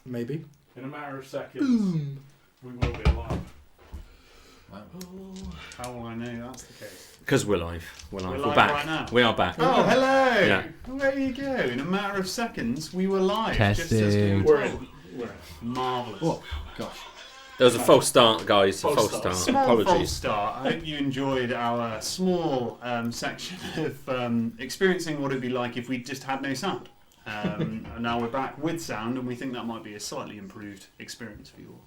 Maybe. In a matter of seconds, Boom. we will be alive. Wow. How will I know that's the case? Because we're live. We're live back. right now. We are back. Oh, hello! Yeah. There you go. In a matter of seconds, we were live. Testing. Just as we were We're told. in. Marvellous. Oh, gosh. There was a false start, guys. False a false start. Small false Apologies. start. I hope you enjoyed our small section of experiencing what it'd be like if we just had no sound. And now we're back with sound, and we think that might be a slightly improved experience for you all.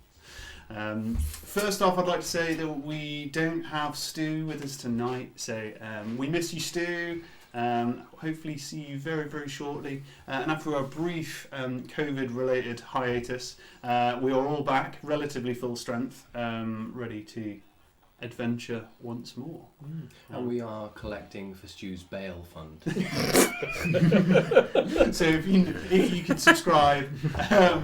First off, I'd like to say that we don't have Stu with us tonight, so we miss you, Stu. Hopefully see you very, very shortly. And after a brief COVID-related hiatus, we are all back, relatively full strength, ready to adventure once more. And we are collecting for Stu's bail fund. So if you could subscribe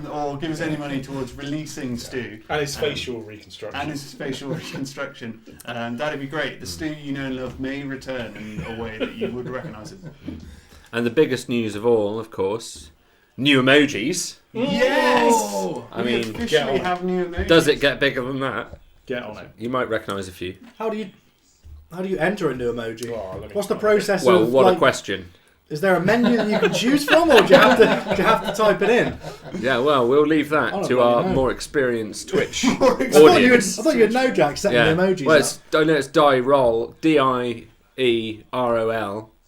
or give us any money towards releasing Stu And his facial reconstruction. That'd be great. The Stu you know and love may return in a way that you would recognise him. And the biggest news of all, of course, new emojis. Yes! I We mean, officially have new emojis. does it get bigger than that? Get on it. You might recognise a few. How do you enter a new emoji? Oh, What's the process Well, of? what like, a question. Is there a menu that you can choose from, or do you have to type it in? Yeah, well, we'll leave I that don't to really our know. more experienced Twitch I thought you audience. had no Jack setting Yeah. the emojis Well, up. it's die roll, DIEROL,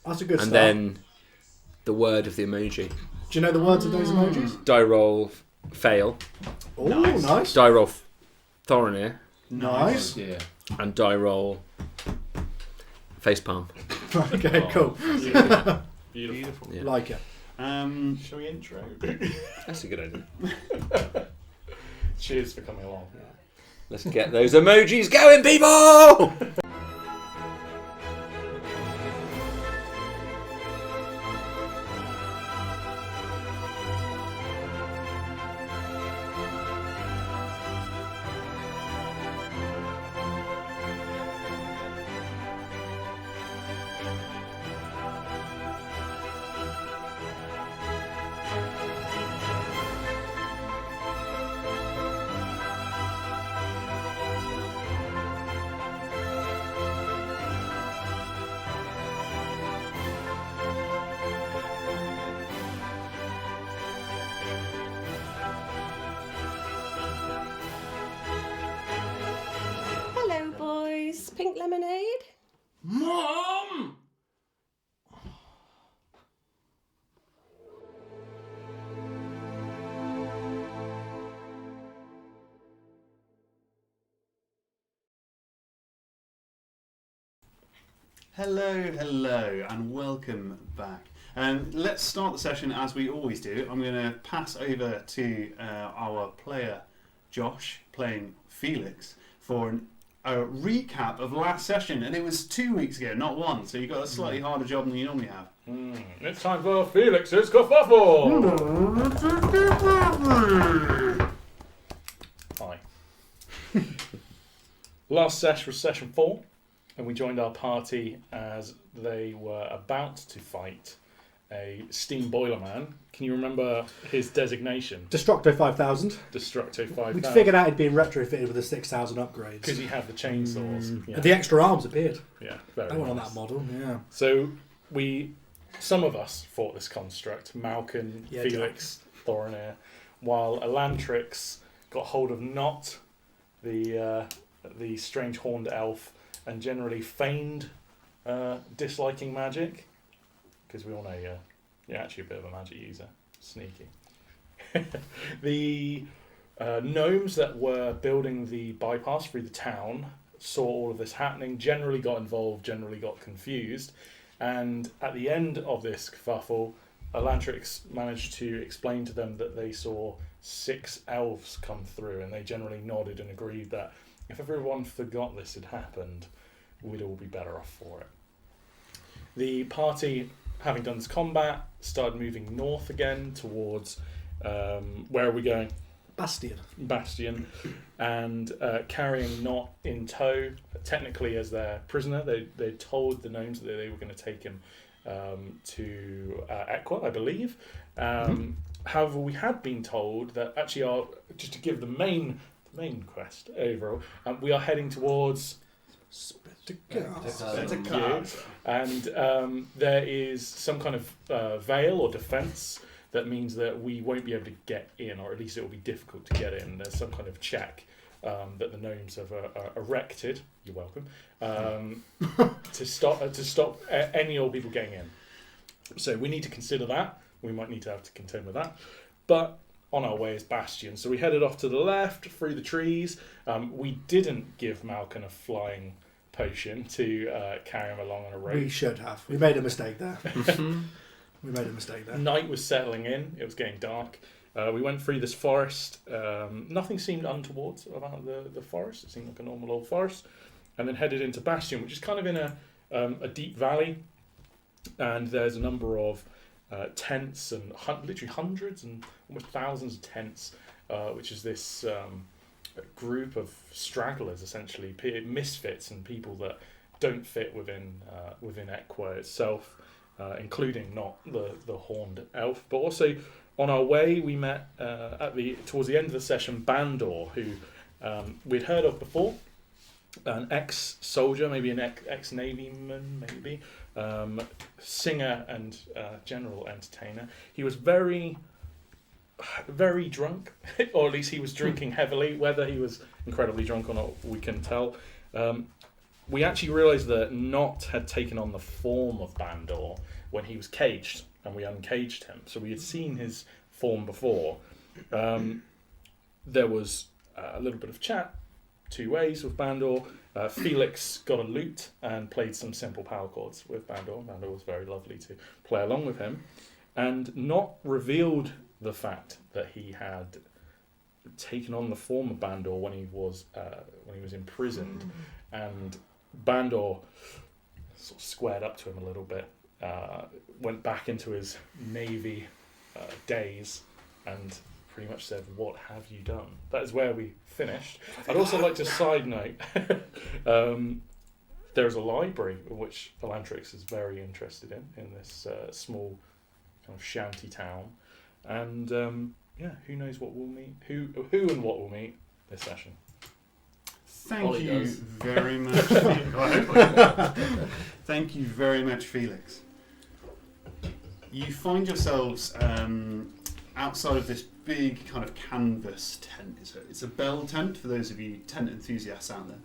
That's a good and start. then the word of the emoji. Do you know the words of those emojis? Die roll fail, Oh, Nice. nice. die roll Thorinir, Nice. Yeah. and die roll facepalm. Okay, cool. Beautiful. Yeah. Like it. Shall we intro? That's a good idea. Cheers for coming along. Let's get those emojis going, people! Hello, boys. Pink lemonade? Mom! Hello, and welcome back. Let's start the session as we always do. I'm going to pass over to our player, Josh, playing Felix, for a recap of last session. And it was 2 weeks ago, not one, so you've got a slightly harder job than you normally have. It's time for Felix's kerfuffle! Hi. Last session was session 4, and we joined our party as they were about to fight a steam boiler man. Can you remember his designation? Destructo 5000. Destructo 5000. We'd figured out he'd been retrofitted with the 6000 upgrades. Because he had the chainsaws. Yeah, And the extra arms appeared. yeah, very That one on nice. that model, yeah. So some of us fought this construct, Malkin, Yeah, Felix, Thorinir, while Elantrix got hold of Not, the strange horned elf, and generally feigned disliking magic, because we all know you're actually a bit of a magic user. Sneaky. The gnomes that were building the bypass through the town saw all of this happening, generally got involved, generally got confused, and at the end of this kerfuffle, Elantrix managed to explain to them that they saw 6 elves come through, and they generally nodded and agreed that if everyone forgot this had happened, we'd all be better off for it. The party, having done this combat, started moving north again towards, where are we going? Bastion, and carrying Not in tow, technically as their prisoner. They told the gnomes that they were going to take him to Equa, I believe. However, we had been told that actually, just to give the main quest overall, we are heading towards. Thank you. And there is some kind of veil or defence that means that we won't be able to get in, or at least it will be difficult to get in. There's some kind of check that the gnomes have erected. You're welcome. To stop any old people getting in. So we need to consider that. We might need to have to contend with that. But on our way is Bastion. So we headed off to the left through the trees. We didn't give Malcolm a flying potion to carry him along on a rope. We should have. We made a mistake there. Night was settling in. It was getting dark. We went through this forest. Nothing seemed untoward about the forest. It seemed like a normal old forest. And then headed into Bastion, which is kind of in a deep valley. And there's a number of tents and literally hundreds and almost thousands of tents, which is this group of stragglers, essentially misfits and people that don't fit within Equa itself, including not the horned elf. But also on our way, we met towards the end of the session Bandor, who we'd heard of before, an ex-soldier, maybe an ex-navyman, maybe. Singer and general entertainer. He was very, very drunk, or at least he was drinking heavily. Whether he was incredibly drunk or not, we couldn't tell. We actually realised that Not had taken on the form of Bandor when he was caged, and we uncaged him. So we had seen his form before. There was a little bit of chat, two ways with Bandor. Felix got a lute and played some simple power chords with Bandor. Bandor was very lovely to play along with him, and Not revealed the fact that he had taken on the form of Bandor when he was imprisoned, and Bandor sort of squared up to him a little bit, went back into his navy days, and pretty much said, "What have you done?" That is where we finished. I'd also like to side note, there's a library which Elantrix is very interested in this small kind of shanty town, and who knows what we'll meet, who and what we'll meet this session. Thank you very much. Thank you very much, Felix. You find yourselves outside of this big kind of canvas tent. It's a bell tent for those of you tent enthusiasts out there.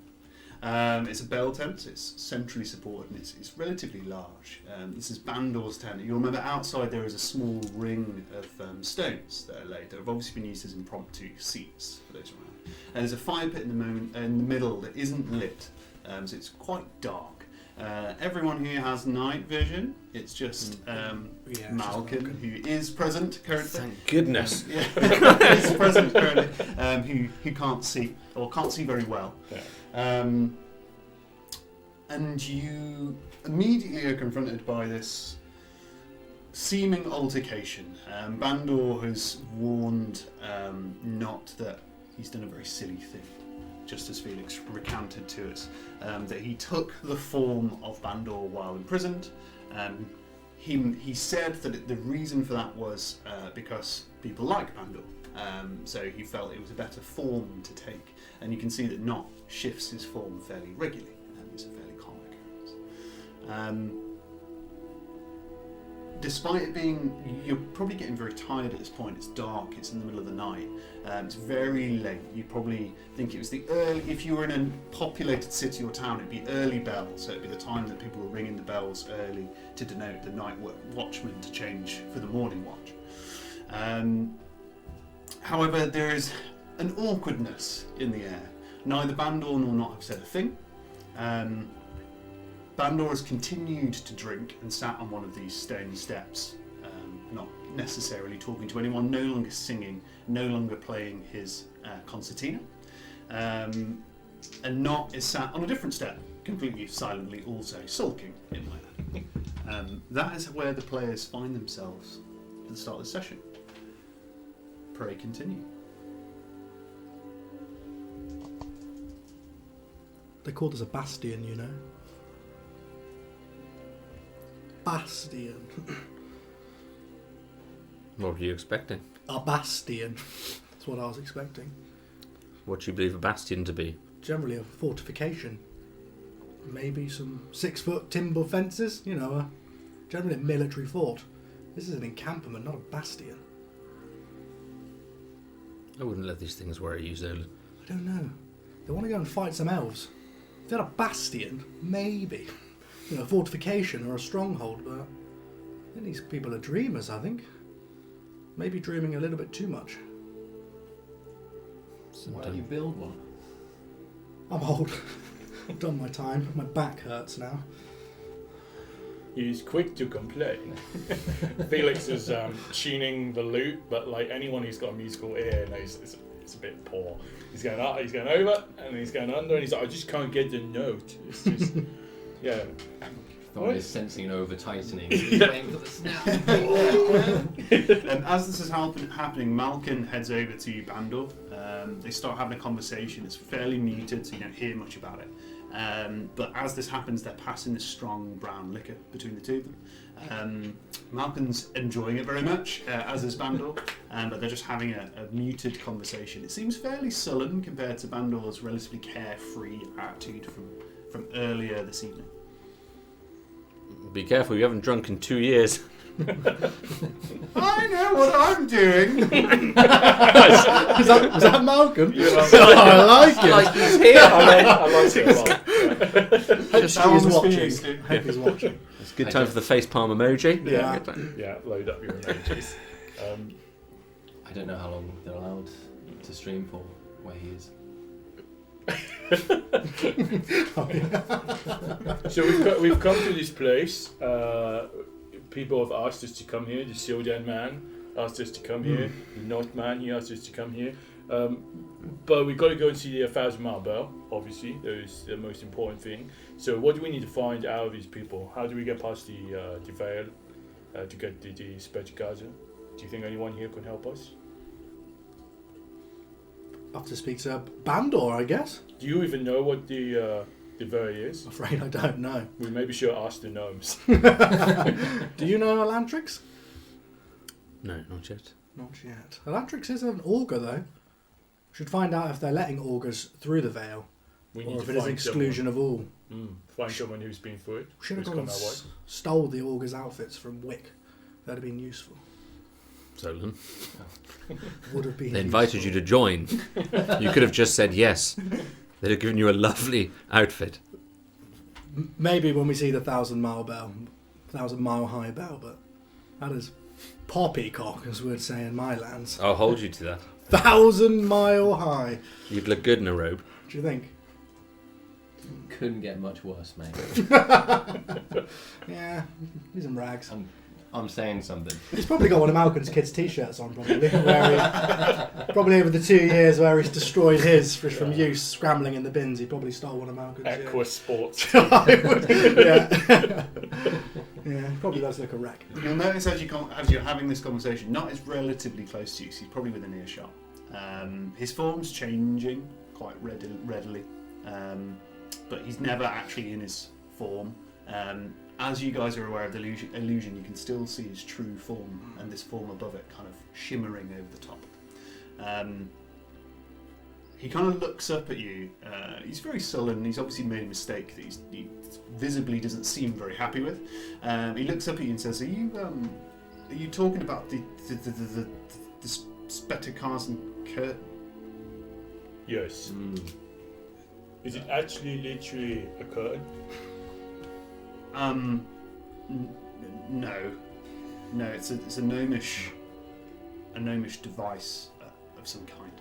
It's a bell tent, so it's centrally supported, and it's relatively large. This is Bandor's tent. You'll remember outside there is a small ring of stones that are laid that have obviously been used as impromptu seats for those around. And there's a fire pit in the middle that isn't lit, so it's quite dark. Everyone here has night vision. It's just Malcolm, who is present currently. Thank goodness. Is present currently, who can't see, or can't see very well. Yeah. And you immediately are confronted by this seeming altercation. Bandor has warned Not that he's done a very silly thing, just as Felix recounted to us, that he took the form of Bandor while imprisoned. He said that the reason for that was because people like Bandor, so he felt it was a better form to take. And you can see that Not shifts his form fairly regularly. It's a fairly common occurrence. Despite it being, you're probably getting very tired at this point. It's dark, it's in the middle of the night, it's very late. You probably think it was the early, if you were in a populated city or town, it'd be early bells, so it'd be the time that people were ringing the bells early to denote the night watchman to change for the morning watch. However, there is an awkwardness in the air. Neither Bandor nor Not have said a thing. Bandor has continued to drink and sat on one of these stone steps, not necessarily talking to anyone, no longer singing, no longer playing his concertina. And Not is sat on a different step, completely silently also, sulking in like that. That is where the players find themselves at the start of the session. Pray continue. They called us a Bastion, you know. Bastion. What were you expecting? A bastion. That's what I was expecting. What do you believe a bastion to be? Generally a fortification. Maybe some 6-foot timber fences. Generally a military fort. This is an encampment, not a bastion. I wouldn't let these things worry you, Zolan. I don't know. They want to go and fight some elves. If they're a bastion, maybe. A fortification or a stronghold, but I think these people are dreamers, I think. Maybe dreaming a little bit too much. Why don't you build one? I'm old. I've done my time. My back hurts now. He's quick to complain. Felix is tuning the lute, but like anyone who's got a musical ear knows it's a bit poor. He's going up, he's going over, and he's going under, and he's like, I just can't get the note. It's just, yeah. Thought he's sensing an over tightening. Yeah. And as this is happening, Malkin heads over to Bandor. They start having a conversation. It's fairly muted, so you don't hear much about it. But as this happens, they're passing this strong brown liquor between the two of them. Malkin's enjoying it very much, as is Bandor, but they're just having a muted conversation. It seems fairly sullen compared to Bandor's relatively carefree attitude from earlier this evening. Be careful, you haven't drunk in 2 years. I know what I'm doing. Was that Malcolm? Yeah, I like it. Like he's here. I like it a lot. Hope That one he's was watching. finished. Hope he's watching. It's a good time for the facepalm emoji. Yeah. Good time. Yeah, load up your emojis. I don't know how long they're allowed to stream for where he is. So we've come to this place. People have asked us to come here. The Sildan man asked us to come here. The North man, he asked us to come here. But we've got to go and see the 1,000 Mile Bell, obviously. That is the most important thing. So what do we need to find out of these people? How do we get past the Veil to get to the Spetikaza? Do you think anyone here can help us? I have to speak to Bandor, I guess. Do you even know what the Veil is? I'm afraid I don't know. We maybe should ask the gnomes. Do you know Elantrix? No, not yet. Not yet. Elantrix is an augur, though. Should find out if they're letting augurs through the Veil, We or need if to it is find exclusion of all. Find someone who's been through it. Should have who's gone come and our way. stole the augur's outfits from Wick. That'd have been useful. Zolan. Would have been. They invited you to join. You could have just said yes. They'd have given you a lovely outfit. Maybe when we see the 1,000 Mile Bell, 1,000 Mile High Bell, but that is poppycock, as we'd say in my lands. I'll hold you to that. 1,000 Mile High. You'd look good in a robe. What do you think? Couldn't get much worse, mate. Yeah, he's in rags. I'm saying something. He's probably got one of Malcolm's kids' t-shirts on, probably. Probably over the 2 years where he's destroyed his from use, scrambling in the bins, he probably stole one of Malcolm's. Aqua Sports. Yeah. Yeah, probably does look a wreck. You'll notice as you're having this conversation, Nott is relatively close to you, so he's probably within earshot. His form's changing quite readily, but he's never actually in his form. As you guys are aware of the illusion, you can still see his true form and this form above it kind of shimmering over the top. He kind of looks up at you. He's very sullen. He's obviously made a mistake that he visibly doesn't seem very happy with. He looks up at you and says, "Are you talking about the Spetikaza curtain?" Yes. Is it actually literally a curtain? No. It's a gnomish device of some kind.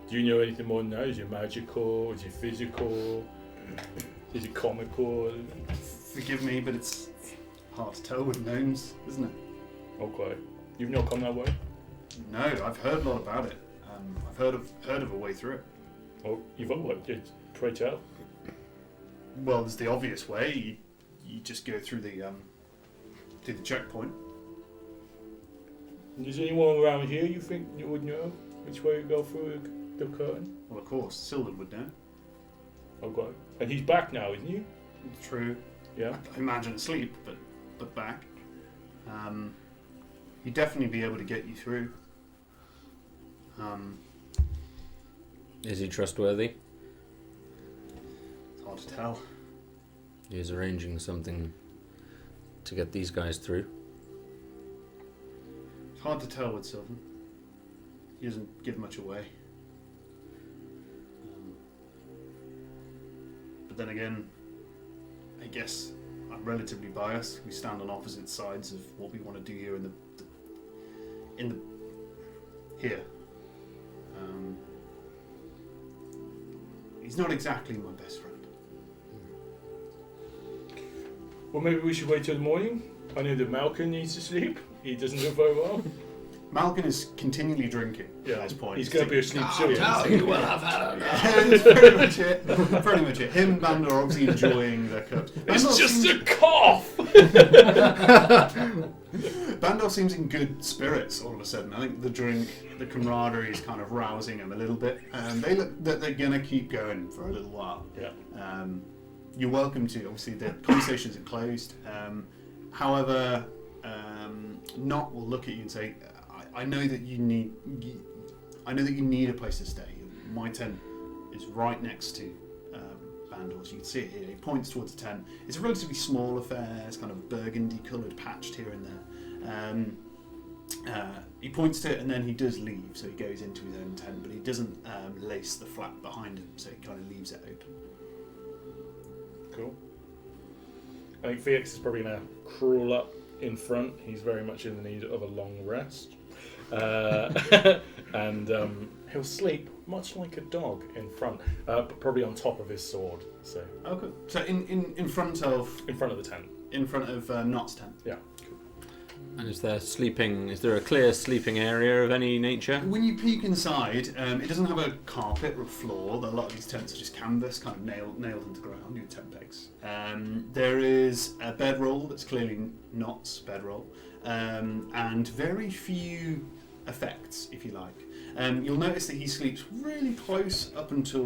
Do you know anything more than that? Is it magical? Is it physical? Is it comical? Forgive me, but it's hard to tell with gnomes, isn't it? Okay. You've not come that way? No, I've heard a lot about it. I've heard of a way through it. Oh, you've got what? Pray tell. Well, there's the obvious way. You just go through the checkpoint. Is anyone around here you think you would know which way you go through the curtain? Well, of course, Sylvan would know. Okay. And he's back now, isn't he? True. Yeah. I imagine asleep, but back. He'd definitely be able to get you through. Is he trustworthy? It's hard to tell. He is arranging something to get these guys through. It's hard to tell with Sylvan. He doesn't give much away. But then again, I guess I'm relatively biased. We stand on opposite sides of what we want to do here here. He's not exactly my best friend. Well, maybe we should wait till the morning. I know that Malcolm needs to sleep. He doesn't look very well. Malcolm is continually drinking Yeah, at this point. he's going to be asleep soon. I've had enough. That's pretty much it. Pretty much it. Him and Bandor are obviously enjoying their cups. It's just a cough! Bandor seems in good spirits all of a sudden. I think the drink, the camaraderie is kind of rousing him a little bit. They look that they're going to keep going for a little while. Yeah. You're welcome to. Obviously, the conversations are closed. However, Not will look at you and say, I know that you need a place to stay. My tent is right next to Bandor's. You can see it here. He points towards the tent. It's a relatively small affair. It's kind of burgundy-coloured, patched here and there. He points to it and then he does leave. So he goes into his own tent, but he doesn't lace the flap behind him. So he kind of leaves it open. Cool. I think Felix is probably going to crawl up in front. He's very much in the need of a long rest. And he'll sleep much like a dog in front, but probably on top of his sword. So Okay. So in front of the tent. In front of Not's tent. Yeah. And is there a clear sleeping area of any nature? When you peek inside, it doesn't have a carpet or a floor. A lot of these tents are just canvas, kind of nailed into the ground, your tent pegs. There is a bedroll that's clearly Not's bedroll, and very few effects, if you like. You'll notice that he sleeps really close up until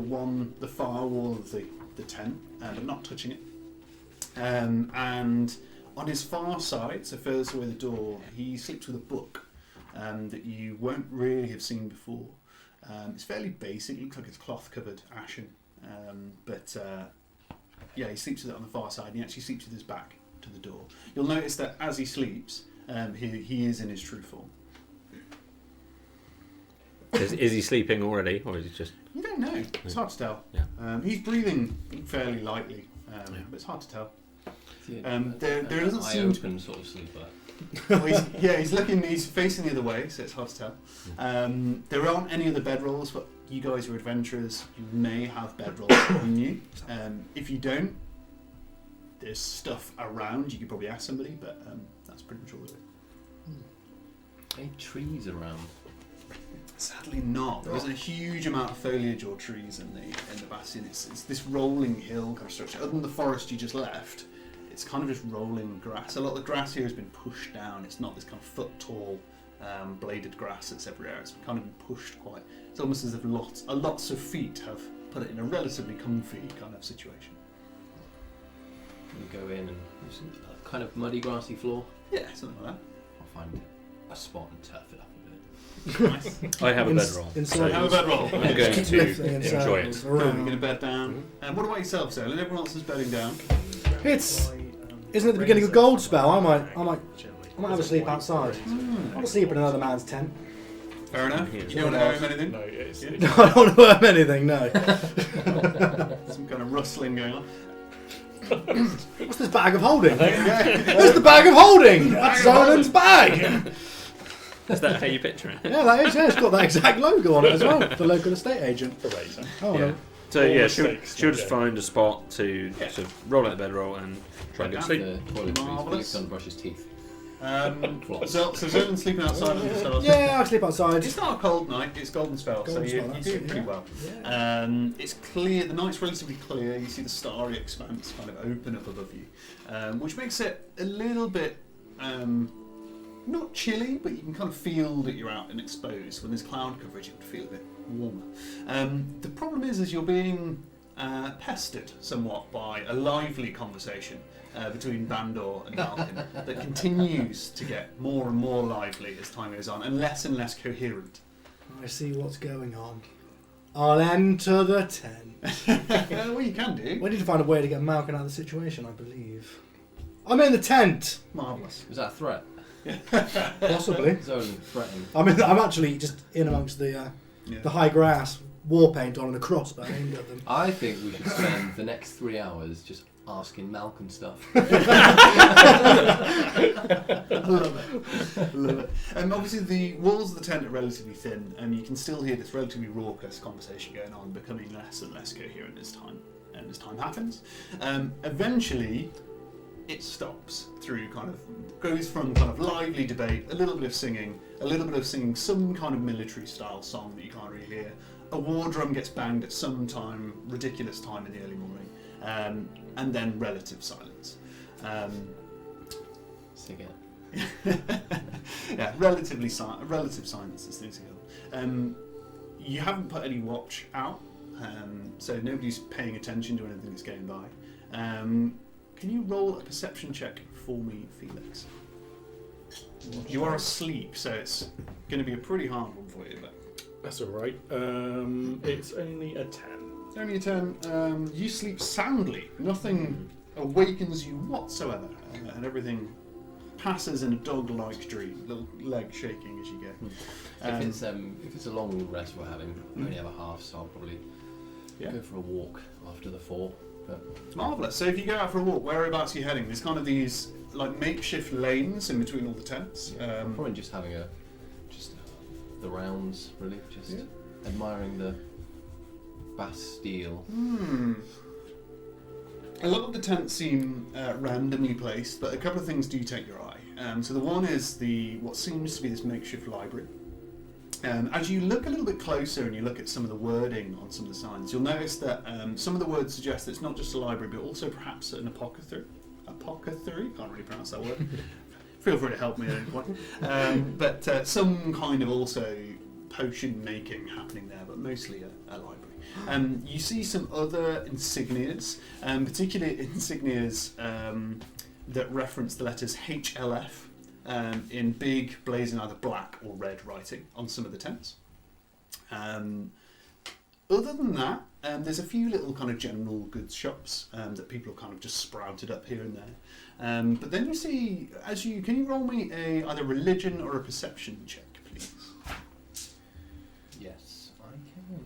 the far wall of the tent, but not touching it. And on his far side, so furthest away the door, he sleeps with a book that you won't really have seen before. It's fairly basic, it looks like it's cloth-covered ashen. He sleeps with it on the far side, and he actually sleeps with his back to the door. You'll notice that as he sleeps, he is in his true form. Is he sleeping already, or is he just... You don't know. It's hard to tell. Yeah. He's breathing fairly lightly, but it's hard to tell. There doesn't seem to open sort of sleeper. Well, he's facing the other way, so it's hard to tell. There aren't any other bedrolls, but you guys are adventurers. You may have bedrolls on you. If you don't, there's stuff around. You could probably ask somebody, but that's pretty much all of it. Any trees around? Sadly not. There isn't a huge amount of foliage or trees in the Bastion. It's this rolling hill kind of structure. Other than the forest you just left, it's kind of just rolling grass. A lot of the grass here has been pushed down. It's not this kind of foot-tall bladed grass that's everywhere. It's kind of been pushed quite. It's almost as if lots of feet have put it in a relatively comfy kind of situation. You go in and there's a kind of muddy, grassy floor. Yeah, something like that. I'll find a spot and turf it up a bit. Nice. I have a bedroll. Inside. Have a bedroll. I'm going to enjoy it. Cool, you're going to bed down. What about yourself, Sir? Everyone else is bedding down. Isn't it the beginning of Gold Spell? I might have a sleep outside. I want to sleep in another man's tent. Fair enough. You don't want to harm anything? No, it's I don't want to harm anything, no. Some kind of rustling going on. What's this bag of holding? Where's the bag of holding? That's Zolan's bag! Is that how you picture it? Yeah, that is. Yeah, it's got that exact logo on it as well. The local estate agent. Eraser. Oh, Yeah. no. So All yeah, she'll mistakes, just yeah. find a spot to sort of roll out the bedroll and try and go to sleep. The toiletries, Marvellous. Felix doesn't brush his teeth. So Zolan's sleeping outside on yourself. Yeah, I sleep outside. It's not a cold night, it's golden spell, so Golden you spell, do that's it it, pretty yeah. well. Yeah. It's clear, the night's relatively clear, you see the starry expanse kind of open up above you, which makes it a little bit, not chilly, but you can kind of feel that you're out and exposed. When there's cloud coverage, you can feel a bit warmer. The problem is you're being pestered somewhat by a lively conversation between Bandor and Malkin that continues to get more and more lively as time goes on and less coherent. I see what's going on. I'll enter the tent. Well, you can do. We need to find a way to get Malcolm out of the situation, I believe. I'm in the tent! Marvellous. Was that a threat? Possibly. It's only threatening. I'm actually just in amongst the high grass, war paint on and a crossbow aimed at them. I think we should spend the next 3 hours just asking Malcolm stuff. I love it. Obviously, the walls of the tent are relatively thin, and you can still hear this relatively raucous conversation going on, becoming less and less coherent as time happens. Eventually, it stops through goes from kind of lively debate, a little bit of singing, some kind of military style song that you can't really hear. A war drum gets banged at some ridiculous time in the early morning, and then relative silence. Sing it. Yeah, relative silence as things go. You haven't put any watch out, so nobody's paying attention to anything that's going by. Can you roll a perception check for me, Felix? You are asleep, so it's going to be a pretty hard one for you. But That's alright. It's only a 10. only a 10. You sleep soundly. Nothing awakens you whatsoever, and everything passes in a dog-like dream. Little leg shaking as you go. If it's a long rest we're having, we only have a half, so I'll probably go for a walk after the 4. But Marvellous. So if you go out for a walk, whereabouts are you heading? There's kind of these like makeshift lanes in between all the tents. probably just having the rounds, really, just admiring the Bastion. A lot of the tents seem randomly placed, but a couple of things do take your eye. So the one is what seems to be this makeshift library. As you look a little bit closer and you look at some of the wording on some of the signs, you'll notice that some of the words suggest that it's not just a library, but also perhaps an apothecary. Apothecary? Can't really pronounce that word. Feel free to help me at any point. But some kind of also potion making happening there, but mostly a library. You see some other insignias, particularly insignias that reference the letters HLF. In big, blazing either black or red writing on some of the tents. Other than that, there's a few little kind of general goods shops that people have kind of just sprouted up here and there. But then you see, can you roll me either religion or a perception check, please? yes, I can.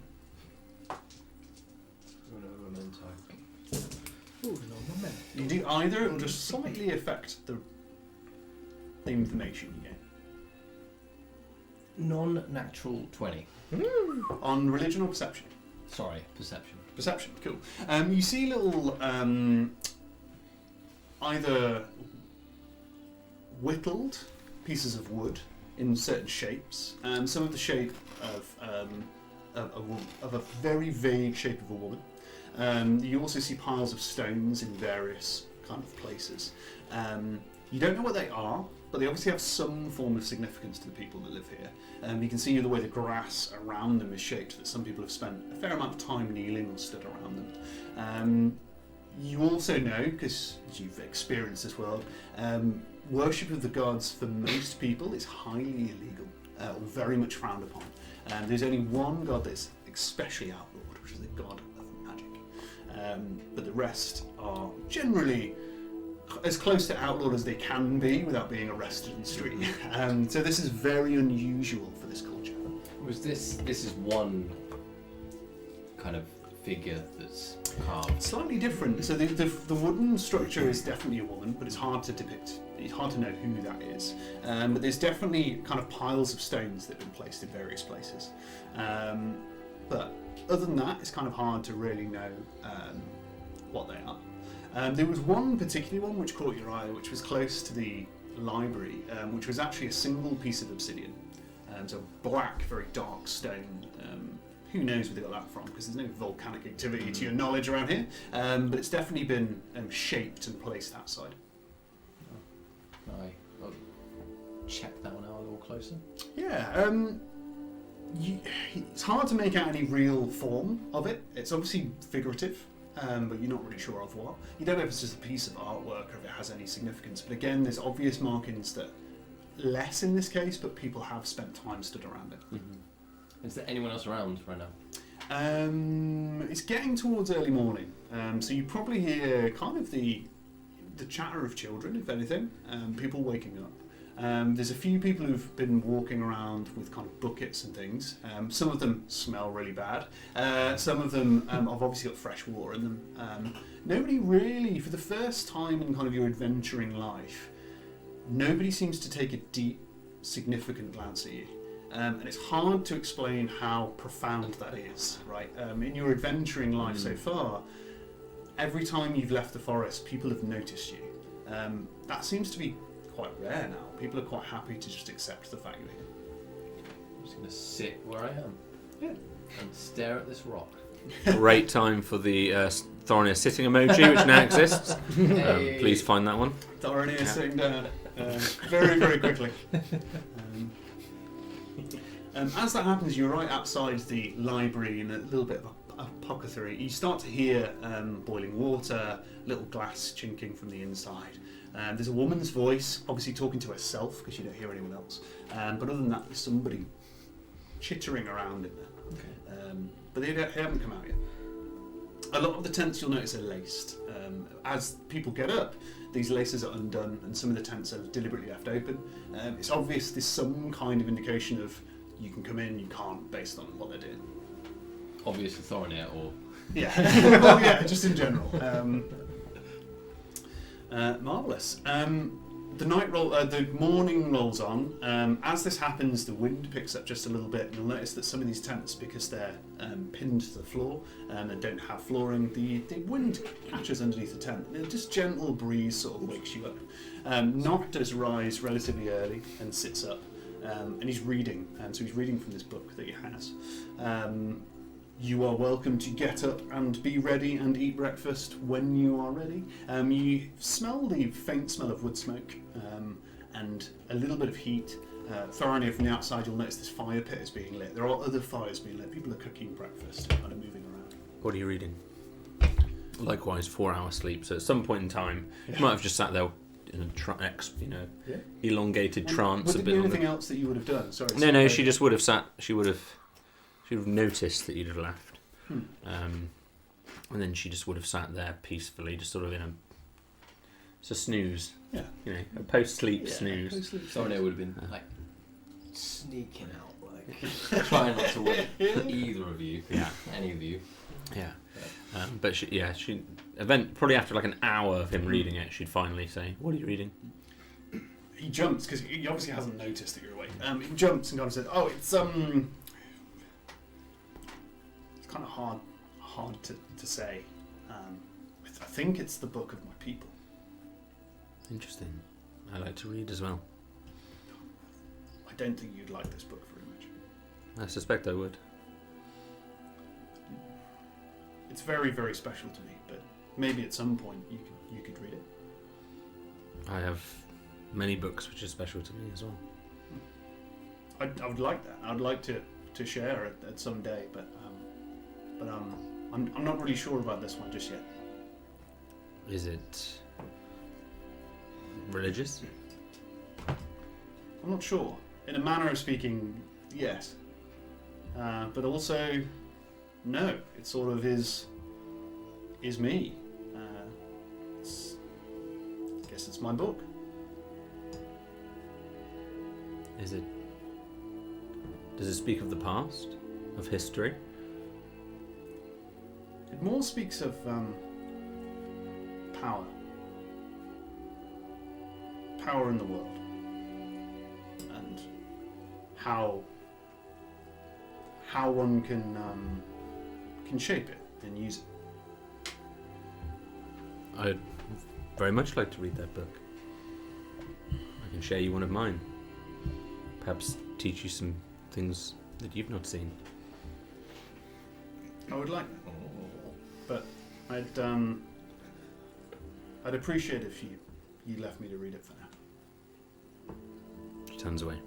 You do either, it will just slightly affect the information you get. Non-natural 20. On religion or perception? Sorry, perception. Perception, cool. You see little either whittled pieces of wood in certain shapes. Some of the shape of a very vague shape of a woman. You also see piles of stones in various kind of places. You don't know what they are, but they obviously have some form of significance to the people that live here. You can see the way the grass around them is shaped, that some people have spent a fair amount of time kneeling or stood around them. You also know, because you've experienced this world, worship of the gods for most people is highly illegal, or very much frowned upon. There's only one god that's especially outlawed, which is the god of magic. But the rest are generally as close to outlawed as they can be without being arrested in the street. So this is very unusual for this culture. This is one kind of figure that's carved. Slightly different. So the wooden structure is definitely a woman, but it's hard to depict. It's hard to know who that is. But there's definitely kind of piles of stones that have been placed in various places. But other than that, it's kind of hard to really know what they are. There was one particular one which caught your eye, which was close to the library, which was actually a single piece of obsidian. So black, very dark stone. Who knows where they got that from, because there's no volcanic activity to your knowledge around here. But it's definitely been shaped and placed outside. I'll check that one out a little closer. Yeah. It's hard to make out any real form of it. It's obviously figurative, but you're not really sure of what. You don't know if it's just a piece of artwork or if it has any significance. But again, there's obvious markings that less in this case, but people have spent time stood around it. Mm-hmm. Is there anyone else around right now? It's getting towards early morning, so you probably hear kind of the chatter of children, if anything, people waking up. There's a few people who've been walking around with kind of buckets and things. Some of them smell really bad. Some of them have obviously got fresh water in them. Nobody really, for the first time in kind of your adventuring life, nobody seems to take a deep, significant glance at you. And it's hard to explain how profound that is, right? In your adventuring life so far, every time you've left the forest, people have noticed you. That seems to be quite rare now. People are quite happy to just accept the fact you're here. I'm just going to sit where I am. Yeah. And stare at this rock. Great time for the Thorinir sitting emoji, which now exists. Hey. Please find that one. Thorinir is sitting down very, very quickly. As that happens, you're right outside the library in a little bit of apothecary. You start to hear boiling water, little glass chinking from the inside. There's a woman's voice, obviously talking to herself because you don't hear anyone else. But other than that, there's somebody chittering around in there. Okay. But they haven't come out yet. A lot of the tents you'll notice are laced. As people get up, these laces are undone and some of the tents are deliberately left open. It's obvious there's some kind of indication of you can come in, you can't, based on what they're doing. Obviously Thorinir or... Yeah, well, yeah, just in general. Marvellous. The morning rolls on. As this happens, the wind picks up just a little bit. You'll notice that some of these tents, because they're pinned to the floor and don't have flooring, the wind catches underneath the tent. And a just gentle breeze sort of wakes you up. Nock does rise relatively early and sits up. And he's reading, so he's reading from this book that he has. You are welcome to get up and be ready and eat breakfast when you are ready. You smell the faint smell of wood smoke and a little bit of heat. Thorinir, from the outside, you'll notice this fire pit is being lit. There are other fires being lit. People are cooking breakfast, kind of moving around. What are you reading? Likewise, 4-hour sleep. So at some point in time, you might have just sat there in a elongated trance. Would a there bit be longer. anything else that you would have done? Sorry. No, she just would have sat. She would have noticed that you'd have left, and then she just would have sat there peacefully, just sort of in a snooze. Yeah. A post-sleep snooze. Thorinir would have been like sneaking out, like trying not to wake either of you, any of you. Yeah. But she probably after like an hour of him reading it, she'd finally say, "What are you reading?" He jumps because he obviously hasn't noticed that you're awake. He jumps and kind of says, "Oh, it's kind of hard to say. I think it's the book of my people." Interesting. I like to read as well. I don't think you'd like this book very much. I suspect I would. It's very, very special to me, but maybe at some point you could read it. I have many books which are special to me as well. I would like that. I'd like to share it at some day, but I'm not really sure about this one just yet. Is it religious? I'm not sure. In a manner of speaking, yes. But also, no. It sort of is me. I guess it's my book. Does it speak of the past? Of history? It more speaks of power. Power in the world. And how one can shape it and use it. I'd very much like to read that book. I can share you one of mine. Perhaps teach you some things that you've not seen. I would like that. But I'd appreciate if you left me to read it for now. She turns away.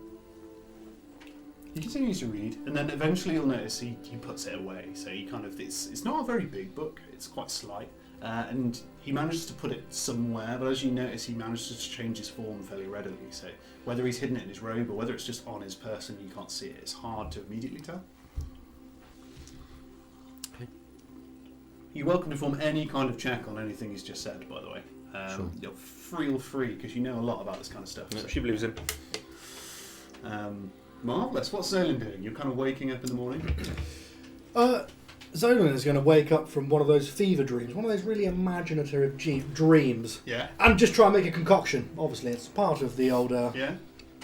He continues to read, and then eventually you'll notice he puts it away. So he kind of it's not a very big book. It's quite slight, and he manages to put it somewhere. But as you notice, he manages to change his form fairly readily. So whether he's hidden it in his robe or whether it's just on his person, you can't see it. It's hard to immediately tell. Okay. You're welcome to form any kind of check on anything he's just said. By the way, Sure. you're feel free because you know a lot about this kind of stuff. Yeah, so. she believes him. Marvellous. What's Zolan doing? You're kind of waking up in the morning? Zolan is going to wake up from one of those fever dreams, one of those really imaginative dreams, Yeah. and just try and make a concoction. Obviously, it's part of the old, Yeah?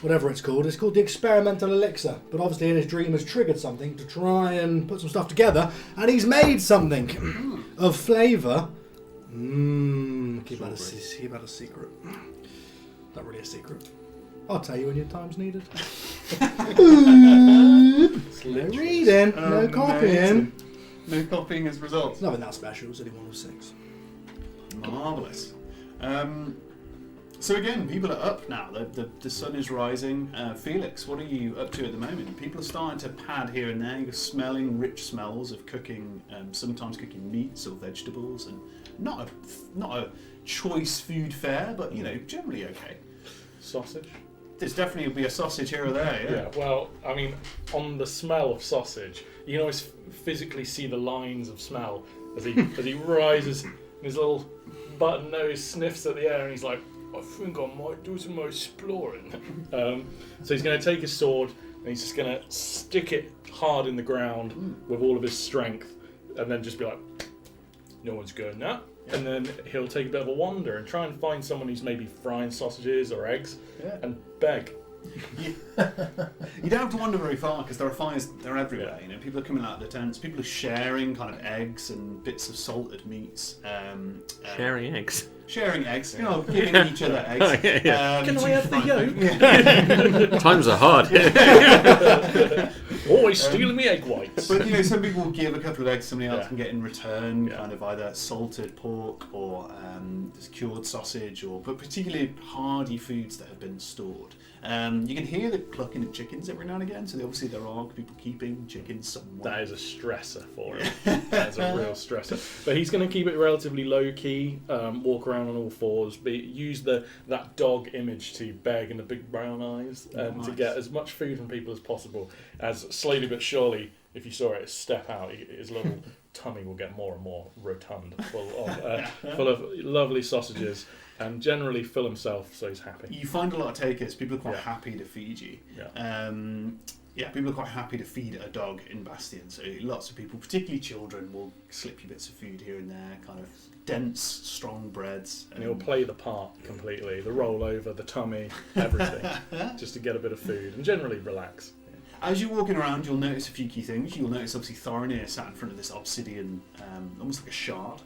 whatever it's called. It's called the experimental elixir. But obviously, in his dream, has triggered something to try and put some stuff together, and he's made something of flavour. Keep that a secret. Not really a secret. I'll tell you when your time's needed. No reading, no copying. No copying as results. Nothing that special, it's only 1 of 6. Marvellous. So again, people are up now. The sun is rising. Felix, what are you up to at the moment? People are starting to pad here and there. You're smelling rich smells of cooking, sometimes cooking meats or vegetables, and not a choice food fare, but generally okay. Sausage? There's definitely will be a sausage here or there. Yeah, well, I mean, on the smell of sausage, you can always physically see the lines of smell as he rises and his little button nose sniffs at the air and he's like, I think I might do some more exploring. So he's going to take his sword and he's just going to stick it hard in the ground with all of his strength and then just be like, no one's going now. Yeah. And then he'll take a bit of a wander and try and find someone who's maybe frying sausages or eggs and beg. You don't have to wander very far because there are fires. They're everywhere. People are coming out of the tents. People are sharing kind of eggs and bits of salted meats. Sharing eggs. Sharing eggs. Giving each other eggs. Oh, yeah. Can I have the yolk? Times are hard. Always stealing me egg whites. But some people will give a couple of eggs. Somebody else can get in return, kind of either salted pork or cured sausage, but particularly hardy foods that have been stored. You can hear the clucking of chickens every now and again, so obviously there are people keeping chickens somewhere. That is a stressor for him. That's a real stressor. But he's going to keep it relatively low key, walk around on all fours, use that dog image to beg in the big brown eyes, to get as much food from people as possible. As slowly but surely, if you saw it step out, his little tummy will get more and more rotund, full of lovely sausages. And generally fill himself so he's happy. You find a lot of takers. People are quite happy to feed you. Yeah. People are quite happy to feed a dog in Bastion. So lots of people, particularly children, will slip you bits of food here and there, kind of dense, strong breads. And he'll play the part completely. The rollover, the tummy, everything. Just to get a bit of food and generally relax. As you're walking around, you'll notice a few key things. You'll notice, obviously, Thorinir sat in front of this obsidian, almost like a shard.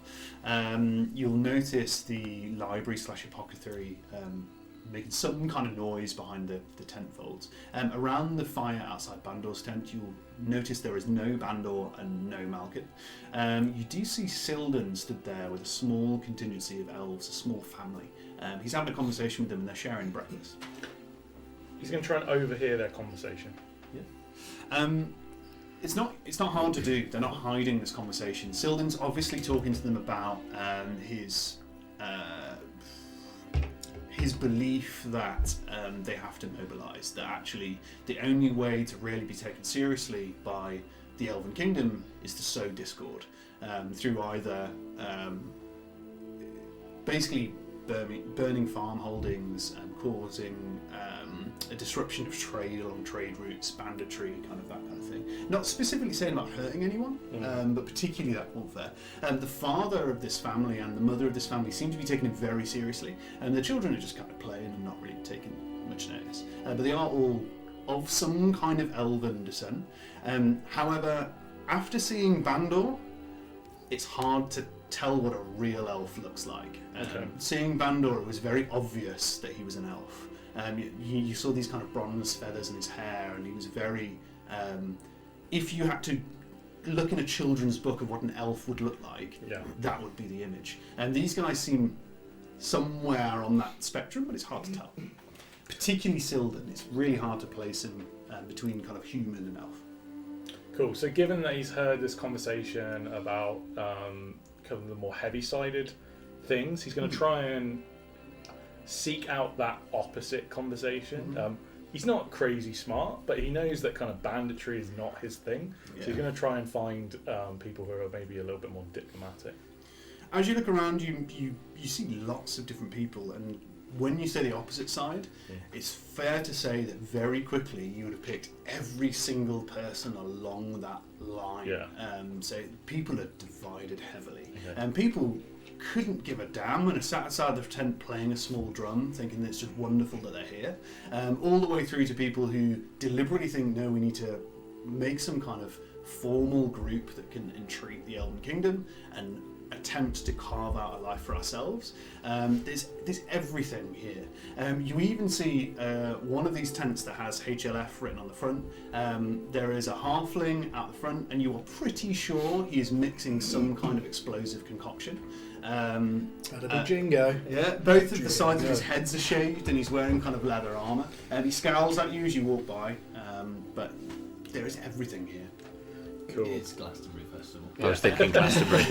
You'll notice the library/apothecary making some kind of noise behind the tent folds. Around the fire outside Bandor's tent, you'll notice there is no Bandor and no Malkin. You do see Sildan stood there with a small contingency of elves, a small family. He's having a conversation with them and they're sharing breakfast. He's going to try and overhear their conversation. It's not hard to do. They're not hiding this conversation. Sildan's obviously talking to them about his belief that they have to mobilise. That actually the only way to really be taken seriously by the Elven Kingdom is to sow discord through either basically burning farm holdings and causing a disruption of trade along trade routes, banditry, kind of that kind of thing. Not specifically saying about hurting anyone, but particularly that warfare. The father of this family and the mother of this family seem to be taking it very seriously, and the children are just kind of playing and not really taking much notice. But they are all of some kind of elven descent. However, after seeing Bandor, it's hard to tell what a real elf looks like. Seeing Bandor, it was very obvious that he was an elf. You saw these kind of bronze feathers in his hair, and he was very... if you had to look in a children's book of what an elf would look like, that would be the image. And these guys seem somewhere on that spectrum, but it's hard to tell. Particularly Sildan, it's really hard to place him between kind of human and elf. Cool. So given that he's heard this conversation about kind of the more heavy-sided things, he's going to try and seek out that opposite conversation. He's not crazy smart, but he knows that kind of banditry is not his thing. So he's going to try and find people who are maybe a little bit more diplomatic. As you look around, you see lots of different people, and when you say the opposite side, it's fair to say that very quickly you would have picked every single person along that line. So people are divided heavily, and people couldn't give a damn when I sat outside the tent playing a small drum, thinking that it's just wonderful that they're here, all the way through to people who deliberately think, no, we need to make some kind of formal group that can entreat the Elven Kingdom and attempt to carve out a life for ourselves. There's everything here. You even see one of these tents that has HLF written on the front. There is a halfling out the front, and you are pretty sure he is mixing some kind of explosive concoction. Had a big jingo. Yeah, both of the sides of his heads are shaved, and he's wearing kind of leather armour. And he scowls at you as you walk by, but there is everything here. Cool. It's Glastonbury Festival. I was thinking Glastonbury.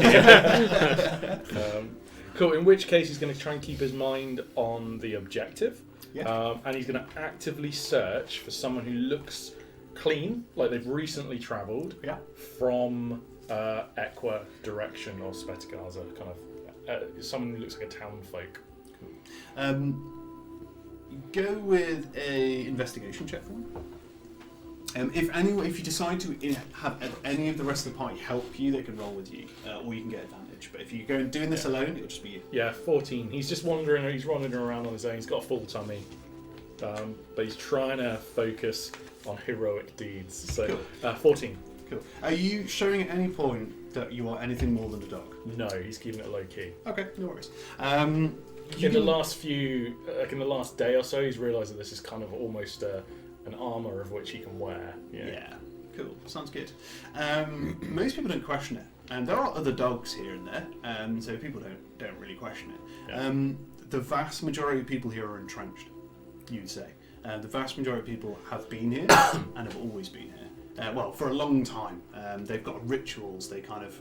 Cool. In which case, he's going to try and keep his mind on the objective, and he's going to actively search for someone who looks clean, like they've recently travelled from Equa direction or Spetgaza, kind of someone who looks like a town folk. Go with a investigation check for me. If you decide to have any of the rest of the party help you, they can roll with you, or you can get advantage. But if you go and doing this alone, it'll just be you. Yeah, 14. He's just wandering. He's wandering around on his own. He's got a full tummy, but he's trying to focus on heroic deeds. So, cool. 14. Cool. Are you showing at any point that you are anything more than a dog? No, he's keeping it low key. Okay, no worries. In the last day or so, he's realised that this is kind of almost an armour of which he can wear. Yeah, cool. Sounds good. Most people don't question it, and there are other dogs here and there, so people don't really question it. Yeah. The vast majority of people here are entrenched, you'd say. The vast majority of people have been here and have always been here. Well, for a long time. They've got rituals. They kind of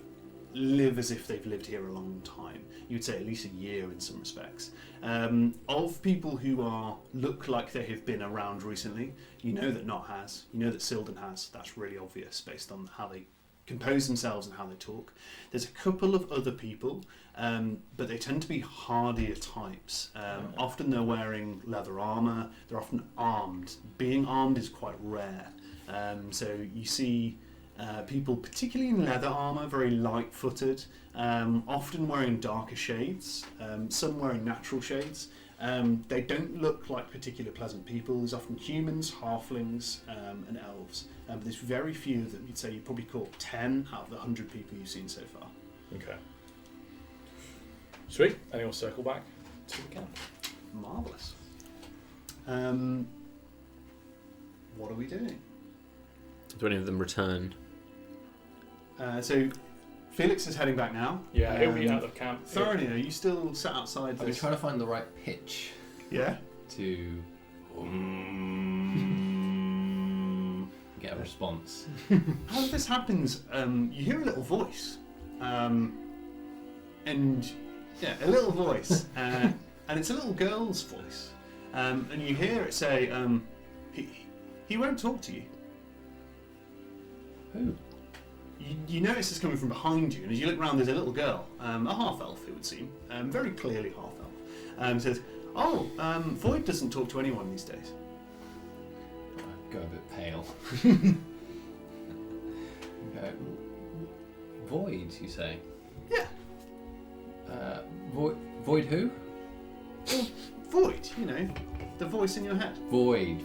live as if they've lived here a long time. You'd say at least a year in some respects. Of people who look like they have been around recently, you know that Not has. You know that Silden has. That's really obvious based on how they compose themselves and how they talk. There's a couple of other people, but they tend to be hardier types. Often they're wearing leather armour. They're often armed. Being armed is quite rare. So you see people, particularly in leather armour, very light-footed, often wearing darker shades, some wearing natural shades. They don't look like particularly pleasant people. There's often humans, halflings, and elves. But there's very few that you'd say you probably caught 10 out of the 100 people you've seen so far. Okay. Sweet. And he'll circle back to the camp. Marvellous. What are we doing? Do any of them return? So Felix is heading back now. Yeah, he'll be out of camp. Thoroughly, are you still sat outside? I've been trying to find the right pitch Yeah. to get a response. As this happens, you hear a little voice, and a little voice, and it's a little girl's voice, and you hear it say, "He won't talk to you." Who? You notice it's coming from behind you, and as you look around, there's a little girl, a half-elf, it would seem, very clearly half-elf. Says, "Oh, Void doesn't talk to anyone these days." I go a bit pale. Void, you say? Yeah. Void who? Well, Void, you know, the voice in your head. Void.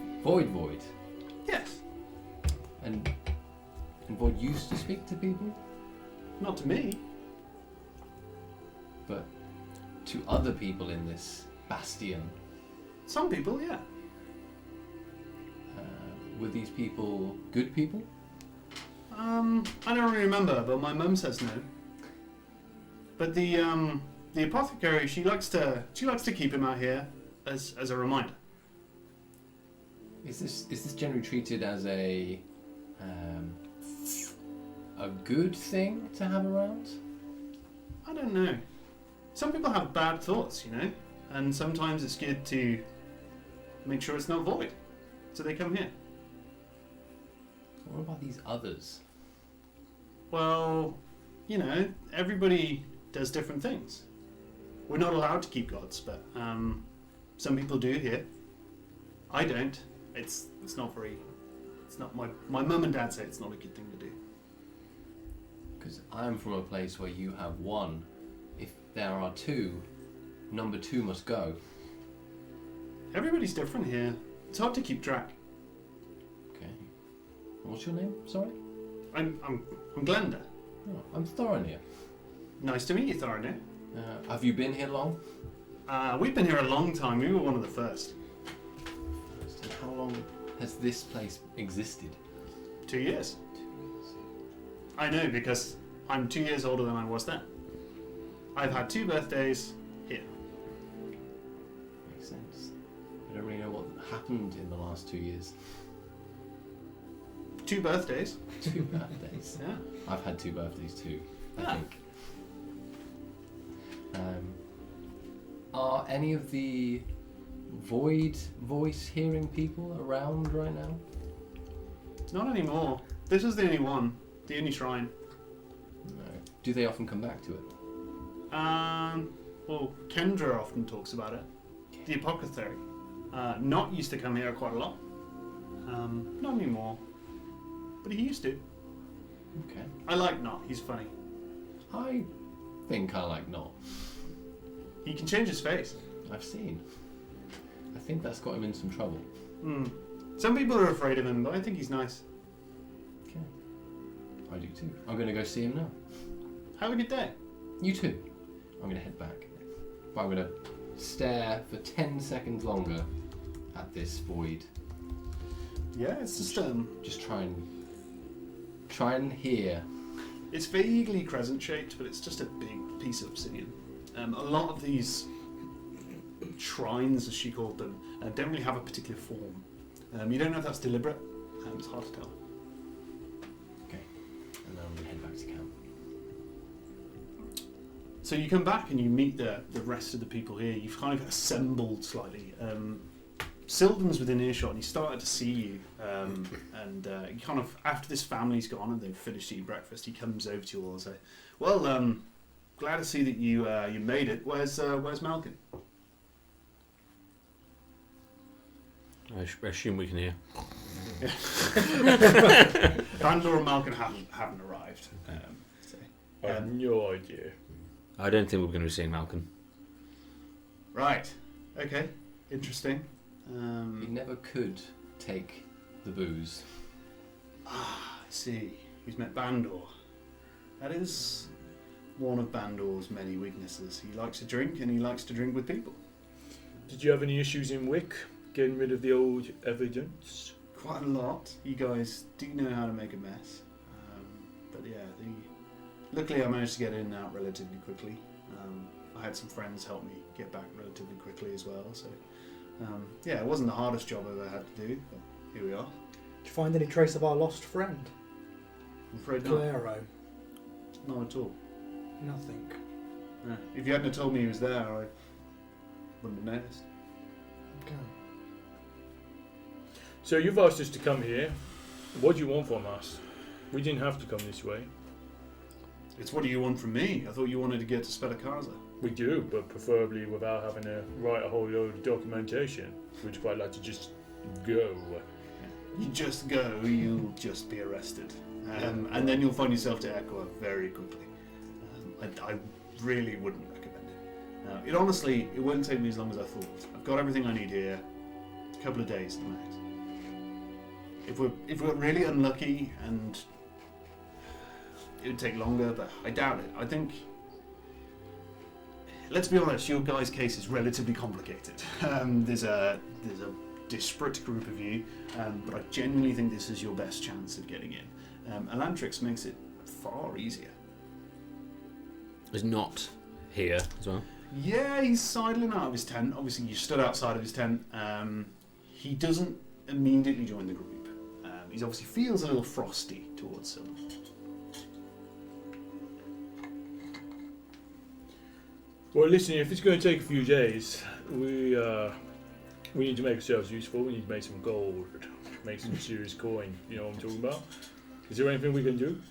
Yes. And Void used to speak to people, Not to me. but to other people in this Bastion. Some people, yeah. Were these people good people? I don't really remember, but my mum says no. But the apothecary, she likes to keep him out here as a reminder. Is this generally treated as a good thing to have around? I don't know. Some people have bad thoughts, you know, and sometimes it's good to make sure it's not void. So they come here. What about these others? Well, you know, everybody does different things. We're not allowed to keep gods, but some people do here. I don't. It's not very. It's not my mum and dad say it's not a good thing to do. Because I'm from a place where you have one. If there are two, number two must go. Everybody's different here. It's hard to keep track. Okay. What's your name? Sorry. I'm Glenda. Oh, I'm Thorinir. Nice to meet you, Thorinir. Have you been here long? We've been here a long time. We were one of the first. And how long has this place existed? 2 years. 2 years. I know because I'm 2 years older than I was then. I've had 2 birthdays here. Makes sense. I don't really know what happened in the last 2 years. 2 birthdays. 2 birthdays. Yeah. I've had 2 birthdays too, I Ah. think. Are any of the void voice hearing people around right now? Not anymore. This is the only one. The only shrine. No. Do they often come back to it? Well, Kendra often talks about it. The apothecary. Not used to come here quite a lot. Not anymore. But he used to. Okay. I like Not. He's funny. I think I like Not. He can change his face. I've seen. I think that's got him in some trouble. Some people are afraid of him, but I think he's nice. Okay. I do too. I'm going to go see him now. Have a good day. You too. I'm going to head back. But I'm going to stare for 10 seconds longer at this void. Yeah, it's just Just try and hear. It's vaguely crescent-shaped, but it's just a big piece of obsidian. A lot of these shrines, as she called them, don't really have a particular form. You don't know if that's deliberate. It's hard to tell. Okay. And then I'm going to head back to camp. So you come back and you meet the rest of the people here. You've kind of assembled slightly. Silden's within earshot and he started to see you. He kind of, after this family's gone and they've finished eating breakfast, he comes over to you all and say, "Well, glad to see that you made it. Where's Malkin?" I assume we can hear. Bandor and Malkin haven't arrived. I have no idea. I don't think we're going to be seeing Malcolm. Right. Okay. Interesting. He never could take the booze. I see. He's met Bandor. That is one of Bandor's many weaknesses. He likes to drink, and he likes to drink with people. Did you have any issues in Wick getting rid of the old evidence? Quite a lot. You guys do know how to make a mess. But yeah, luckily I managed to get in and out relatively quickly. I had some friends help me get back relatively quickly as well. So yeah, it wasn't the hardest job I've ever had to do, but here we are. Did you find any trace of our lost friend? I'm afraid not. Claro. Not at all. Nothing. No. If you hadn't have told me he was there, I wouldn't have noticed. Okay. So you've asked us to come here. What do you want from us? We didn't have to come this way. It's what do you want from me? I thought you wanted to get to Spedakaza. We do, but preferably without having to write a whole load of documentation. We'd quite like to just go. You just go, you'll just be arrested. And then you'll find yourself to Equa very quickly. I really wouldn't recommend it. It won't take me as long as I thought. I've got everything I need here. A couple of days at the max. If we're really unlucky, and it would take longer, but I doubt it. I think, let's be honest, your guy's case is relatively complicated. There's a disparate group of you, but I genuinely think this is your best chance of getting in. Elantrix makes it far easier. Is not here as well. Yeah, he's sidling out of his tent. Obviously, you stood outside of his tent. He doesn't immediately join the group. He obviously feels a little frosty towards Silver. Well, listen, if it's going to take a few days, we need to make ourselves useful. We need to make some gold, make some serious coin. You know what I'm talking about? Is there anything we can do?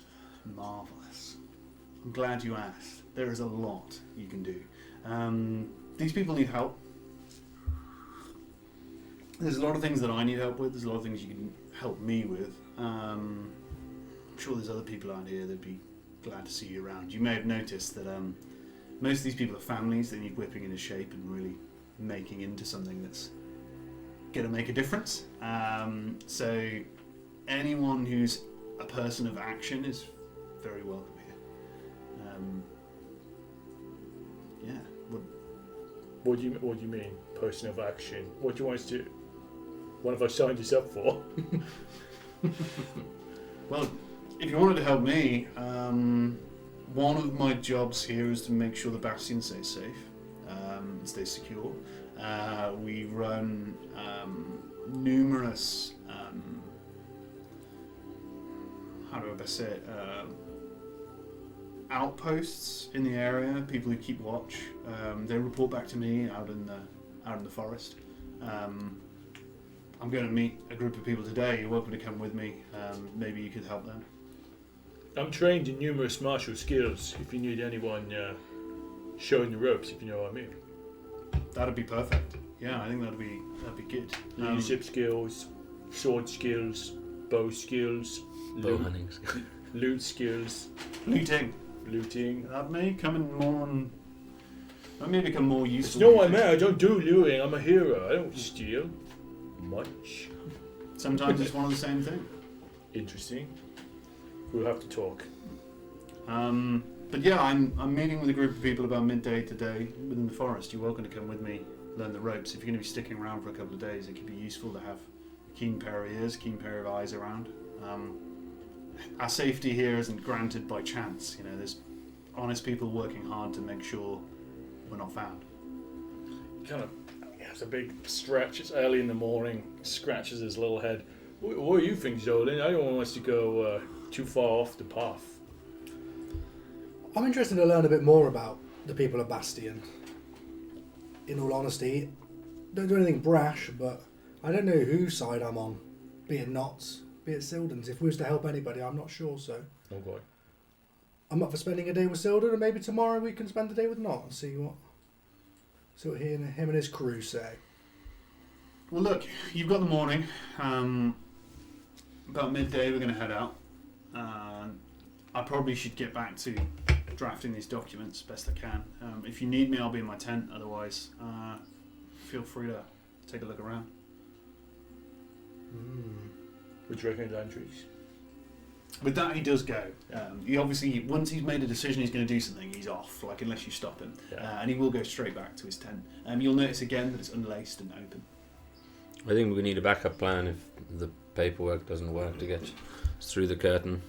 Marvellous. I'm glad you asked. There is a lot you can do. These people need help. There's a lot of things that I need help with. There's a lot of things you can help me with. I'm sure there's other people out here that'd be glad to see you around. You may have noticed that most of these people are families that need whipping into shape and really making into something that's going to make a difference. So anyone who's a person of action is very welcome here. Yeah. What do you mean, person of action? What do you want us to? What have I signed this up for? Well, if you wanted to help me, one of my jobs here is to make sure the Bastion stays safe, stays secure. We run numerous, how do I best say it, outposts in the area. People who keep watch. They report back to me out in the forest. I'm going to meet a group of people today. You're welcome to come with me. Maybe you could help them. I'm trained in numerous martial skills. If you need anyone showing the ropes, if you know what I mean. That'd be perfect. Yeah, I think that'd be good. Leadership skills, sword skills, bow skills, Bow hunting skills. loot skills, Looting. That may come in more on. That may become more useful. No, I mean, I don't do looting. I'm a hero. I don't steal much. Sometimes it's one of the same thing. Interesting. We'll have to talk. But yeah, I'm meeting with a group of people about midday today within the forest. You're welcome to come with me, learn the ropes. If you're going to be sticking around for a couple of days, it could be useful to have a keen pair of ears, keen pair of eyes around. Our safety here isn't granted by chance. You know, there's honest people working hard to make sure we're not found. Kind of has a big stretch. It's early in the morning. Scratches his little head. What do you think, Zolan? I don't want us to go too far off the path. I'm interested to learn a bit more about the people of Bastion. In all honesty, don't do anything brash, but I don't know whose side I'm on. Be it Knott's, be it Silden's. If we was to help anybody, I'm not sure, so... Okay. I'm up for spending a day with Silden, and maybe tomorrow we can spend a day with Knott and see what him and his crew say. Well, look, you've got the morning. About midday, we're going to head out. I probably should get back to drafting these documents best I can. If you need me, I'll be in my tent. Otherwise, feel free to take a look around. Would you reckon Landry's? With that, he does go. He obviously, once he's made a decision he's going to do something, he's off, like unless you stop him. Yeah. And he will go straight back to his tent. You'll notice again that it's unlaced and open. I think we need a backup plan if the paperwork doesn't work to get us through the curtain.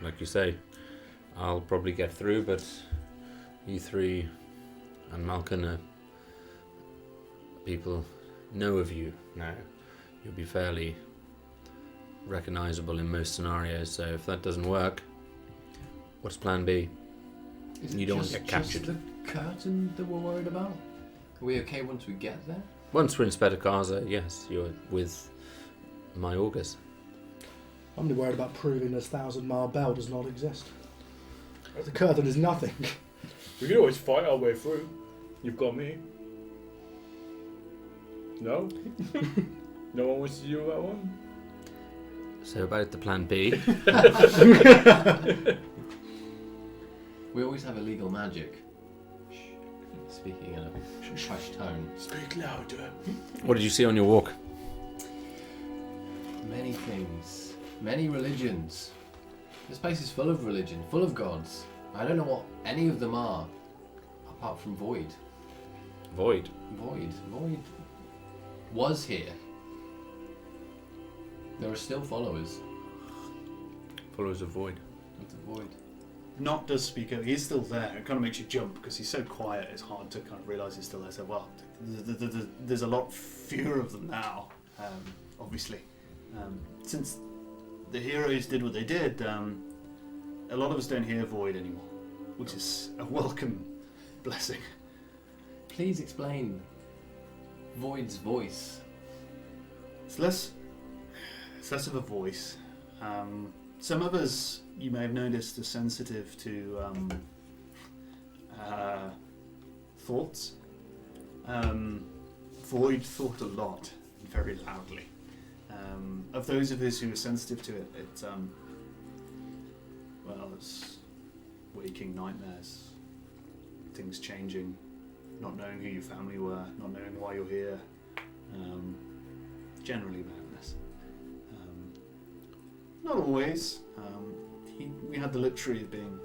Like you say, I'll probably get through, but you three and Malkin, people know of you now. You'll be fairly recognisable in most scenarios, so if that doesn't work, what's plan B? You don't want to get captured. Just the curtain that we're worried about? Are we okay once we get there? Once we're in Spedikaza, yes, you're with my augurs. I'm only worried about proving this 1,000-mile bell does not exist. The curtain is nothing. We can always fight our way through. You've got me. No? No one wants to do that one? So about the plan B. We always have illegal magic. Shh. Speaking in a hushed tone. Speak louder. What did you see on your walk? Many things. Many religions. This place is full of religion, full of gods. I don't know what any of them are, apart from Void. Void. Void was here. There are still followers Followers of Void. of the Void. Knott does speak up. He's still there. It kind of makes you jump because he's so quiet. It's hard to kind of realise he's still there. So, well, there's a lot fewer of them now, obviously. Since the heroes did what they did, a lot of us don't hear Void anymore, which is a welcome blessing. Please explain Void's voice. It's less of a voice. Some of us, you may have noticed, are sensitive to thoughts. Void thought a lot, very loudly. Of those of us who are sensitive to it, it's waking nightmares, things changing, not knowing who your family were, not knowing why you're here. Generally madness. Not always. We had the luxury of being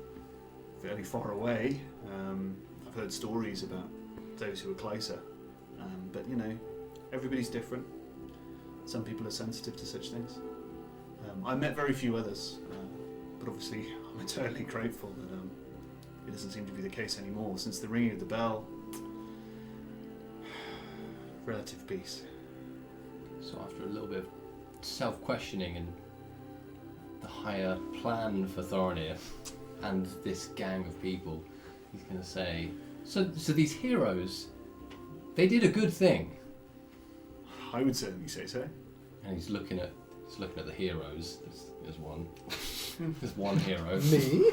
fairly far away. I've heard stories about those who were closer. But everybody's different. Some people are sensitive to such things. I met very few others, but obviously I'm eternally grateful that it doesn't seem to be the case anymore. Since the ringing of the bell, relative peace. So after a little bit of self-questioning and the higher plan for Thorinir and this gang of people, he's going to say, so these heroes, they did a good thing. I would certainly say so. And he's looking at the heroes. There's one. There's one hero. Me?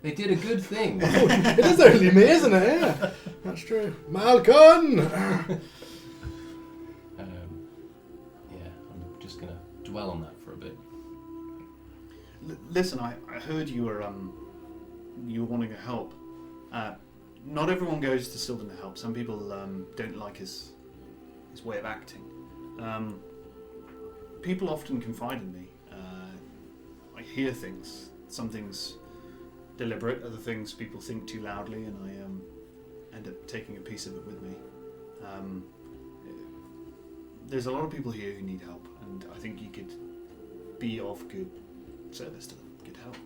They did a good thing. Oh, it is only me, isn't it? Yeah, that's true. Malcolm! I'm just going to dwell on that for a bit. Listen, I heard you were wanting to help. Not everyone goes to Sylvan to help. Some people don't like his way of acting. People often confide in me. I hear things. Some things deliberate, other things people think too loudly, and I end up taking a piece of it with me. There's a lot of people here who need help, and I think you could be of good service to them, good help.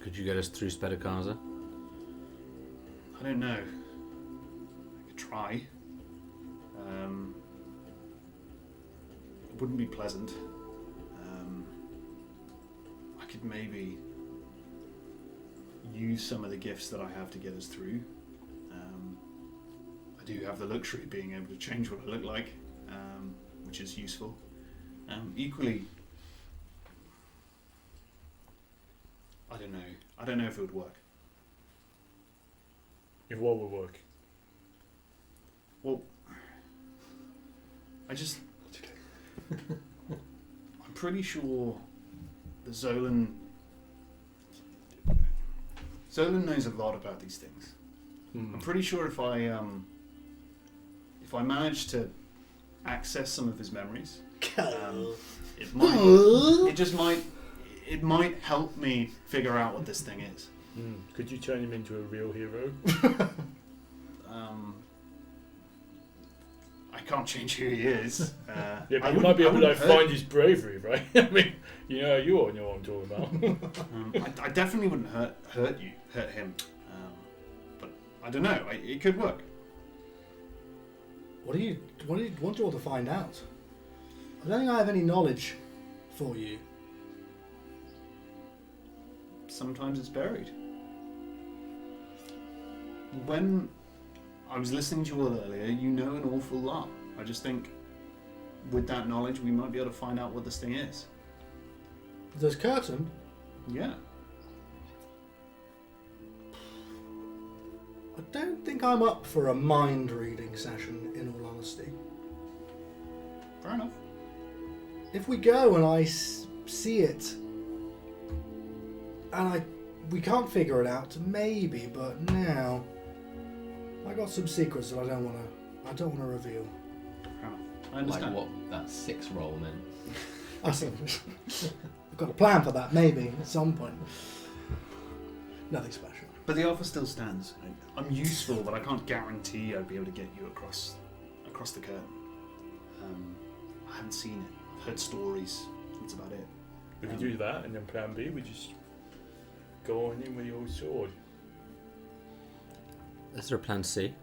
Could you get us through Spedikaza? I don't know. I could try. It wouldn't be pleasant. I could maybe use some of the gifts that I have to get us through. I do have the luxury of being able to change what I look like, which is useful. Equally, I don't know. I don't know if it would work. If what would work? Well, I'm pretty sure that Zolan knows a lot about these things. I'm pretty sure if I manage to access some of his memories, it might help me figure out what this thing is. Could you turn him into a real hero? I can't change who he is. Yeah, but you might be able to find his bravery, right? I mean, you know what I'm talking about. I definitely wouldn't hurt him. But I don't know. It could work. What do you want you all to find out? I don't think I have any knowledge for you. Sometimes it's buried. When I was listening to you all earlier, you know an awful lot. I just think with that knowledge we might be able to find out what this thing is. There's curtain. Yeah. I don't think I'm up for a mind reading session, in all honesty. Fair enough. If we go and I see it, and we can't figure it out, maybe. But now, I got some secrets that I don't want to reveal. Fair enough. I understand. Like what that 6 roll meant. I've got a plan for that, maybe at some point. Nothing special. But the offer still stands. I'm useful, but I can't guarantee I'd be able to get you across the curtain. I haven't seen it. I've heard stories. That's about it. We could do that, and then plan B, we just go on in with your sword. Is there a plan C?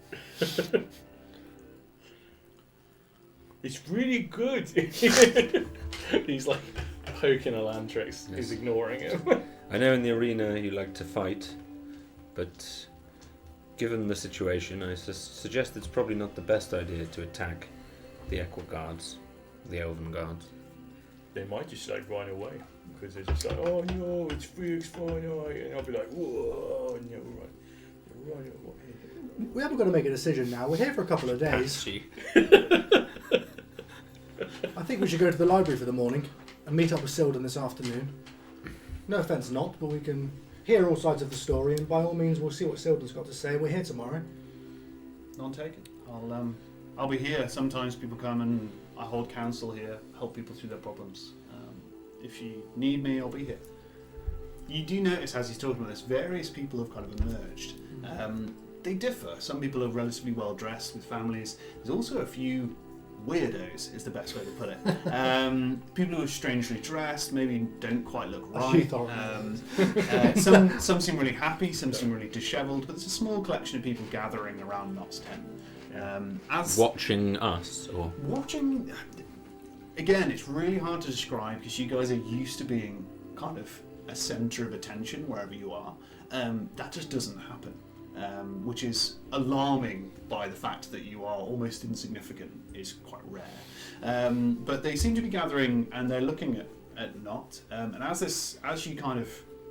It's really good. He's like poking Elantrix. He's ignoring him. I know in the arena you like to fight, but given the situation, I suggest it's probably not the best idea to attack the Equa guards, the Elven guards. They might just like run away because they're just like, oh no, it's Felix flying away, and I'll be like, whoa, no, run away. We haven't got to make a decision now. We're here for a couple of days. I think we should go to the library for the morning and meet up with Silden this afternoon. No offence not, but we can hear all sides of the story, and by all means we'll see what Silden's got to say. We're here tomorrow. None taken. I'll be here. Sometimes people come and I hold counsel here, help people through their problems. If you need me, I'll be here. You do notice as he's talking about this, various people have kind of emerged. They differ. Some people are relatively well dressed with families. There's also a few weirdos, is the best way to put it. People who are strangely dressed, maybe don't quite look right. Some seem really happy, some seem really dishevelled, but there's a small collection of people gathering around Knott's tent. Watching us, or watching, again, it's really hard to describe because you guys are used to being kind of a centre of attention wherever you are. That just doesn't happen, which is alarming by the fact that you are almost insignificant is quite rare. But they seem to be gathering and they're looking at Knott, and as you kind of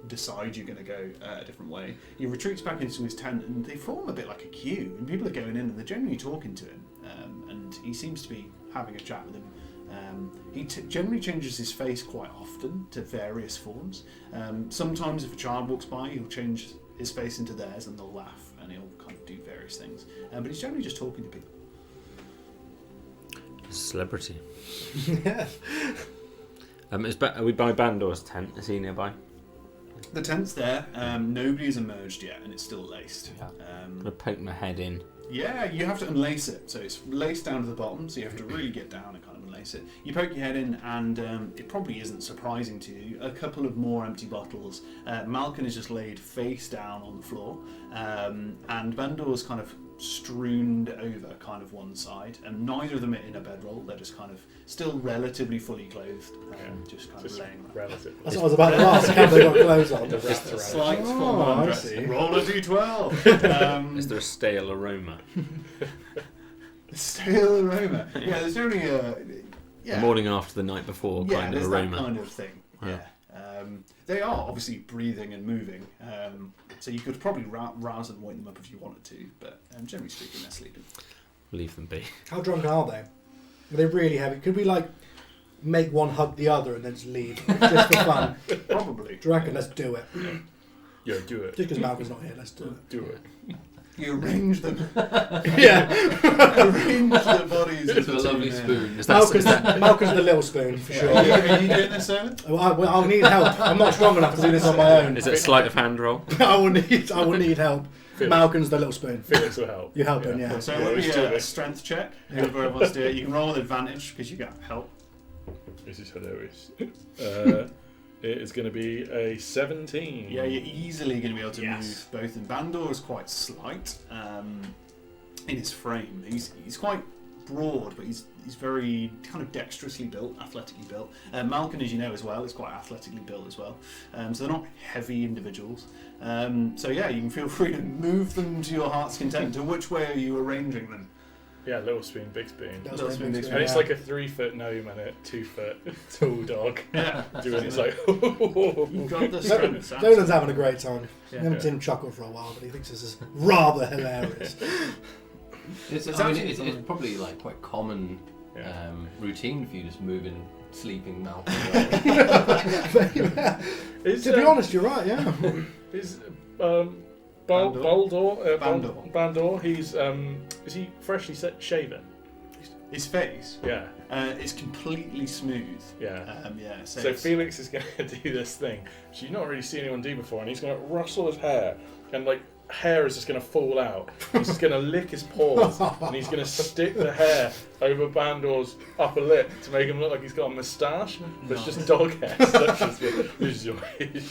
decide you're going to go a different way, he retreats back into his tent and they form a bit like a queue, and people are going in and they're generally talking to him, and he seems to be having a chat with them. He generally changes his face quite often to various forms. Sometimes if a child walks by, he'll change his face into theirs and they'll laugh and he'll kind of do various things, but he's generally just talking to people. Celebrity. Yeah. Are we by Bandor's tent? Is he nearby? The tent's there. Nobody has emerged yet, and it's still laced. Yeah. I'm gonna poke my head in. Yeah, you have to unlace it. So it's laced down to the bottom, so you have to really get down and kind of unlace it. You poke your head in, and it probably isn't surprising to you. A couple of more empty bottles. Malkin is just laid face down on the floor, and Bandor's kind of strewn over kind of one side, and neither of them are in a bedroll. They're just kind of still relatively fully clothed, just kind of laying around. Relatively. That's what I was about to ask. Have they got clothes on? Just a Slight Oh, form of I undress. see. Roll a d12. Is there a stale aroma? Stale aroma. Yeah, there's only a The morning after the night before kind of there's aroma. that kind of thing. Yeah. They are obviously breathing and moving, so you could probably rouse and wake them up if you wanted to, but generally speaking, they're sleeping. Leave them be. How drunk are they? Are they really heavy? Could we like make one hug the other and then just leave, just for fun? Probably. Do you reckon? Let's do it. Yeah, do it. Just because Malcolm's not here, let's do it. Do it. You arrange them. Yeah. Arrange the bodies It's a lovely spoon. Malcolm's the little spoon for sure. Are you doing this, Simon? Well, I'll need help. I'm not strong enough to do this on my own. Is it a sleight of hand roll? I will need help. Malcolm's the little spoon. Felix will help. You help him, yeah. So it will be a strength check. Whoever wants to do it, you can roll with advantage because you got help. This is hilarious. It is going to be a 17. Yeah, you're easily going to be able to Yes. move both. And Bandor is quite slight in his frame. He's quite broad, but he's very kind of dexterously built, athletically built. Malkin, as you know as well, is quite athletically built as well. So they're not heavy individuals. So yeah, you can feel free to move them to your heart's content. To which way are you arranging them? Yeah, little spoon, big spoon. Little spoon, big spoon. And it's like a 3-foot gnome and a 2-foot tall dog. Yeah. Doing it's like, You've got the strength. Dolan's having a great time. Yeah. I haven't seen him chuckle for a while, but he thinks this is rather hilarious. It's probably like quite common routine for you just moving sleeping Malcolm around. To be honest, you're right, yeah. Is Bandor. Bandor, is he freshly shaven? His face, Yeah. is completely smooth. Yeah. So Felix is going to do this thing which you've not really seen anyone do before, and he's going to rustle his hair and like hair is just going to fall out. He's just going to lick his paws and he's going to stick the hair over Bandor's upper lip to make him look like he's got a moustache, but it's just dog hair. So that's just, this is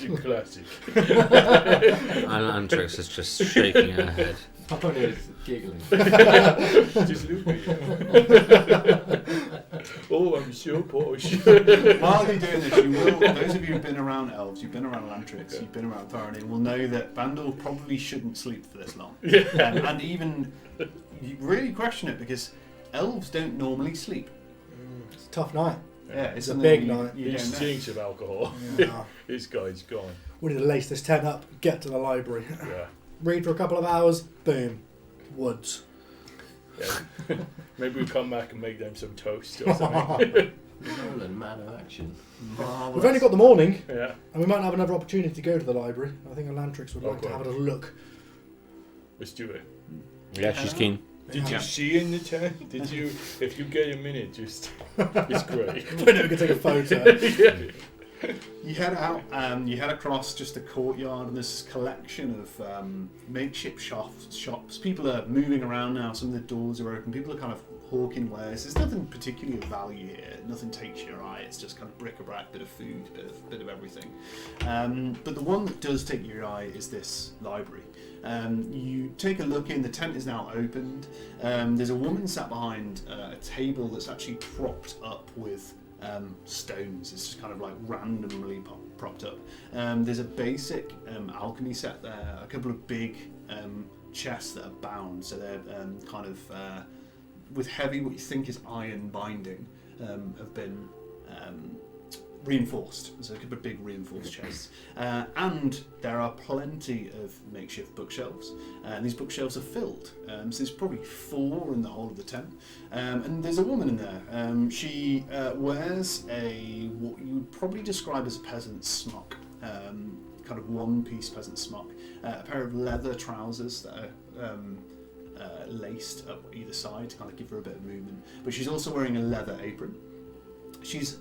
your classic. And Antrix is just shaking her head. Papa is giggling. Just look at you. Oh, I'm so posh. While you're doing this, you will, those of you who've been around elves, you've been around Lantrix, you've been around Thorin, will know that Bandor probably shouldn't sleep for this long. Yeah. And even, you really question it because elves don't normally sleep. It's a tough night. Yeah, It's a something big you- night. You He don't know. stinks of alcohol. Yeah. This guy's gone. We need to lace this tent up, get to the library, Yeah. read for a couple of hours, boom, woods. Yeah. Maybe we come back and make them some toast or something. Nolan, man of action. Marvellous. We've only got the morning, Yeah. and we might have another opportunity to go to the library. I think Elantrix would like to Okay. have a look. Let's do it. Yeah, she's keen. Did you see in the tent? Did you? If you get a minute, just it's great. We can take a photo. Yeah. You head out, you head across just a courtyard, and there's this collection of makeshift shops. People are moving around now, some of the doors are open, people are kind of hawking wares. There's nothing particularly of value here, nothing takes your eye, it's just kind of bric-a-brac, bit of food, bit of everything. But the one that does take your eye is this library. You take a look in, the tent is now opened. There's a woman sat behind a table that's actually propped up with stones. It's just kind of like randomly propped up. There's a basic alchemy set there, a couple of big chests that are bound, so they're kind of with heavy, what you think is iron binding, have been reinforced. There's a couple of big reinforced chests, and there are plenty of makeshift bookshelves, and these bookshelves are filled. So there's probably 4 in the whole of the tent, and there's a woman in there. She wears what you would probably describe as a peasant smock, kind of one-piece peasant smock, a pair of leather trousers that are laced up either side to kind of give her a bit of movement, but she's also wearing a leather apron. She's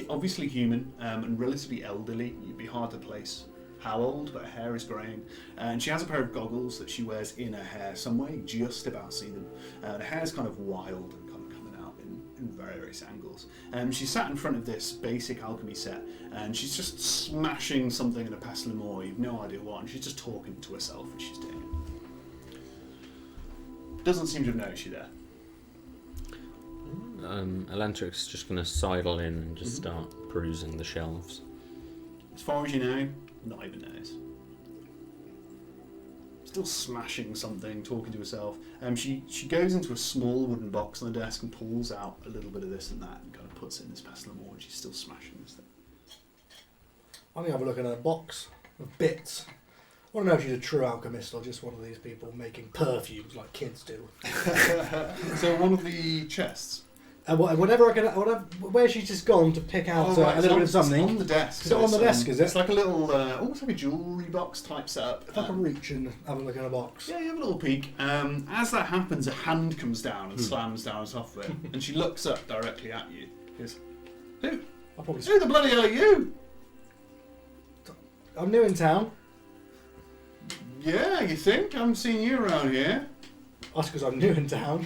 obviously human and relatively elderly. You'd be hard to place how old, but her hair is greying. And she has a pair of goggles that she wears in her hair some way, just about see them. The hair's kind of wild and kind of coming out in various angles. She's sat in front of this basic alchemy set, and she's just smashing something in a pestle and more. You've no idea what, and she's just talking to herself as she's doing it. Doesn't seem to have noticed you there. Elantrix is just going to sidle in and just start perusing the shelves. As far as you know, not even knows. Still smashing something, talking to herself. She goes into a small wooden box on the desk and pulls out a little bit of this and that and kind of puts it in this pestle and more, and she's still smashing this thing. I'm going to have a look at her box of bits. I want to know if she's a true alchemist or just one of these people making perfumes like kids do. So one of the chests. Whatever where she's just gone to pick out Right, a little bit of it's something. on the desk. Is it on the desk, is it? It's like a little, almost like a jewellery box type setup. If I can reach and have a look in a box. Yeah, you have a little peek. As that happens, a hand comes down and slams down on top of it, and she looks up directly at you. She goes, I'll probably. "Who the bloody hell are you?" I'm new in town. Yeah, you think? I haven't seen you around here. That's because I'm new in town.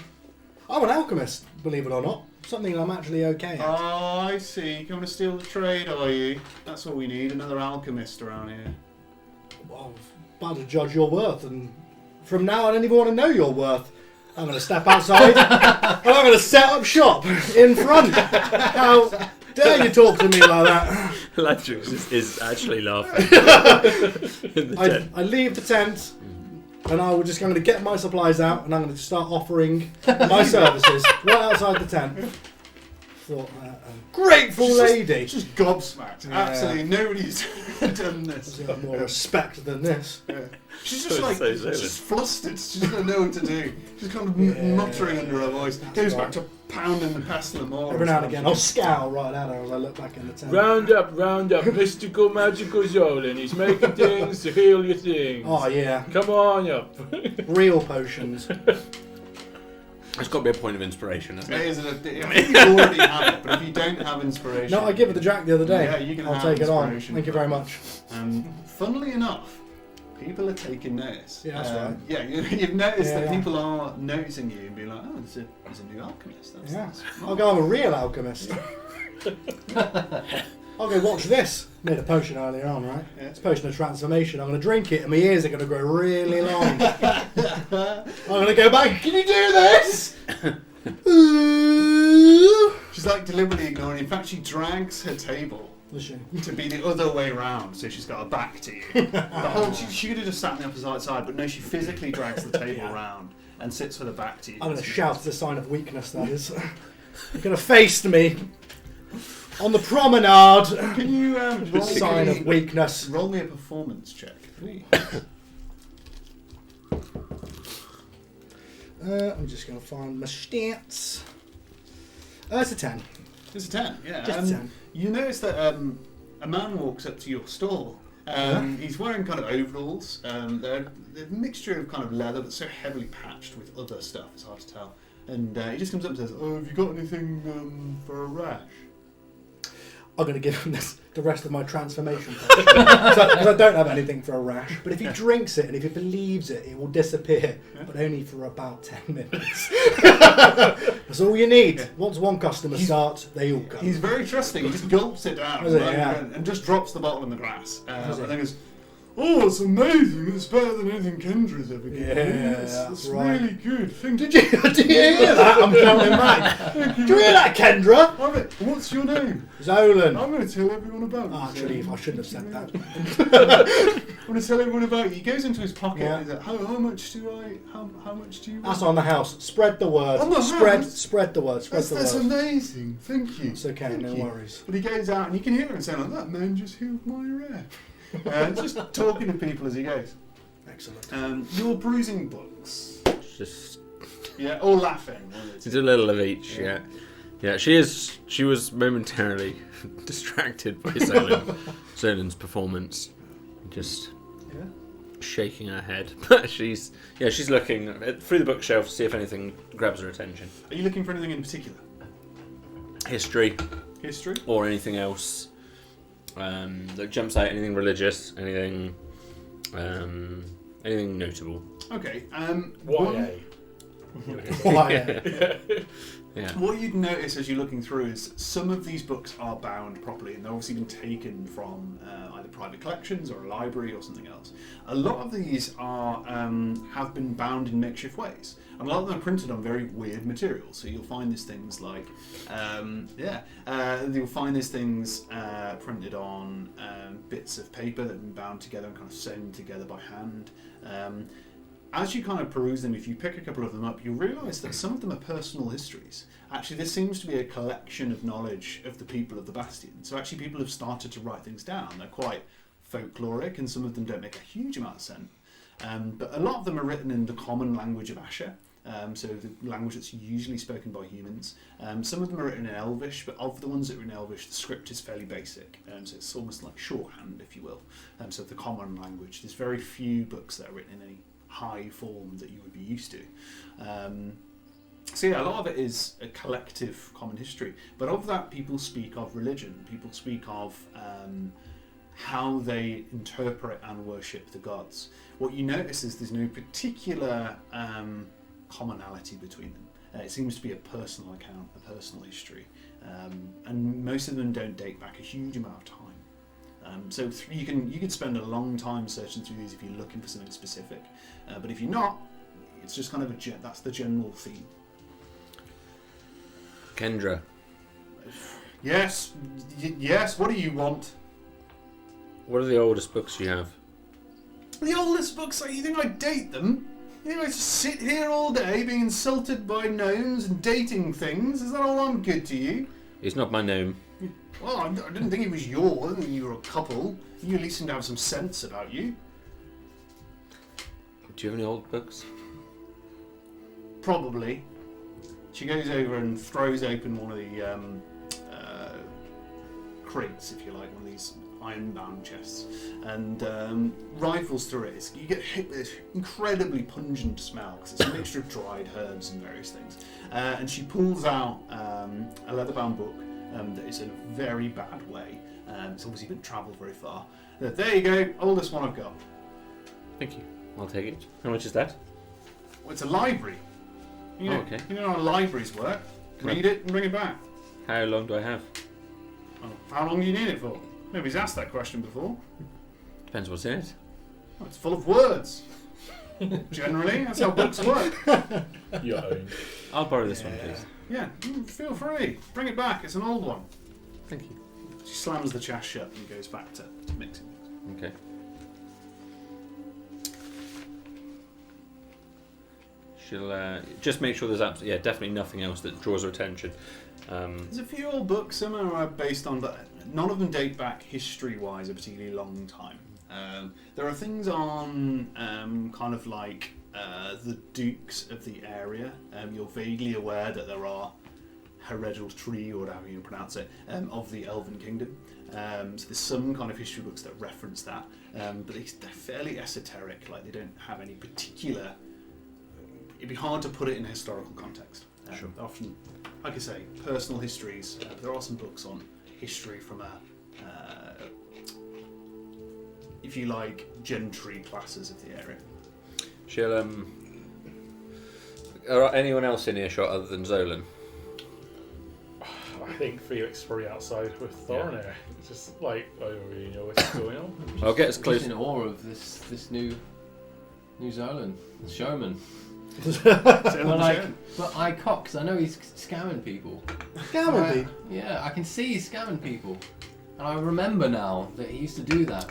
I'm an alchemist, believe it or not. Something I'm actually okay at. Oh, I see. Coming to steal the trade, are you? That's what we need, another alchemist around here. Well, I'm about to judge your worth, and from now I don't even want to know your worth. I'm going to step outside and I'm going to set up shop in front. How dare you talk to me like that? Elantrix is actually laughing. In the tent. I leave the tent and I'm just going to get my supplies out and I'm going to start offering my services right outside the tent. Thought, grateful lady. Just gobsmacked. Yeah. Absolutely nobody's done this. She's got more respect than this. Yeah. She's just like, So she's silly. just flustered. She doesn't know what to do. She's kind of Yeah. muttering under her voice. That's Goes right. back to pounding the pestle and more. Every now and again, I'll scowl right at her as I look back in the tent. Round up, mystical, magical Zolan. He's making things to heal your things. Oh yeah, Come on up. real potions. It's got to be a point of inspiration, hasn't It it? is I think you already have it, but if you don't have inspiration... No, I give her the Jack the other day. Yeah, you can I'll have take it on. inspiration. Thank you very much. Funnily enough, People are taking notice. Yeah, that's right. Yeah, you've noticed Yeah, that yeah. people are noticing you and being like, oh, there's a new alchemist. That's I'll go. I'm a real alchemist. I'll go watch this. Made a potion earlier on, right? Yeah. It's a potion of transformation. I'm going to drink it and my ears are going to grow really long. I'm going to go back. Can you do this? She's like deliberately ignoring. In fact, she drags her table Was she? to be the other way round, so she's got her back to you. The whole she could have just sat on the opposite side, but no, she physically drags the table Yeah. round and sits with her back to you. I'm going to shout as a sign of weakness, that is. You're going to face me on the promenade. Can you roll Sign me, of weakness. roll me a performance check, please? I'm just going to find my stats. It's a 10. It's a 10, yeah. Just a 10. You notice that a man walks up to your stall. He's wearing kind of overalls. They're a mixture of kind of leather, but so heavily patched with other stuff, it's hard to tell. And he just comes up and says, "Oh, have you got anything for a rash?" I'm going to give him the rest of my transformation potion. Because I don't have anything for a rash. But if he drinks it and if he believes it, it will disappear. Yeah. But only for about 10 minutes. That's all you need. Yeah. Once one customer starts, they all come. He's very trusting. He just gulps it down Is it? Yeah. and just drops the bottle in the grass. Is And it? then goes, "Oh, it's amazing. It's better than anything Kendra's ever given me. It's that's right. really good. Thank Did you hear that? I'm shouting back. Did you hear that, Kendra? Love it. What's your name? Zolan. I'm going to tell everyone about you. Actually, I shouldn't have said that. I'm going to tell everyone about you. He goes into his pocket Yeah. and he's like, how much do you That's want? on the house. Spread the word. On the spread That's the word. Spread the that's word. amazing. Thank you. It's okay, Thank no you. worries. But he goes out and you can hear him saying like, "That man just healed my rash." Just talking to people as he goes. Excellent. Your bruising books. Just Yeah, all laughing. it's a little of each. Yeah, yeah. She was momentarily distracted by Zolan's performance, just Yeah. shaking her head. But she's looking through the bookshelf to see if anything grabs her attention. Are you looking for anything in particular? History History? or anything else that jumps out. Anything religious? Anything notable? Okay. YA. Why? Yeah. What you'd notice as you're looking through is some of these books are bound properly, and they've obviously been taken from either private collections or a library or something else. A lot of these are have been bound in makeshift ways, and a lot of them are printed on very weird materials. So you'll find these things like, you'll find these things printed on bits of paper that have been bound together and kind of sewn together by hand. As you kind of peruse them, if you pick a couple of them up, you'll realise that some of them are personal histories. Actually, this seems to be a collection of knowledge of the people of the Bastion. So actually people have started to write things down. They're quite folkloric, and some of them don't make a huge amount of sense. But a lot of them are written in the common language of Asher, so the language that's usually spoken by humans. Some of them are written in Elvish, but of the ones that are in Elvish, the script is fairly basic. So it's almost like shorthand, if you will. So the common language. There's very few books that are written in any high form that you would be used to. So yeah, a lot of it is a collective common history, but of that people speak of religion, people speak of how they interpret and worship the gods. What you notice is there's no particular commonality between them. It seems to be a personal account, a personal history, and most of them don't date back a huge amount of time. So you can spend a long time searching through these if you're looking for something specific, but if you're not, it's just kind of that's the general theme. Kendra, Yes, yes. What do you want? what are the oldest books you have? The oldest books. You think I date them? You think I just sit here all day being insulted by gnomes and dating things? Is that all I'm good to you? He's not my gnome. Well, I didn't think it was yours. I think you were a couple. You at least seem to have some sense about you. Do you have any old books? Probably. She goes over and throws open one of the crates, if you like, one of these iron-bound chests, and rifles through it. You get hit with this incredibly pungent smell because it's a mixture of dried herbs and various things. And she pulls out a leather-bound book that is in a very bad way. It's obviously been travelled very far. There you go, oldest one I've got. Thank you. I'll take it. How much is that? Well, it's a library. You know, Oh, okay. You know how libraries work. Right. Read it and bring it back. How long do I have? Oh, how long do you need it for? Nobody's asked that question before. Depends what's in it. Well, it's full of words. Generally, that's how books work. Your own. I'll borrow this one, please. Yeah, feel free. Bring it back. It's an old one. Thank you. She slams the chest shut and goes back to mixing things. Okay. She'll just make sure there's definitely nothing else that draws her attention. There's a few old books, some are based on, but none of them date back history-wise a particularly long time. There are things on kind of like the dukes of the area. You're vaguely aware that there are hereditary, or however you pronounce it, of the Elven Kingdom. So there's some kind of history books that reference that, but they're fairly esoteric. Like they don't have any particular. It'd be hard to put it in a historical context. Sure. Often, like I say, personal histories. There are some books on history from if you like, gentry classes of the area. She'll Are anyone else in earshot other than Zolan? I think Felix is probably outside with Thorinir. It's just like, I don't really know what's going on. I'll get as I'm close. just in awe of this new Zolan, the showman. But I cock, 'cause I know he's scamming people. Scamming me? Yeah, I can see he's scamming people. And I remember now that he used to do that.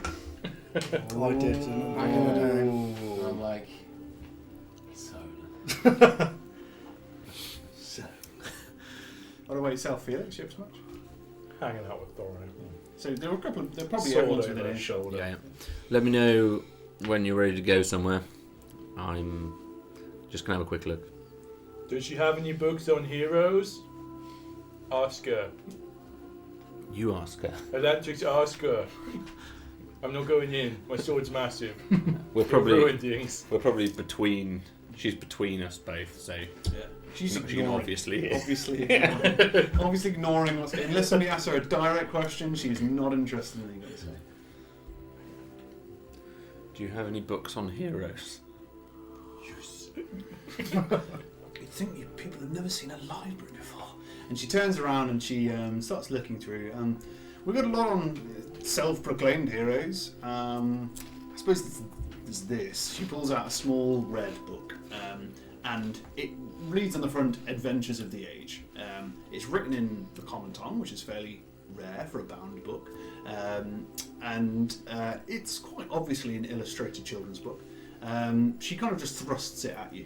Oh, I did. Back in the day. And I'm like, Zolan. So, what about yourself, Felix? You up to much? Hanging out with Thorinir. So there were a couple. There probably Sword everyone's over within his earshot. shoulder. Yeah. Let me know when you're ready to go somewhere. I'm just gonna have a quick look. Does she have any books on heroes? Ask her. You ask her. Electrics, ask her. I'm not going in. My sword's massive. We're It'll probably ruin things. between. She's between us both, so She's she can ignoring. obviously. Obviously ignoring what's. Unless somebody asks her a direct question, she's not interested in anything. So. Do you have any books on heroes? You'd think people have never seen a library before. And she turns around and she starts looking through. We've got a lot on self-proclaimed heroes. I suppose there's this. She pulls out a small red book, and it reads on the front "Adventures of the Age." It's written in the common tongue, which is fairly rare for a bound book, and it's quite obviously an illustrated children's book. She kind of just thrusts it at you.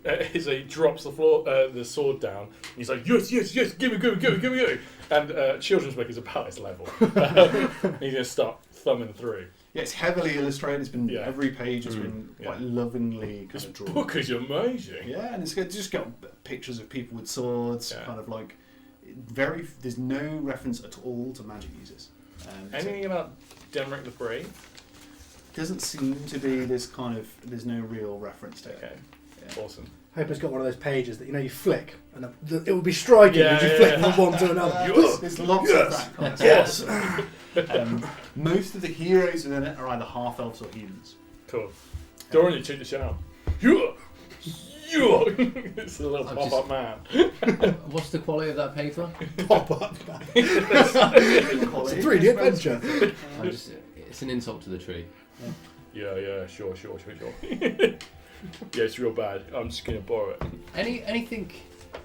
As he drops the sword down, he's like, yes, give me. And children's book is about his level. He's going to start thumbing through. Yeah, it's heavily illustrated. It's been Yeah. every page has been quite lovingly kind This of drawn. book is amazing. Yeah, and it's just got pictures of people with swords, Yeah. kind of like there's no reference at all to magic users. Anything about Denric the Brave? Doesn't seem to be this kind of. There's no real reference to it. Okay, Yeah. awesome. Hope it's got one of those pages that you flick, and it will be striking as you flick from one to another. There's lots of that kind of stuff. Yes. Most of the heroes within it are either half elves or humans. Cool. Dorian, you check this out. It's a little I'm pop-up man. What's the quality of that paper? Pop up. It's It's a 3D adventure. It's an insult to the tree. Yeah, sure. Yeah, it's real bad. I'm just going to borrow it. Anything?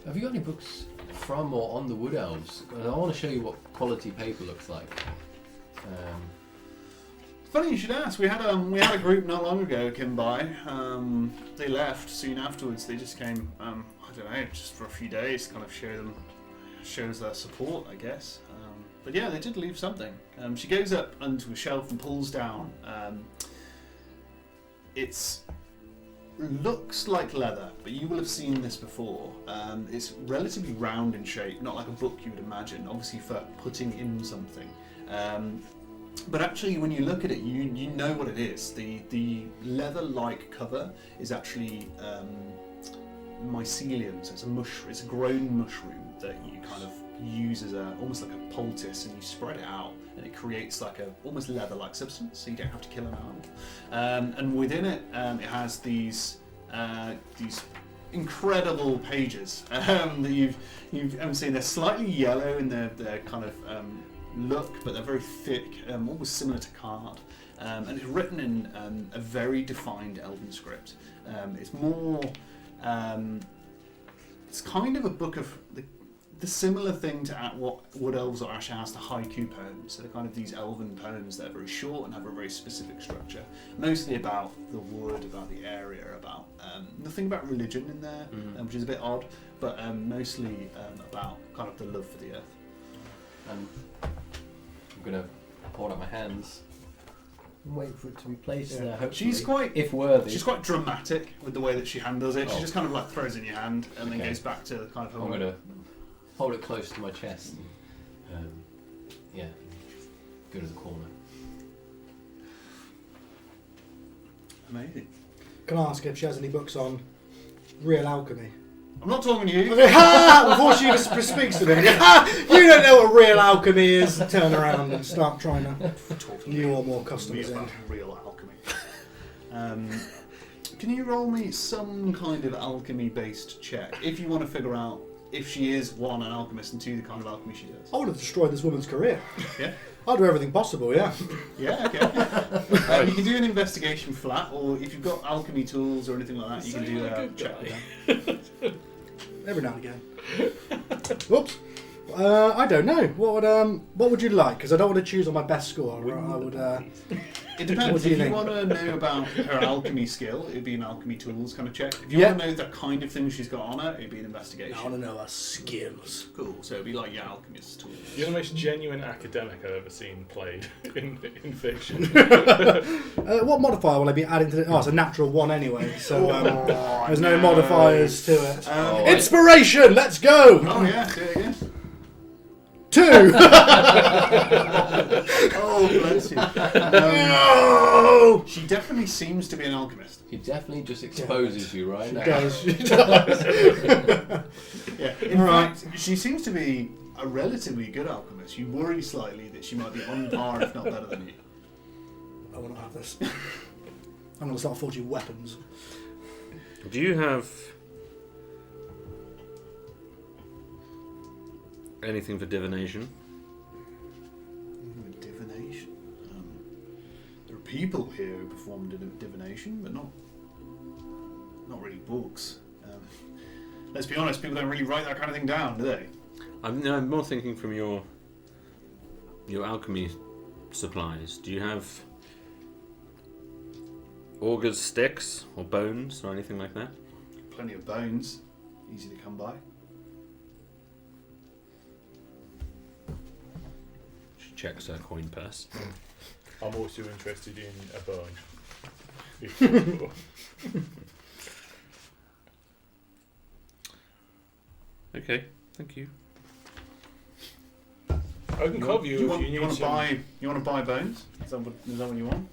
Have you got any books from or on the Wood Elves? 'Cause I want to show you what quality paper looks like. Funny you should ask. We had a group not long ago come by. They left soon afterwards. They just came. I don't know, just for a few days, to kind of shows their support, I guess. But yeah, they did leave something. She goes up onto a shelf and pulls down. It's looks like leather, but you will have seen this before. It's relatively round in shape, not like a book you would imagine. Obviously for putting in something. But actually, when you look at it, you know what it is. The leather-like cover is actually mycelium, so it's a grown mushroom, that you kind of use as almost like a poultice, and you spread it out, and it creates like a almost leather-like substance, so you don't have to kill an animal. And within it, it has these incredible pages that you've seen. They're slightly yellow in their kind of look, but they're very thick, almost similar to card. And it's written in a very defined Elven script. It's more, it's kind of a book of the similar thing to what Wood Elves or Asher has to haiku poems. So they're kind of these elven poems that are very short and have a very specific structure. Mostly about the wood, about the area, about nothing about religion in there, which is a bit odd, but mostly about kind of the love for the earth. And I'm going to hold up my hands and wait for it to be placed there, hopefully. She's quite, if worthy. She's quite dramatic with the way that she handles it. Oh. She just kind of like throws it in your hand and then goes back to kind of her I'm going to hold it close to my chest and, go to the corner. Amazing. Can I ask if she has any books on real alchemy? I'm not talking to you. Before she even speaks to me, you don't know what real alchemy is. Turn around and start trying to lure more customers in. Real alchemy. Can you roll me some kind of alchemy-based check if you want to figure out if she is, one, an alchemist, and two, the kind of alchemy she does? I would have destroyed this woman's career. Yeah? I'll do everything possible, yeah. Yeah, okay. You can do an investigation flat, or if you've got alchemy tools or anything like that, you can do a check with that. Every now and again. Whoops. I don't know. What would you like? Because I don't want to choose on my best score. I would. It depends. What do you If you think? want to know about her alchemy skill, it'd be an alchemy tools kind of check. If you Yeah. want to know the kind of things she's got on her, it'd be an investigation. I want to know her skills. Cool. So it'd be like alchemist tools. You're the most genuine academic I've ever seen played in fiction. What modifier will I be adding to it? Oh, it's a natural one anyway, so there's no modifiers to it. Inspiration! Let's go! Oh yeah, do it again. 2! Oh, bless you. No! She definitely seems to be an alchemist. He definitely just exposes you right now. She does. Yeah. In fact, she seems to be a relatively good alchemist. You worry slightly that she might be on par, if not better than you. I want to have this. I'm going to start forging weapons. Do you have anything for divination? Divination. There are people here who perform divination, but not really books. Let's be honest, people don't really write that kind of thing down, do they? I'm more thinking from your alchemy supplies. Do you have augers, sticks, or bones, or anything like that? Plenty of bones, easy to come by. She checks her coin purse. I'm also interested in a bone. If possible. Okay, thank you. I can cover you if you need want to some. buy. You want to buy bones? Is that what you want?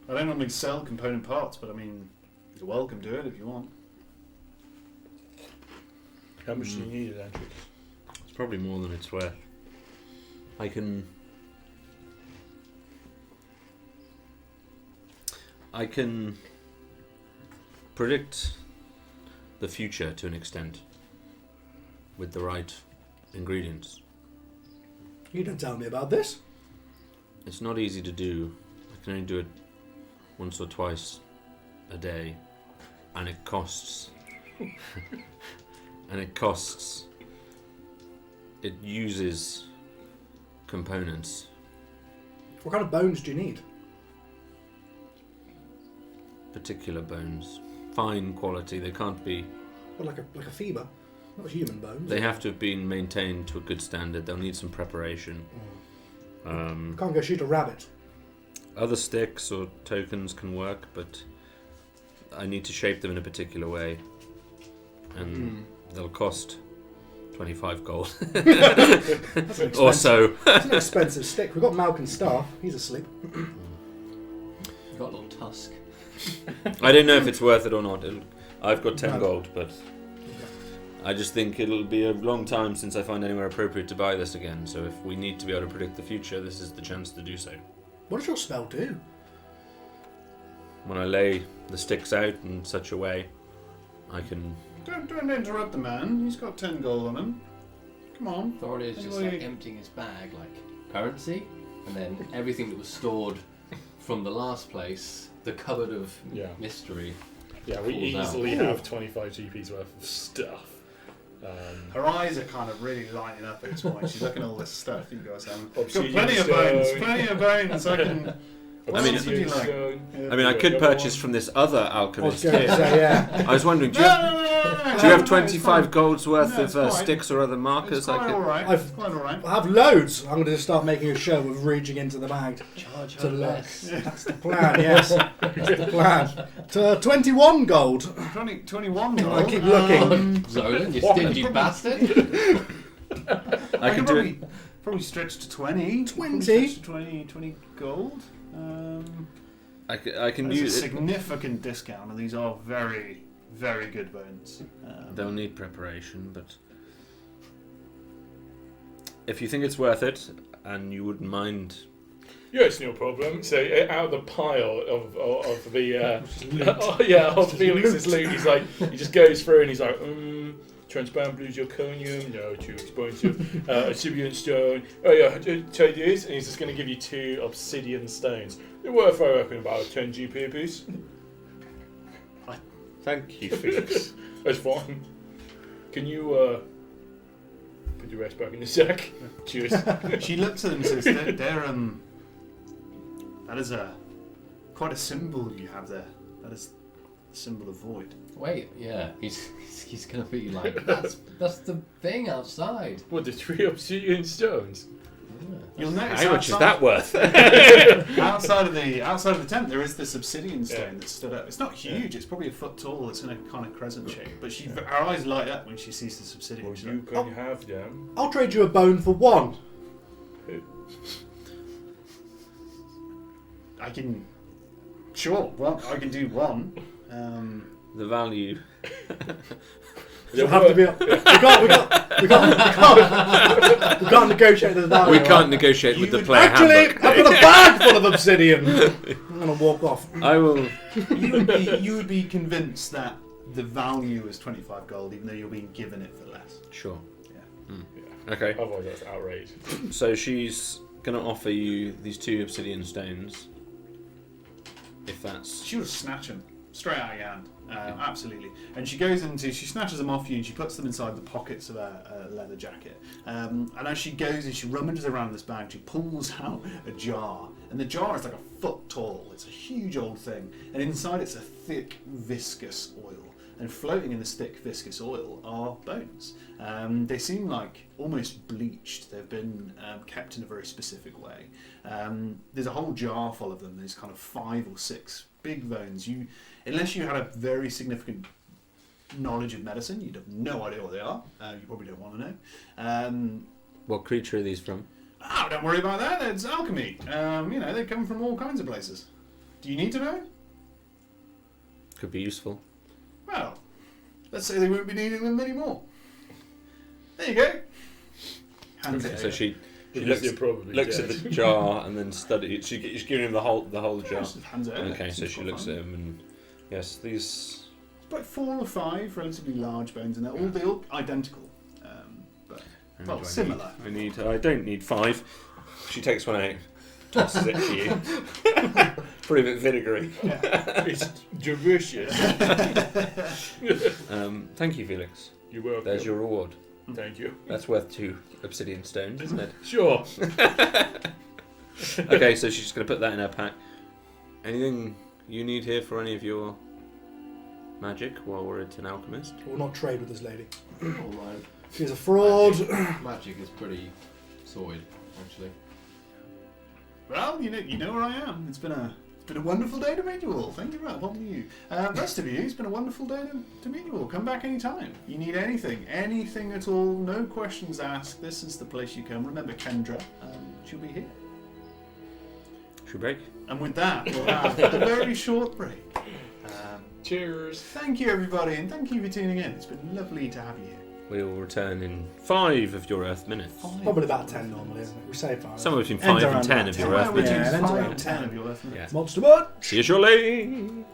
I don't normally sell component parts, but I mean, you're welcome to it if you want. How much do you need, Andrew? It's probably more than it's worth. I can predict the future to an extent with the right ingredients. You don't tell me about this. It's not easy to do. I can only do it once or twice a day, and it costs. It uses components. What kind of bones do you need? Particular bones, fine quality. They can't be. What, like a fever? Not human bones. They have to have been maintained to a good standard. They'll need some preparation. Can't go shoot a rabbit. Other sticks or tokens can work, but I need to shape them in a particular way, and they'll cost 25 gold That's an or so. It's an expensive stick. We've got Malcolm's staff. He's asleep. You've got a little tusk. I don't know if it's worth it or not. I've got 10 No. gold, but I just think it'll be a long time since I find anywhere appropriate to buy this again. So if we need to be able to predict the future, this is the chance to do so. What does your spell do? When I lay the sticks out in such a way, I can. Don't interrupt the man. He's got 10 gold on him. Come on. Thorny is just like emptying his bag like currency, and then everything that was stored from the last place, the cupboard of mystery. Yeah, we falls easily out. have 25 GP's worth of stuff. Her eyes are kind of really lighting up at this point. She's looking at all this stuff you guys have. Got Obsidian plenty of stone. bones. Plenty of bones. I can. What I mean, else would you like? Stone. I mean, I could Another purchase one. from this other I was alchemist going to here. say, yeah. I was wondering, do No, you have, no, no, no, no, do you have no, 25 gold's worth No, of it's fine. sticks or other It's markers? quite I could. alright. I've- It's quite alright. I have loads. I'm going to start making a show of reaching into the bag Charge to her look. less. That's the plan, yes. That's the plan. To 21 gold. 21 I gold. keep looking. Zolan, you What? stingy bastard. I can do it. Probably stretch to 20. 20? Probably stretch to 20 gold. I can That's a use it. significant discount, and these are very, very good bones. They'll need preparation, but if you think it's worth it and you wouldn't mind, Yeah, it's no problem. So out of the pile of the of Felix's loot, he's like, he just goes through and he's like, transparent blue zirconium, no, too expensive. Obsidian stone. Oh yeah, try this, and he's just going to give you 2 obsidian stones. They're worth, I reckon, about 10 GP a piece. thank you, Felix. That's fine. Can you put your rest back in the sack? Cheers. She looks at them and says, they're that is quite a symbol you have there. That is the symbol of void. Wait, yeah, he's gonna be like, that's the thing outside. What, the 3 obsidian stones? Yeah. You'll notice How much is outside- that worth? outside of the tent, there is this obsidian stone that stood up. It's not huge. It's probably a foot tall. It's in a kind of crescent shape. But her eyes light up when she sees this obsidian. Well, She's you like, can have them. I'll trade you a bone for 1. I can. Sure. Well, I can do 1. The value. You'll have to be. We can't negotiate the value. We can't negotiate with the player Actually, handbook. I've got a bag full of obsidian. I'm gonna walk off. I will. you would be convinced that the value is 25 gold, even though you're being given it for less. Sure. Yeah. Okay. Otherwise, that's outrage. So she's gonna offer you these 2 obsidian stones. If that's. She will snatch them straight out of your hand. Absolutely. And she snatches them off you and she puts them inside the pockets of a leather jacket. And as she goes and she rummages around this bag, she pulls out a jar. And the jar is like a foot tall. It's a huge old thing. And inside it's a thick, viscous oil. And floating in this thick, viscous oil are bones. They seem like almost bleached. They've been kept in a very specific way. There's a whole jar full of them. There's kind of 5 or 6 big bones. Unless you had a very significant knowledge of medicine, you'd have no idea what they are. You probably don't want to know. What creature are these from? Oh, don't worry about that. It's alchemy. They come from all kinds of places. Do you need to know? Could be useful. Well, let's say they won't be needing them anymore. There you go. Hands Okay, it so over. she Because you're probably looks dead. at the jar and then studies. She's giving him the whole jar. Just hands it over. Okay, so Seems she quite looks fine. at him and yes, these. It's about 4 or 5 relatively large bones, and they're all identical. But how well, many do similar. I need. I don't need 5. She takes one out, tosses it to you. Pretty bit vinegary. It's delicious. Thank you, Felix. You're welcome. There's your reward. Thank you. That's worth 2 obsidian stones, isn't it? Sure. Okay, so she's just going to put that in her pack. Anything you need here for any of your magic while we're at an alchemist? We'll not trade with this lady. All right. She's a fraud. Magic is pretty sorted, actually. Well, you know where I am. It's been a wonderful day to meet you all. Thank you for helping you. Rest of you, it's been a wonderful day to meet you all. Come back anytime. You need anything at all. No questions asked. This is the place you come. Remember Kendra. She'll be here. Should we break? And with that, we'll have a very short break. Cheers. Thank you, everybody, and thank you for tuning in. It's been lovely to have you here. We will return in 5 of your Earth minutes. Probably about 10 normally, isn't it? We say 5. Somewhere between Ends 5 and around 10 about of your 10. Earth Well, minutes. Yeah, it ends 5 around and 10 10. of your Earth minutes. Yeah. Monster Munch! See you shortly!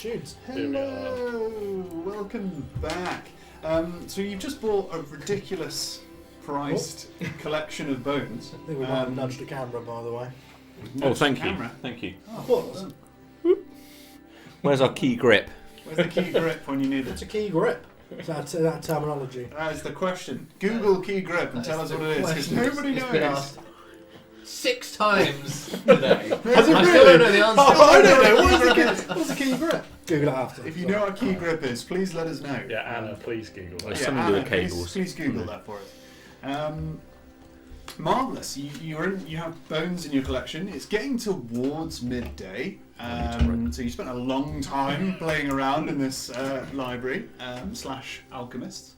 Tunes. Here we are. Hello, welcome back. So you've just bought a ridiculous priced collection of bones. I think we might have nudged the camera, by the way. Oh, thank you. Camera. Thank you. I thought it was. Where's our key grip? Where's the key grip when you need It's it? a key grip. That terminology. That is the question. Google key grip and tell us what it is, because nobody It's been knows. asked 6 times today. Has it I really? still don't know the answer. Oh, I don't know. What's a key grip? Google it after. If you know what key grip is, please let us know. Yeah, Anna, please Google It's that. something to do Anna, with cables. Please Google that for us. Marvellous. You have bones in your collection. It's getting towards midday. So you spent a long time playing around in this library / alchemists.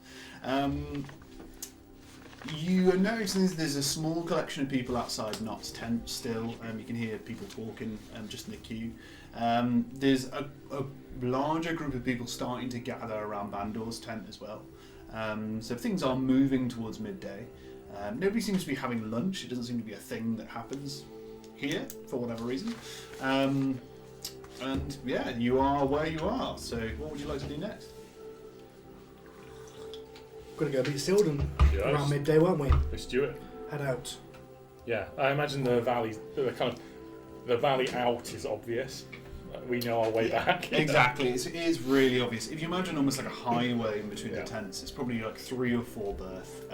You are noticing there's a small collection of people outside Knott's tent still. You can hear people talking just in the queue. There's a larger group of people starting to gather around Bandor's tent as well. So things are moving towards midday. Nobody seems to be having lunch. It doesn't seem to be a thing that happens here for whatever reason. And yeah, you are where you are. So what would you like to do next? We're going to go beat Silden Yes. around midday, won't we? Let's do it. Head out. Yeah, I imagine the valley out is obvious. We know our way back. Exactly, it is really obvious. If you imagine almost like a highway in between Yeah. the tents, it's probably like 3 or 4 berth.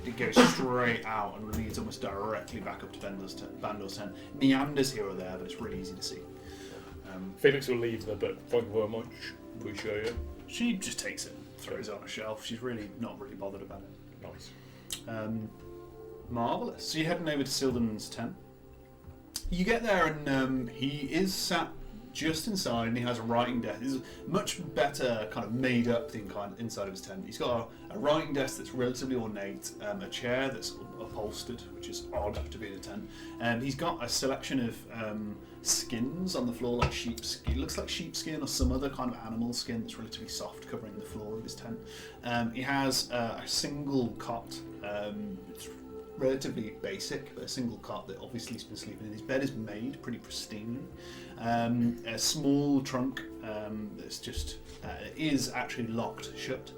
It goes straight out and leads almost directly back up to Bandor's tent. Meanders here or there, but it's really easy to see. Felix will leave the book. Thank you very much. Appreciate it. She just takes it, throws it on a shelf. She's really not really bothered about it. Nice. Marvellous. So you're heading over to Silden's tent. You get there and he is sat just inside and he has a writing desk. It's much better kind of made up thing inside of his tent. He's got a writing desk that's relatively ornate, a chair that's upholstered, which is odd to be in a tent. And he's got a selection of skins on the floor, like sheepskin. It looks like sheepskin or some other kind of animal skin that's relatively soft covering the floor of his tent. He has a single cot. It's relatively basic, but a single cot that obviously he's been sleeping in. His bed is made pretty pristinely. A small trunk that's just is actually locked shut,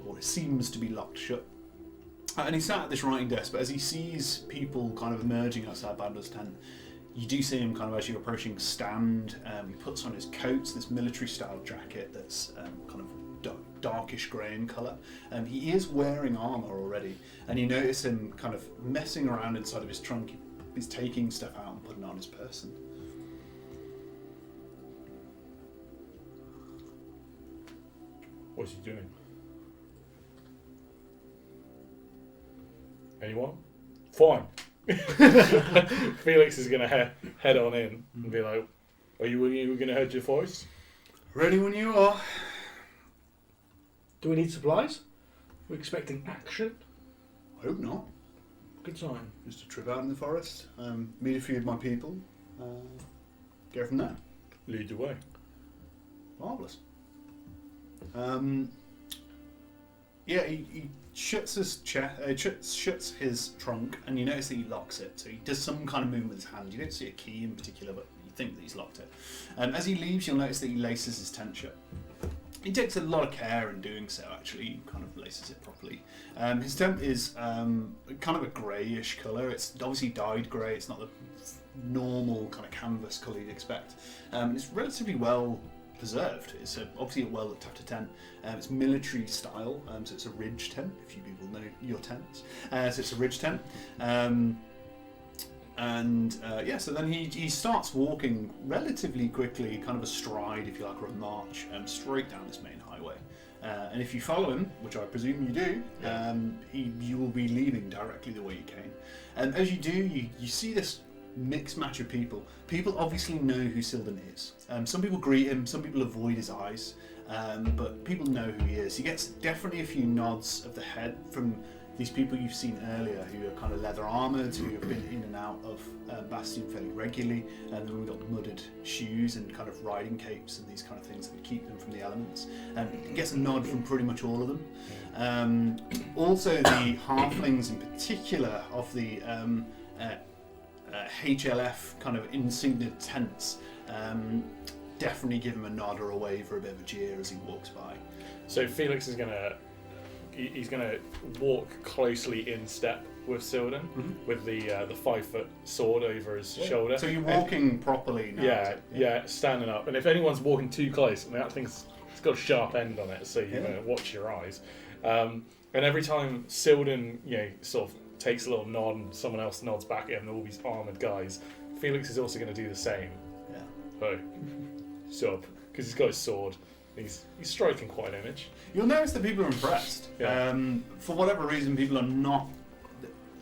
or it seems to be locked shut. And he's sat at this writing desk, but as he sees people kind of emerging outside Bandor's tent, you do see him kind of as you're approaching stand. He puts on his coat, this military-style jacket that's kind of darkish grey in colour. He is wearing armour already, and you notice him kind of messing around inside of his trunk. He's taking stuff out and putting it on his person. What's he doing? Anyone? Fine. Felix is going to head on in and be like, are you going to head your voice? Ready when you are. Do we need supplies? We're expecting action. I hope not. Good sign. Just a trip out in the forest, meet a few of my people, go from there. Lead the way. Marvellous. Yeah, he shuts his shuts his trunk, and you notice that he locks it. So he does some kind of movement with his hand. You don't see a key in particular, but you think that he's locked it. As he leaves, you'll notice that he laces his tent shut. He takes a lot of care in doing so, actually. He kind of laces it properly. His tent is kind of a greyish colour. It's obviously dyed grey. It's not the normal kind of canvas colour you'd expect. It's relatively well preserved. It's obviously a well looked after tent. It's military style, so it's a ridge tent, if you people know your tents. So it's a ridge tent. So then he starts walking relatively quickly, kind of a stride, if you like, or a march, straight down this main highway. And if you follow him, which I presume you do, you will be leaving directly the way you came. And as you do, you see this mixed match of people. People obviously know who Silden is. Some people greet him, some people avoid his eyes, but people know who he is. He gets definitely a few nods of the head from these people you've seen earlier, who are kind of leather armoured, who have been in and out of Bastion fairly regularly, and then we've got mudded shoes and kind of riding capes and these kind of things that would keep them from the elements. He gets a nod from pretty much all of them. Also, the halflings in particular of the HLF kind of insignia tents definitely give him a nod or a wave or a bit of a jeer as he walks by. So Felix is he's gonna walk closely in step with Silden, with the 5-foot sword over his shoulder. So you're walking properly now. Yeah, standing up. And if anyone's walking too close, that thing's it's got a sharp end on it, so you watch your eyes. And every time Silden, sort of takes a little nod, and someone else nods back at him, all these armored guys, Felix is also going to do the same. Yeah. So, sub, because he's got his sword. He's striking quite an image. You'll notice that people are impressed. Yeah. For whatever reason, people are not.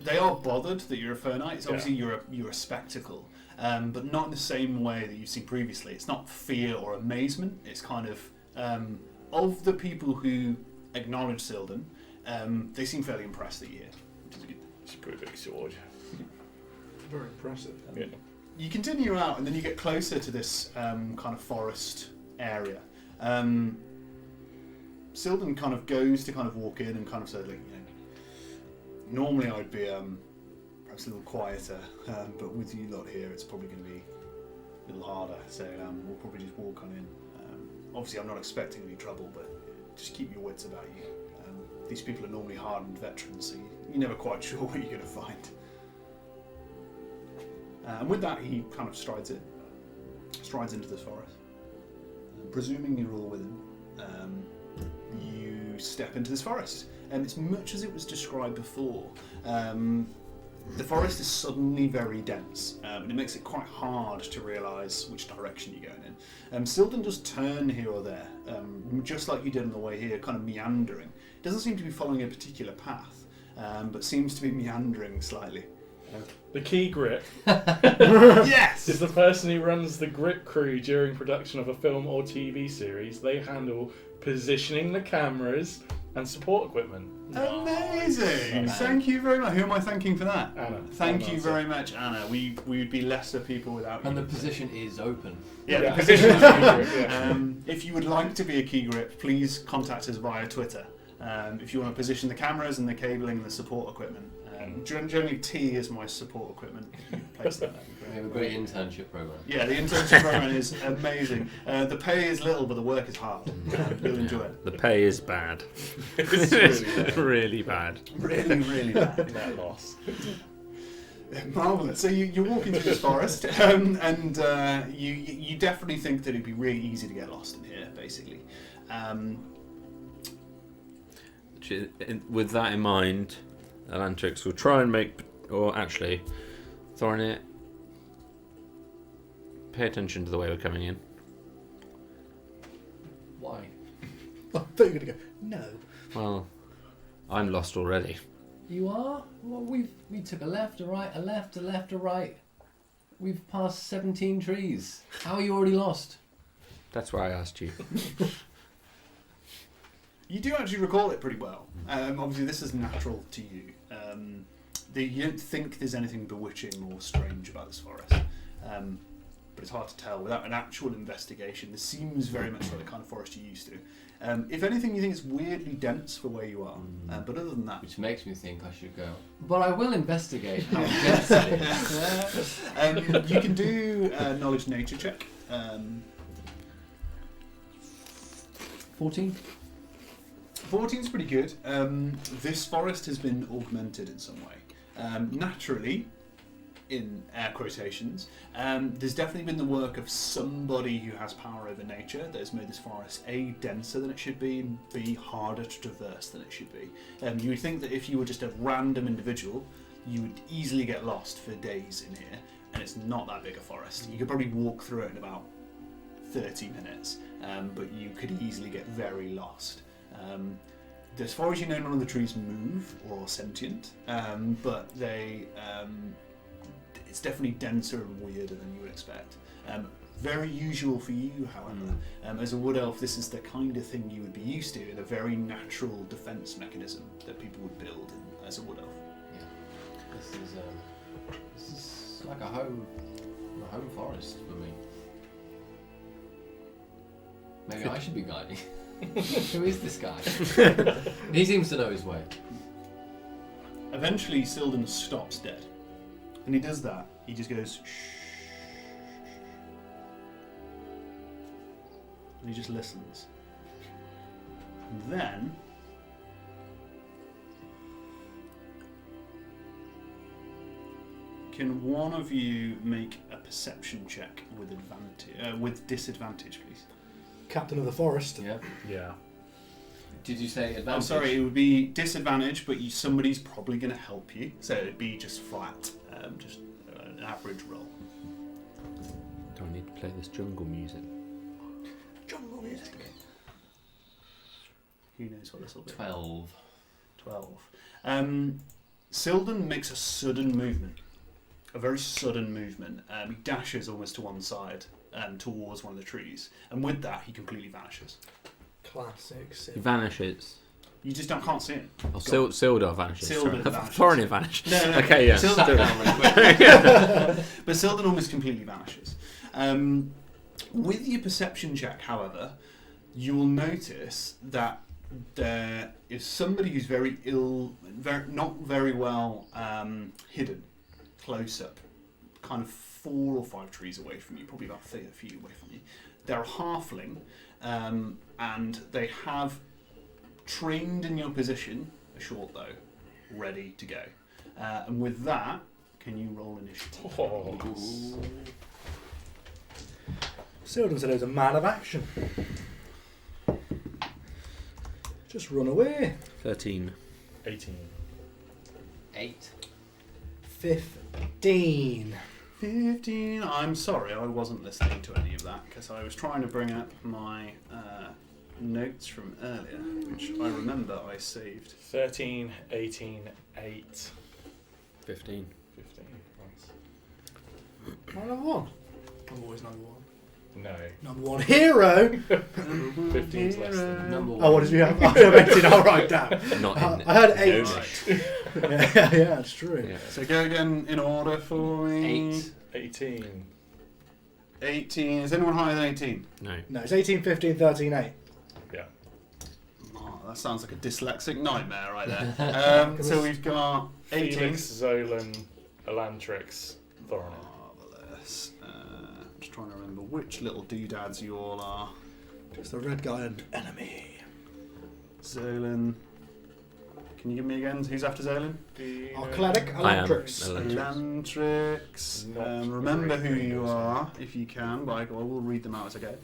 They are bothered that you're a Fur Knight. It's obviously you're a spectacle, but not in the same way that you've seen previously. It's not fear or amazement. It's kind of the people who acknowledge Silden, they seem fairly impressed that you're here, which is good. It's a pretty big sword. Very impressive. Yeah. You continue out, and then you get closer to this kind of forest area. Silden kind of goes to kind of walk in and kind of says, like, normally I'd be perhaps a little quieter, but with you lot here, it's probably going to be a little harder. So we'll probably just walk on in. Obviously, I'm not expecting any trouble, but just keep your wits about you. These people are normally hardened veterans, so you're never quite sure what you're going to find. And with that, he kind of strides into this forest. Presuming you're all with him, you step into this forest. And it's much as it was described before. The forest is suddenly very dense, and it makes it quite hard to realise which direction you're going in. Silden does turn here or there, just like you did on the way here, kind of meandering. It doesn't seem to be following a particular path, but seems to be meandering slightly. The key grip Yes! is the person who runs the grip crew during production of a film or TV series. They handle positioning the cameras and support equipment. Amazing! Nice. Thank you very much. Who am I thanking for that? Anna. Thank Anna, you that's very much, Anna. We would be lesser people without And you. the position is open. Yeah, Yeah. the position is key grip. Yeah. If you would like to be a key grip, please contact us via Twitter. If you want to position the cameras and the cabling and the support equipment. Generally, T is my support equipment. If you place that, that'd be We have a great. great internship program. Yeah, the internship program is amazing. The pay is little, but the work is hard. You'll enjoy it. The pay is bad. It's really bad. Really bad. Really, really bad. Net loss. Marvellous. So you walk into this forest, and you definitely think that it'd be really easy to get lost in here, basically. With that in mind, Elantrix will try and make, or actually, Thorinir, pay attention to the way we're coming in. Why? I thought you were going to go, no. Well, I'm lost already. You are? Well, we took a left, a right, a left, a left, a right. We've passed 17 trees. How are you already lost? That's why I asked you. You do actually recall it pretty well. Obviously, this is natural to you. You don't think there's anything bewitching or strange about this forest. But it's hard to tell without an actual investigation. This seems very much like the kind of forest you're used to. If anything, you think it's weirdly dense for where you are. But other than that... Which makes me think I should go. But I will investigate how dense it is. You can do a knowledge nature check. 14? 14's pretty good. This forest has been augmented in some way. Naturally, in air quotations, there's definitely been the work of somebody who has power over nature that has made this forest A, denser than it should be, and B, harder to traverse than it should be. You would think that if you were just a random individual, you would easily get lost for days in here, and it's not that big a forest. You could probably walk through it in about 30 minutes, but you could easily get very lost. As far as you know, none of the trees move or are sentient, but it's definitely denser and weirder than you would expect. Very usual for you, however. As a wood elf, this is the kind of thing you would be used to, in a very natural defence mechanism that people would build as a wood elf. Yeah. This is like a home forest for me. Maybe I should be guiding. Who is this guy? He seems to know his way. Eventually, Silden stops dead. And he does that. He just goes, shh. And he just listens. And then can one of you make a perception check with with disadvantage, please? Captain of the forest. Yeah. Yeah. Did you say advantage? I'm sorry, it would be disadvantage, but somebody's probably going to help you, so it'd be just flat, just an average roll. Do I need to play this jungle music? Jungle music. Who knows what this will be? 12. 12. Silden makes a sudden movement, a very sudden movement. He dashes almost to one side, towards one of the trees, and with that, he completely vanishes. Classic. He vanishes. You just can't see him. Oh, Sildar vanishes. Sildar vanishes. Thorin vanished. No. Okay, yeah. Sildar Sat down really quick. But Silden almost completely vanishes. With your perception check, however, you will notice that there is somebody who's not very well hidden, close up, kind of 4 or 5 trees away from you, probably about 30 feet away from you. They're a halfling, and they have trained in your position, a short bow, ready to go. And with that, can you roll initiative? Oh. Silden said he was a man of action. Just run away. 13. 18. 8. 15. 15. I'm sorry, I wasn't listening to any of that because I was trying to bring up my notes from earlier, which I remember I saved. 13, 18, 8, 15. 15. Nice. Number one. I'm always number one. No. Number one hero. 15's less than. Number 1. Oh, what did you have? Oh, 18. All right, damn. Not in I heard 8. no, yeah, it's true. Yeah. So go again in order for me. 8. 18. 18. Is anyone higher than 18? No. No, it's 18, 15, 13, 8. Yeah. Oh, that sounds like a dyslexic nightmare right there. So we've got 18. Felix, Zolan, Elantrix, Thorin. Marvellous. Just trying to remember which little doodads you all are. Just the red guy and enemy. Zolan. Can you give me again? Who's after Zolan? Arcladic, I am. Elantrix. Elantrix. Not Remember very who good, you so- are, if you can, but I will read them out as I go.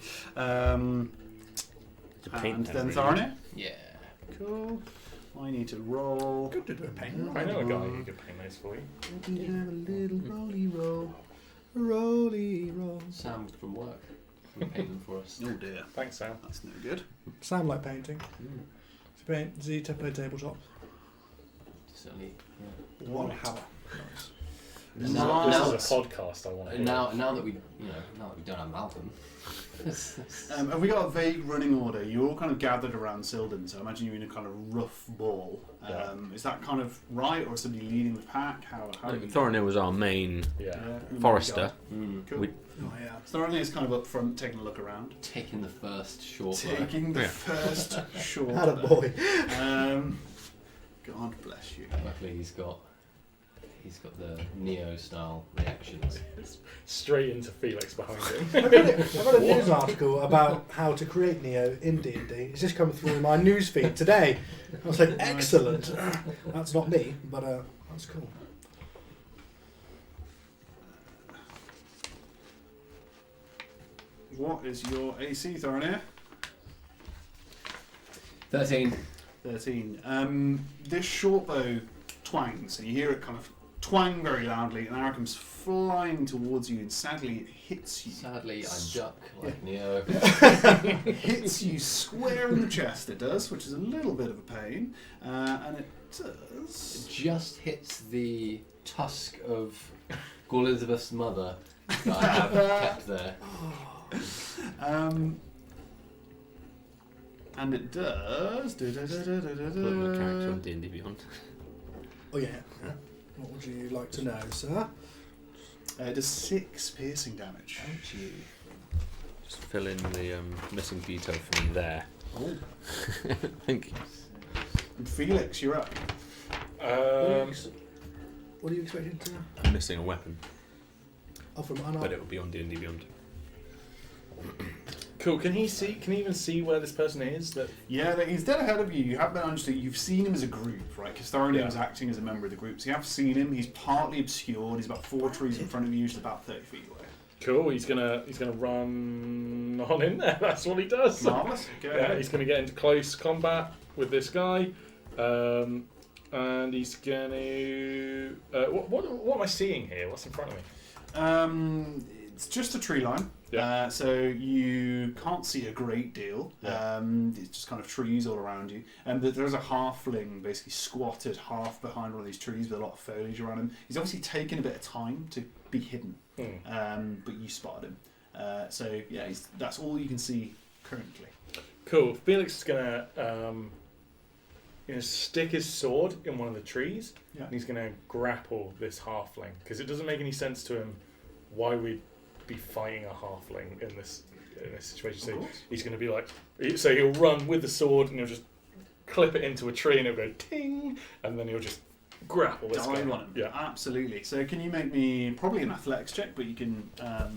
It's a paint And pen, then really. Thorin. Yeah. Cool. I need to roll. Good to do a paint. I know a guy who could paint those for you. Let me have a little rolly roll. Rolly roll. Sam from work. Can paint them for us. Oh dear, Thanks, Sam. that's no good. Sam like painting. Does he play tabletop? Certainly. Yeah. One hour. Nice. This, Now- is, now a, it's- this is a podcast I want to hear. Now that we don't have Malcolm. Have we got a vague running order? You all kind of gathered around Silden, so I imagine you're in a kind of rough ball. Yeah. Is that kind of right, or is somebody leading the pack? How do you... Thorin was our main Yeah. forester. Cool. We- Oh yeah. Thorin is kind of up front, taking a look around. Taking the first short bow. Taking the Yeah. first short. Had a boy. God bless you. Luckily he's got the Neo style reactions. Straight into Felix behind him. I read a news article about how to create Neo in D&D. It's just come through my news feed today. I was like, excellent. That's not me, but that's cool. What is your AC, Thorin? 13. 13. This short bow twangs, and you hear it kind of twang very loudly, and an arrow comes flying towards you, and sadly it hits you. Sadly, I duck like Neo. It hits you square in the chest, it does, which is a little bit of a pain, and it does. It just hits the tusk of Elizabeth's mother that I have kept there. And it does. Put my character on D&D Beyond. Oh yeah. What would you like to know, sir? It does 6 piercing damage. Don't you? Just fill in the missing veto for me there. Oh. Thank you. And Felix, you're up. What are you expecting to know? I'm missing a weapon, Oh, from but it will be on D&D Beyond. Cool. Can he see? Can he even see where this person is? That Yeah, he's dead ahead of you. You have managed to. You've seen him as a group, right? Because Thorin Yeah. was acting as a member of the group, so you have seen him. He's partly obscured. He's about 4 trees in front of you. He's about 30 feet away. cool. He's gonna run on in there. That's what he does. Marvelous. Go Yeah, ahead. he's gonna get into close combat with this guy, and he's gonna. What am I seeing here? What's in front of me? It's just a tree line. Yeah. So you can't see a great deal. Yeah. It's just kind of trees all around you. And there's a halfling basically squatted half behind one of these trees with a lot of foliage around him. He's obviously taken a bit of time to be hidden, but you spotted him. So yeah, that's all you can see currently. Cool. Felix is gonna stick his sword in one of the trees, Yeah. and he's gonna grapple this halfling because it doesn't make any sense to him why we'd be fighting a halfling in this situation. So he's gonna be like, so he'll run with the sword and he'll just clip it into a tree and it'll go ting, and then he'll just grapple this guy. Dive on him. Yeah. Absolutely. So can you make me probably an athletics check, but you can. Yeah,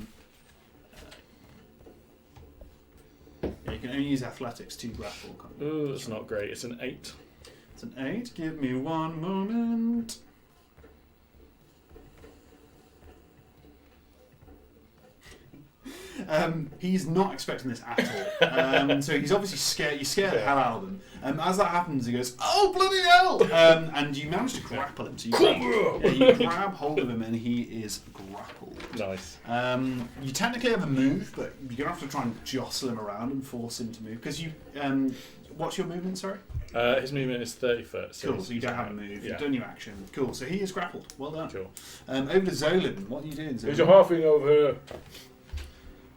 you can only use athletics to grapple. Can't you? Ooh, that's not great. It's an 8. It's an 8. Give me one moment. He's not expecting this at all. So he's obviously scared. You scare the hell out of him. As that happens, he goes, "Oh bloody hell!" And you manage to grapple him. So you grab hold of him, and he is grappled. Nice. You technically have a move, but you're gonna have to try and jostle him around and force him to move. Because you, what's your movement? Sorry. His movement is 30 foot. Cool. So you don't have a move. Yeah. You've done your action. Cool. So he is grappled. Well done. Cool. Over to Zolan. What are you doing, Zolan? There's a halfling over here.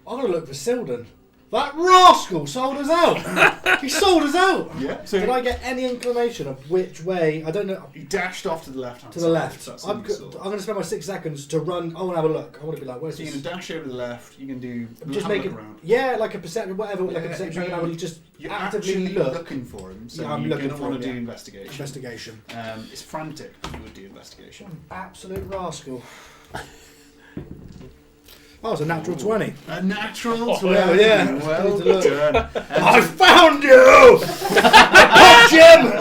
I'm gonna look for Silden. That rascal sold us out. He sold us out. Yeah. So Did I get any inclination of which way? I don't know. he dashed off to the left hand To the left. That's I'm what you saw. going to spend my 6 seconds to run. I want to have a look. I want to be like, where's So you this? can dash over to the left. You can do Just have a make look it. around. Yeah, like a perception, whatever. Like a Yeah, perception. if you- I would just You're actively actually look. looking for him. So Yeah, I'm you're looking going to for want him, to do yeah. investigation. Investigation. It's frantic, but you would do investigation. Absolute rascal. Oh, it's a natural 20. A natural 20. well, yeah. Well Need to look. done. I found you! Jim!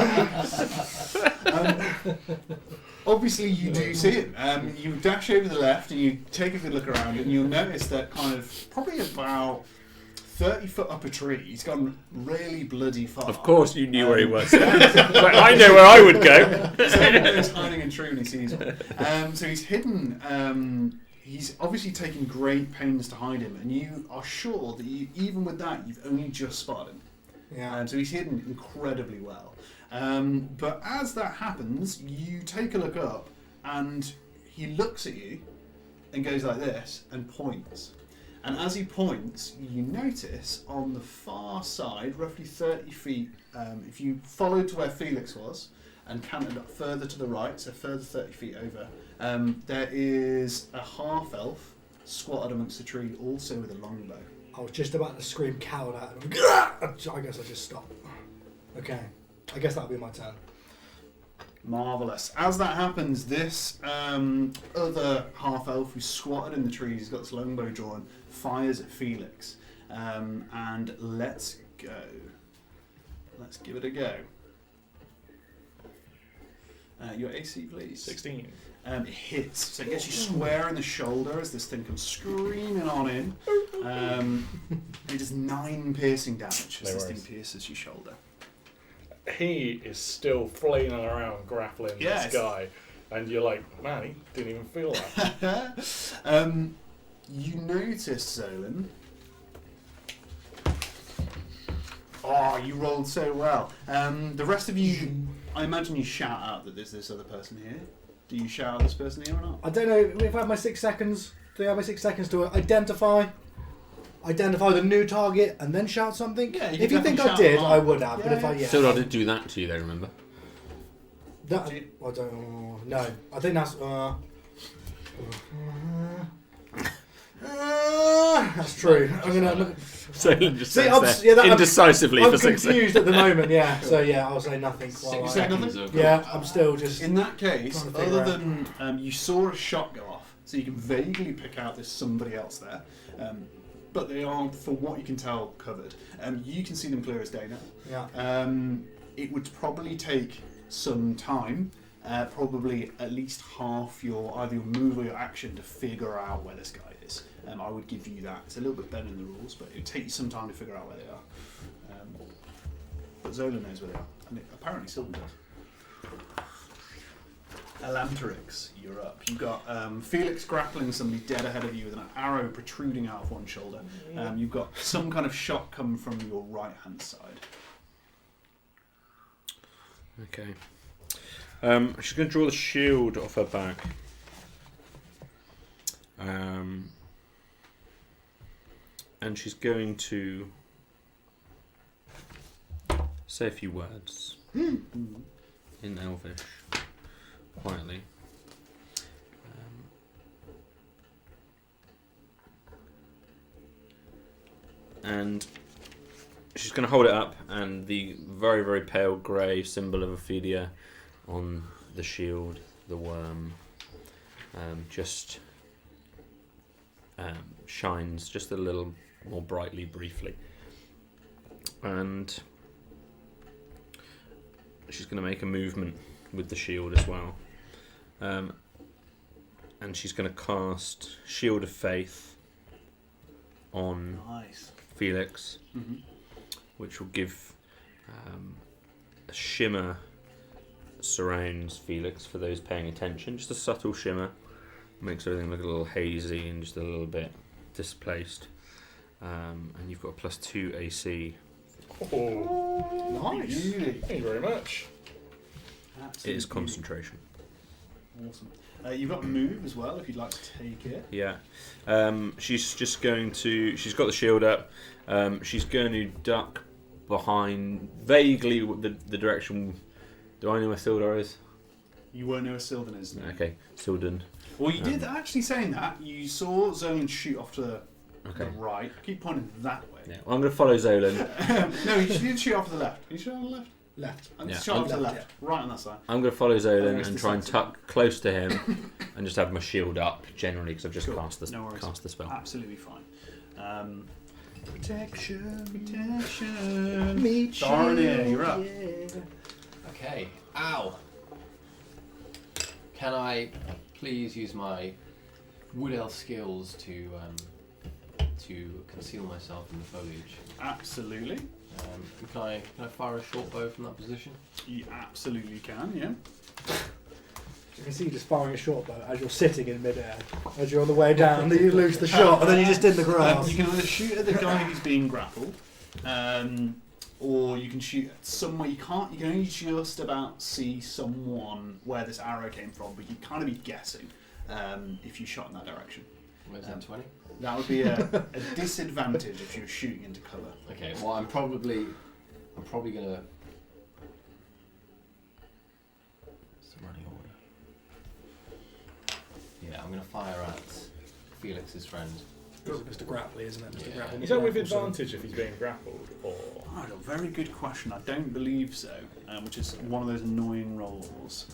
Obviously, you do see him. You dash over the left and you take a good look around, and you'll notice that kind of probably about 30 foot up a tree. He's gone really bloody far. Of course, you knew where he was. But I know where I would go. So he's hiding in a tree when he sees one. So he's hidden. He's obviously taking great pains to hide him, and you are sure that even with that, you've only just spotted him. Yeah. So he's hidden incredibly well. But as that happens, you take a look up, and he looks at you and goes like this and points. And as he points, you notice on the far side, roughly 30 feet, if you followed to where Felix was and cantered up further to the right, so further 30 feet over, there is a half-elf squatted amongst the tree, also with a longbow. I was just about to scream coward at him. I guess I just stopped. Okay. I guess that'll be my turn. Marvellous. As that happens, this other half-elf who's squatted in the trees, he's got this longbow drawn, fires at Felix. And let's go. Let's give it a go. Your AC, please. 16. It hits, so it gets you square in the shoulder as this thing comes screaming on in. It does 9 piercing damage as No this thing worries. pierces your shoulder. He is still flailing around, grappling Yes. this guy, and you're like, man, he didn't even feel that. You notice, Zolan. Oh, you rolled so well. The rest of you, I imagine you shout out that there's this other person here. Do you shout out this person here or not? I don't know if I have my 6 seconds. Do I have my 6 seconds to identify the new target and then shout something? Yeah, if you think I definitely did, shout I them would have. out. But if I Yeah. Still, I did do that to you, though. Remember? That, Do you- I don't know. I think that's. That's true. I'm gonna look. So just See, stands I'm, yeah, there that, indecisively I'm for 6 seconds. confused at the moment. Yeah. So yeah, I'll say nothing. While 6 I- seconds nothing? of Yeah, I'm still just. In that case, Trying to figure other out. than you saw a shot go off, so you can vaguely pick out there's somebody else there. but they are, for what you can tell, covered. You can see them clear as day now. Yeah. It would probably take some time, probably at least half either your move or your action to figure out where this guy is. I would give you that. It's a little bit better in the rules, but it would take you some time to figure out where they are. But Zola knows where they are, and apparently Sylvan does. Elanterix, you're up. You've got Felix grappling somebody dead ahead of you with an arrow protruding out of one shoulder. You've got some kind of shot coming from your right-hand side. Okay. She's going to draw the shield off her back. And she's going to say a few words in Elvish, quietly. And she's going to hold it up, and the very, very pale grey symbol of Ophelia on the shield, the worm, just shines just a little more brightly, briefly. And she's going to make a movement with the shield as well. And she's going to cast Shield of Faith on Felix, which will give a shimmer surrounds Felix for those paying attention. Just a subtle shimmer. Makes everything look a little hazy and just a little bit displaced. And you've got a +2 AC. Oh, Nice. Thank you very much. Absolutely. It is concentration. Awesome. You've got move as well if you'd like to take it. Yeah. She's just going to... She's got the shield up. She's going to duck behind vaguely the direction... Do I know where Sildar is? You won't know where Sylvan is. No. Okay, Sildan. Well, you did actually saying that. You saw Zolan shoot off to the right. Keep pointing that way. Yeah. Well, I'm going to follow Zolan. No, you did shoot off to the left. Can you shoot on the left? Left. And Yeah. shoot off to the Left, left. Right on that side. I'm going to follow Zolan rest and is try and sensible. tuck close to him and just have my shield up generally because I've just Cool. cast No worries. the spell. Absolutely fine. Protection. Meet Darnir, you're up. Okay. Ow. Can I please use my wood elf skills to conceal myself in the foliage? Absolutely. Can I fire a short bow from that position? You absolutely can, yeah. You can see you just firing a short bow as you're sitting in midair. As you're on the way down, then you lose the shot, and then you're just in the grass. You can either shoot at the guy who's being grappled, or you can shoot at somewhere you can't. You can only just about see someone where this arrow came from, but you kind of be guessing if you shot in that direction. Where's that 20? That would be a disadvantage if you were shooting into cover. Okay. Well, I'm probably gonna. It's the running order. Yeah, I'm gonna fire at Felix's friend. Mr. Grappley, isn't it? Mr. Yeah. Grappley. Is that with advantage if he's being grappled, or Oh, a very good question. I don't believe so, which is one of those annoying rolls.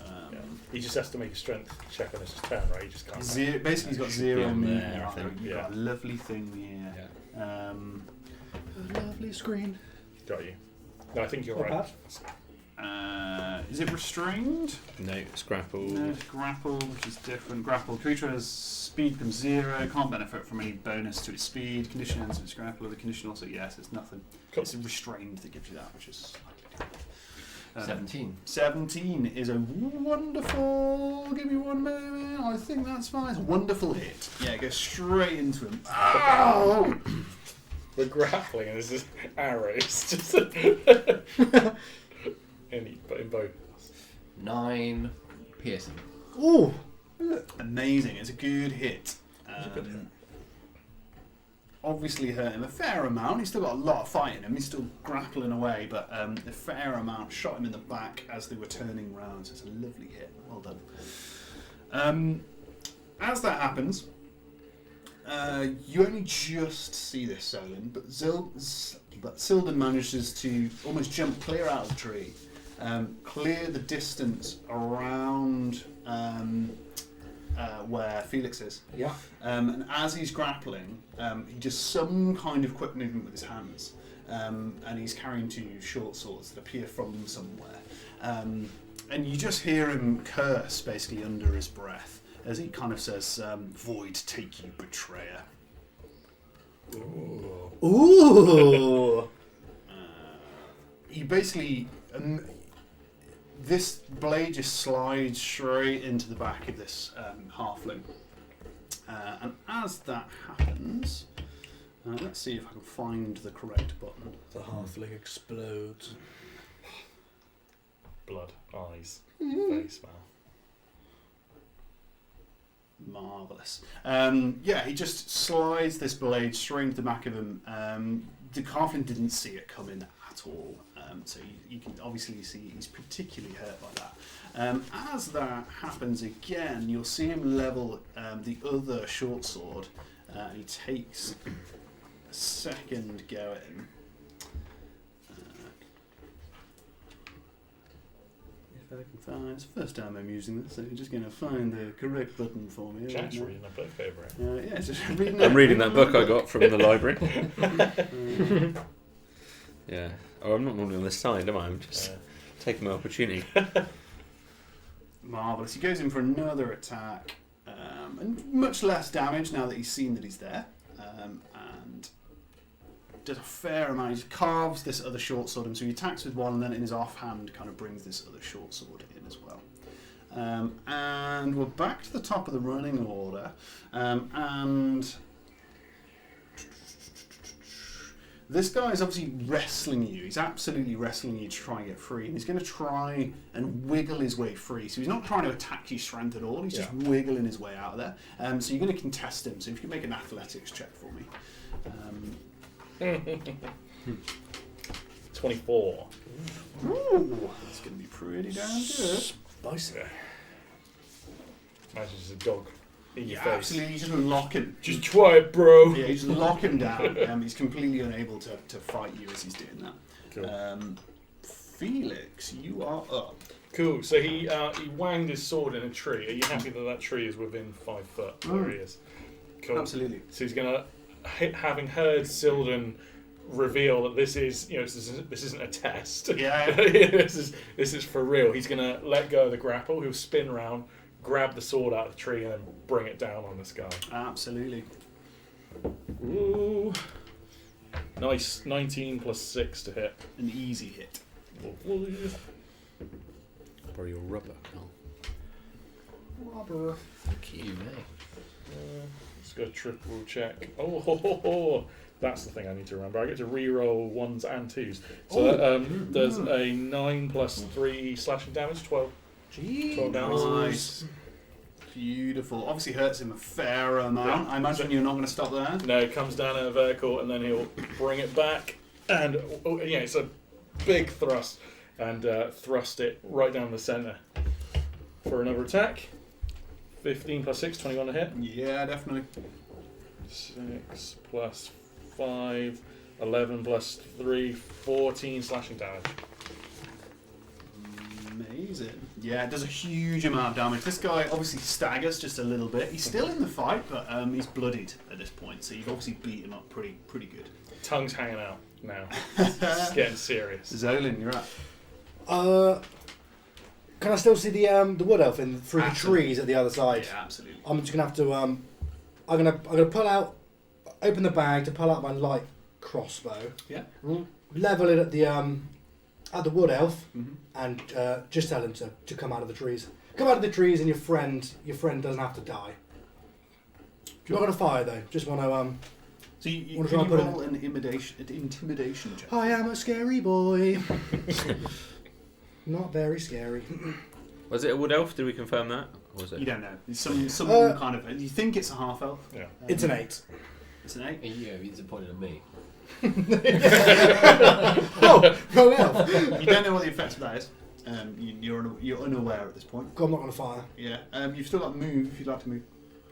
he just has to make a strength check on his turn, right? He just can't. Basically, he's got Should be 0 on movement. there, I think. You've got a lovely thing here. Yeah. A lovely screen. Got you. No, I think you're Not right. bad. Is it restrained? No, it's grappled. No, it's grappled, which is different. Grappled creature has speed becomes 0, can't benefit from any bonus to its speed. Condition ends with its grapple. The condition also, yes, it's nothing. Cool. It's restrained that gives you that, which is slightly different. 17. 17 is a wonderful. Give me one moment. I think that's fine. It's a wonderful hit. Yeah, it goes straight into him. Ow! We're grappling and there's this arrow. It's just in both. 9 piercing. Ooh! Amazing. It's a good hit. a good hit. Obviously hurt him a fair amount. He's still got a lot of fight in him. He's still grappling away, but a fair amount shot him in the back as they were turning round. So it's a lovely hit. Well done. As that happens, you only just see this, Solon, but Sildan manages to almost jump clear out of the tree, clear the distance around where Felix is. Yeah. And as he's grappling, he does some kind of quick movement with his hands. And he's carrying 2 short swords that appear from somewhere. And you just hear him curse, basically, under his breath, as he kind of says, "Void take you, betrayer." Ooh. He basically... this blade just slides straight into the back of this halfling. And as that happens... let's see if I can find the correct button. The halfling explodes. Blood, eyes, face, mouth. Marvellous. He just slides this blade straight into the back of him. The halfling didn't see it coming at all. So you can obviously see he's particularly hurt by that. As that happens again, you'll see him level the other short sword. He takes a second go at him. If I can find, it's the first time I'm using this, so you're just going to find the correct button for me. Jack's reading a book over it. Yeah, just reading I'm reading that book I got from the library. Yeah. Oh, I'm not normally on this side, am I? I'm just taking my opportunity. Marvellous. He goes in for another attack, and much less damage now that he's seen that he's there, and does a fair amount. He just carves this other short sword, and so he attacks with one, and then in his offhand kind of brings this other short sword in as well. And we're back to the top of the running order, and this guy is obviously wrestling you. He's absolutely wrestling you to try and get free. And he's going to try and wiggle his way free. So he's not trying to attack your strength at all. He's just wiggling his way out of there. So you're going to contest him. So if you can make an athletics check for me. 24. Ooh, that's going to be pretty damn good. Spicy. Imagine it's a dog in your Yeah, face. absolutely. You just lock him. Just try it, bro. Yeah, you just lock him down. He's completely unable to fight you as he's doing that. Cool. Felix, you are up. Cool. So he wanged his sword in a tree. Are you happy that that tree is within 5 foot where he is? Cool. Absolutely. So he's gonna, having heard Silden reveal that this is, this isn't a test. Yeah. this is for real. He's gonna let go of the grapple. He'll spin round, grab the sword out of the tree, and then bring it down on this guy. Absolutely. Ooh. Nice. 19 plus 6 to hit. An easy hit. Or your rubber. Rubber. You may. Let's go triple check. Oh, that's the thing I need to remember. I get to re-roll 1s and 2s. So there's a 9 plus 3 slashing damage, 12. Gee, 12 damage. Nice. Beautiful. Obviously hurts him a fair amount. Yeah. I imagine you're not going to stop there. No, it comes down at a vertical and then he'll bring it back. And it's a big thrust. And thrust it right down the centre for another attack. 15 plus 6, 21 to hit. Yeah, definitely. 6 plus 5, 11 plus 3, 14 slashing damage. Amazing. Yeah, it does a huge amount of damage. This guy obviously staggers just a little bit. He's still in the fight, but he's bloodied at this point, so you've obviously beat him up pretty good. Tongue's hanging out now. It's getting serious. Zolan, you're up. Can I still see the wood elf in through Absolutely. the trees at the other side? Yeah, absolutely. I'm just gonna have to I'm gonna pull out, open the bag to pull out my light crossbow. Yeah. Level it at the wood elf, Mm-hmm. and just tell him to come out of the trees. Come out of the trees, and your friend doesn't have to die. Not gonna fire though. Just want to So you Wanna can try you and put roll an intimidation check? I am a scary boy. Not very scary. Was it a wood elf? Did we confirm that? Or was it? You don't know. It's some kind of. You think it's a half elf. Yeah. It's an 8. It's an 8. Yeah, he's disappointed in me. Oh, wrong elf. You don't know what the effect of that is. You're unaware at this point. God, I'm not gonna fire. Yeah. You've still got move if you'd like to move.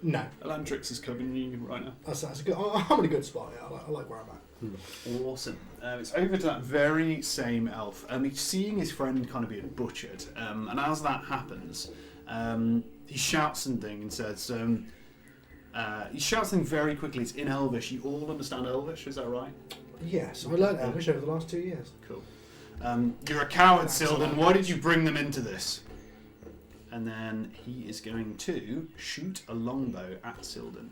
No, Elantrix is covering you right now. that's a good. I'm in a good spot. Yeah, I like where I'm at. Awesome. It's over to that very same elf. He's seeing his friend kind of being butchered, and as that happens, he shouts something and says, he shouts something very quickly. It's in Elvish. You all understand Elvish, is that right? Yes, I learned Elvish over the last 2 years. Cool. You're a coward, That's Sildon. all. Why did you bring them into this? And then he is going to shoot a longbow at Sildon.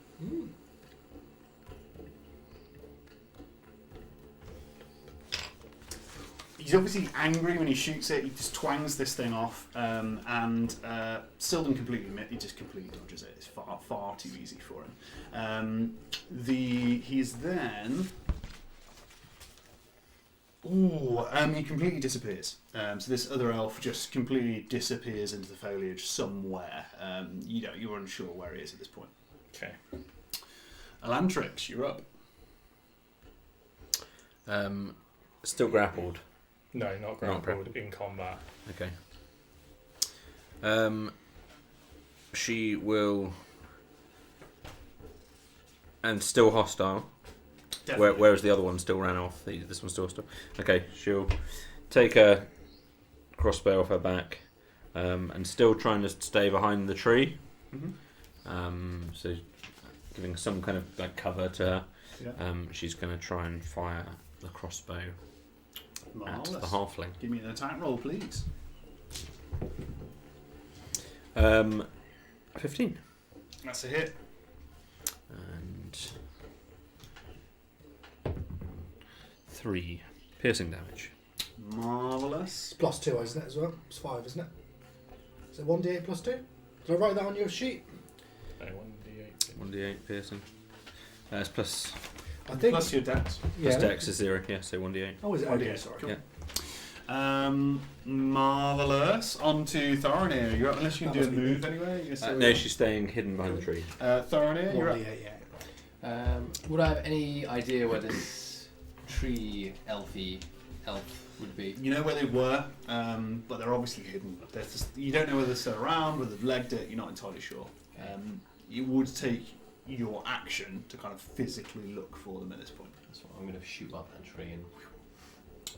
He's obviously angry when he shoots it. He just twangs this thing off, and Sildon he just completely dodges it. It's far too easy for him. He's then. He completely disappears. So this other elf just completely disappears into the foliage somewhere. You're unsure where he is at this point. Okay. Elantrix, you're up. Still grappled. No, not grappled in combat. Okay. She will, and still hostile. Whereas the other one still ran off. This one's still hostile. Okay, she'll take a crossbow off her back, and still trying to stay behind the tree. Mm-hmm. So giving some kind of like cover to her. Yeah. She's going to try and fire the crossbow at the Marvellous. halfling. Give me an attack roll, please. 15. That's a hit. And 3 piercing damage. Marvellous. Plus 2, isn't it, as well? It's 5, isn't it? Is it 1d8 plus 2? Did I write that on your sheet? No, 1d8. 1d8 piercing. It's plus I think. Plus your dex. plus dex is 0. Yeah, so 1d8. Oh, is it? 1d8, Okay, sorry. cool. Yeah. Marvellous. On to Thorinir. You're up unless you can That do a must be move me. anyway. No, she's staying hidden behind the tree. Thorinir, you're up. 1d8, yeah. Would I have any idea where this tree elf would be? You know where they were, but they're obviously hidden. You don't know whether they're still around, whether they've legged it. You're not entirely sure. It would take your action to kind of physically look for them at this point. That's what I'm going to shoot up that tree and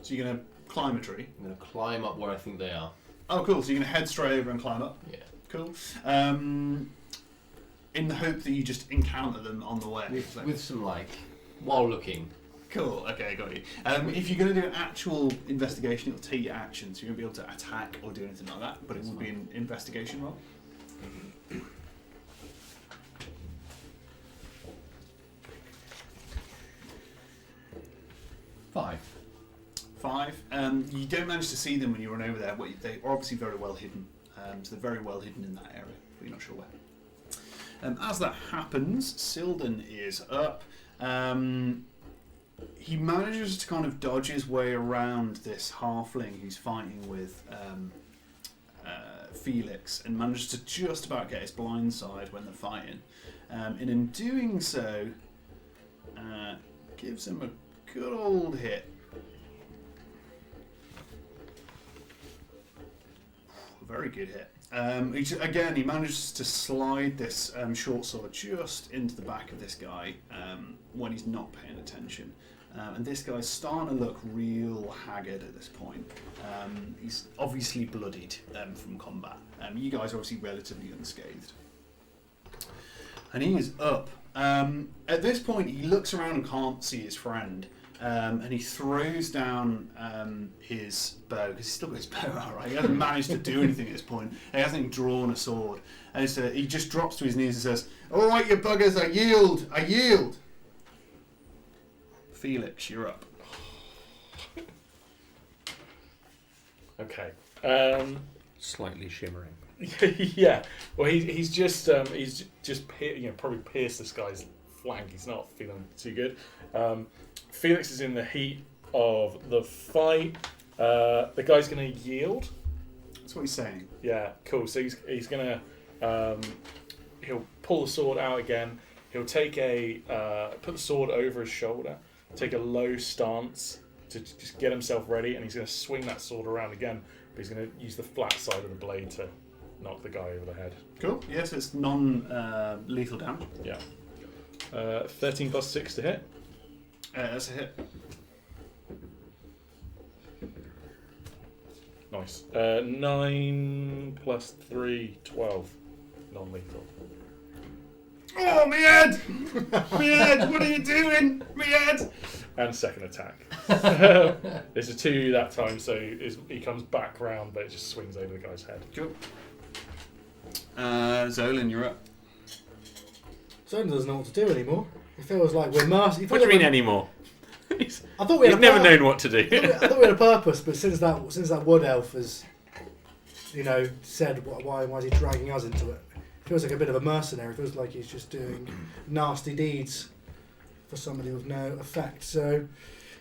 So you're going to climb a tree. I'm going to climb up where I think they are. Oh, cool. So you're going to head straight over and climb up. Yeah. Cool. In the hope that you just encounter them on the way. With some while looking. Cool. Okay, got you. If you're going to do an actual investigation, it'll take your action, so you won't be able to attack or do anything like that. But it would be an investigation roll. Five. 5. You don't manage to see them when you run over there, but they are obviously very well hidden. So they're very well hidden in that area, but you're not sure where. As that happens, Sildon is up. He manages to kind of dodge his way around this halfling who's fighting with Felix, and manages to just about get his blind side when they're fighting. And in doing so, gives him a good old hit. Very good hit. He manages to slide this short sword just into the back of this guy when he's not paying attention. And this guy's starting to look real haggard at this point. He's obviously bloodied from combat. You guys are obviously relatively unscathed. And he is up. At this point, he looks around and can't see his friend. And he throws down his bow, because he's still got his bow out, right? He hasn't managed to do anything at this point. He hasn't drawn a sword. And so he just drops to his knees and says, "All right, you buggers, I yield, I yield." Felix, you're up. Okay. Slightly shimmering. Yeah. Well, he's just probably pierced this guy's flank. He's not feeling too good. Felix is in the heat of the fight. The guy's going to yield. That's what he's saying. Yeah, cool. So he's going to he'll pull the sword out again. He'll take put the sword over his shoulder, take a low stance to just get himself ready, and he's going to swing that sword around again. But he's going to use the flat side of the blade to knock the guy over the head. Cool. Yes, it's non-lethal damage. Yeah. 13 plus 6 to hit. That's a hit. Nice. 9 plus 3, 12. non-lethal. Oh, my head! My head! What are you doing? My head! And second attack. There's a 2 that time, so he comes back round, but it just swings over the guy's head. Cool. Zolan, you're up. Zolan doesn't know what to do anymore. It feels like we're mercy. What do you mean anymore? I thought we He's had never known what to do. I thought we had a purpose, but since that wood elf has, said why is he dragging us into it? Feels like a bit of a mercenary. Feels like he's just doing nasty deeds for somebody with no effect. So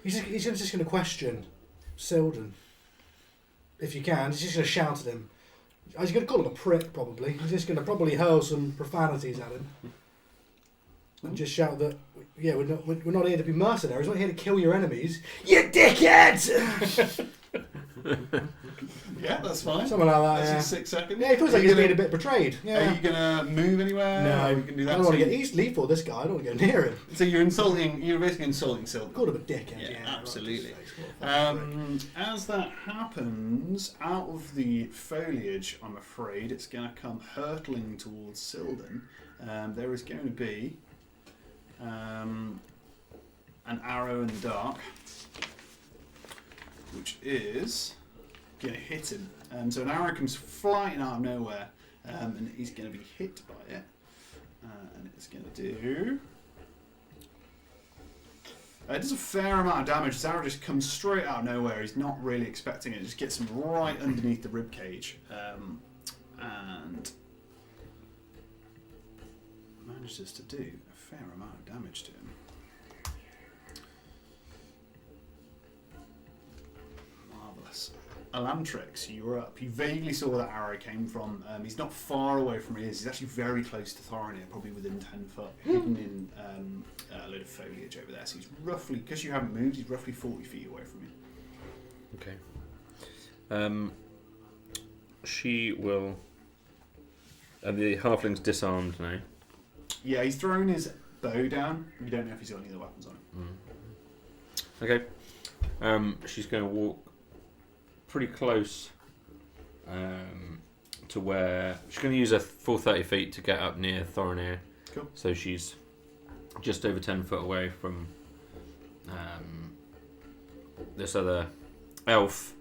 he's just going to question Silden. If you can, he's just going to shout at him. He's going to call him a prick, probably. He's just going to probably hurl some profanities at him. And just shout that, we're not here to be mercenaries. We're not here to kill your enemies. You dickheads! Yeah, that's fine. Something like that, That's yeah. in 6 seconds. Yeah, he feels like he's being a bit betrayed. Yeah. Are you going to move anywhere? No, You can do that. I don't want to get. He's lethal, this guy. I don't want to go near him. So you're basically insulting Silver. Called him a dickhead. Yeah, Yeah, absolutely. Right. As that happens, out of the foliage, I'm afraid it's going to come hurtling towards Silden. There is going to be an arrow in the dark, which is going to hit him. So an arrow comes flying out of nowhere, and he's going to be hit by it. And it's going to do... it does a fair amount of damage. This arrow just comes straight out of nowhere. He's not really expecting it. It just gets him right underneath the rib cage, and manages to do a fair amount of damage to him. Marvellous. Alantrix, you're up. You vaguely saw where that arrow came from. He's not far away from where he is. He's actually very close to Thorinir, probably within 10 foot, hidden in a load of foliage over there. So he's roughly, because you haven't moved, he's roughly 40 feet away from you. Okay. She will... the halfling's disarmed now. Yeah, he's thrown his bow down. You don't know if he's got any other weapons on him. Okay. She's going to walk pretty close to where... She's going to use her full 30 feet to get up near Thorinir. Cool. So she's just over 10 foot away from this other elf.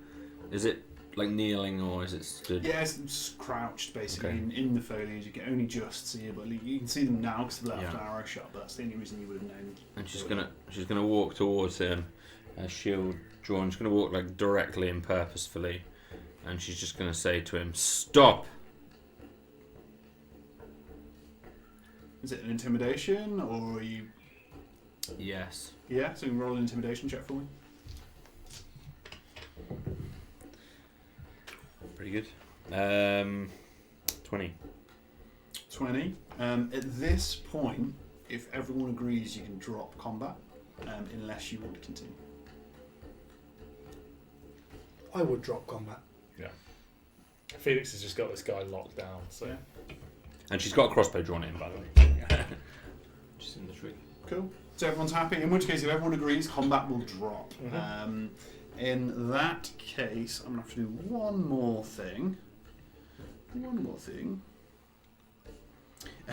Is it like kneeling or is it stood? Yeah, it's crouched basically Okay. in the foliage. You can only just see it, but you can see them now because they've left Yeah. an arrow shot. But that's the only reason you would have known. And she's gonna walk towards him, a shield drawn. She's gonna walk like directly and purposefully, and she's just gonna say to him, "Stop!" Is it an intimidation or are you? Yes. Yeah, so you can roll an intimidation check for me. Pretty good. 20. 20. At this point, if everyone agrees, you can drop combat, unless you want to continue. I would drop combat. Yeah. Felix has just got this guy locked down, so... Yeah. And she's got a crossbow drawn in, by the way. Just in the tree. Cool. So everyone's happy. In which case, if everyone agrees, combat will drop. Mhm. In that case, I'm going to have to do one more thing.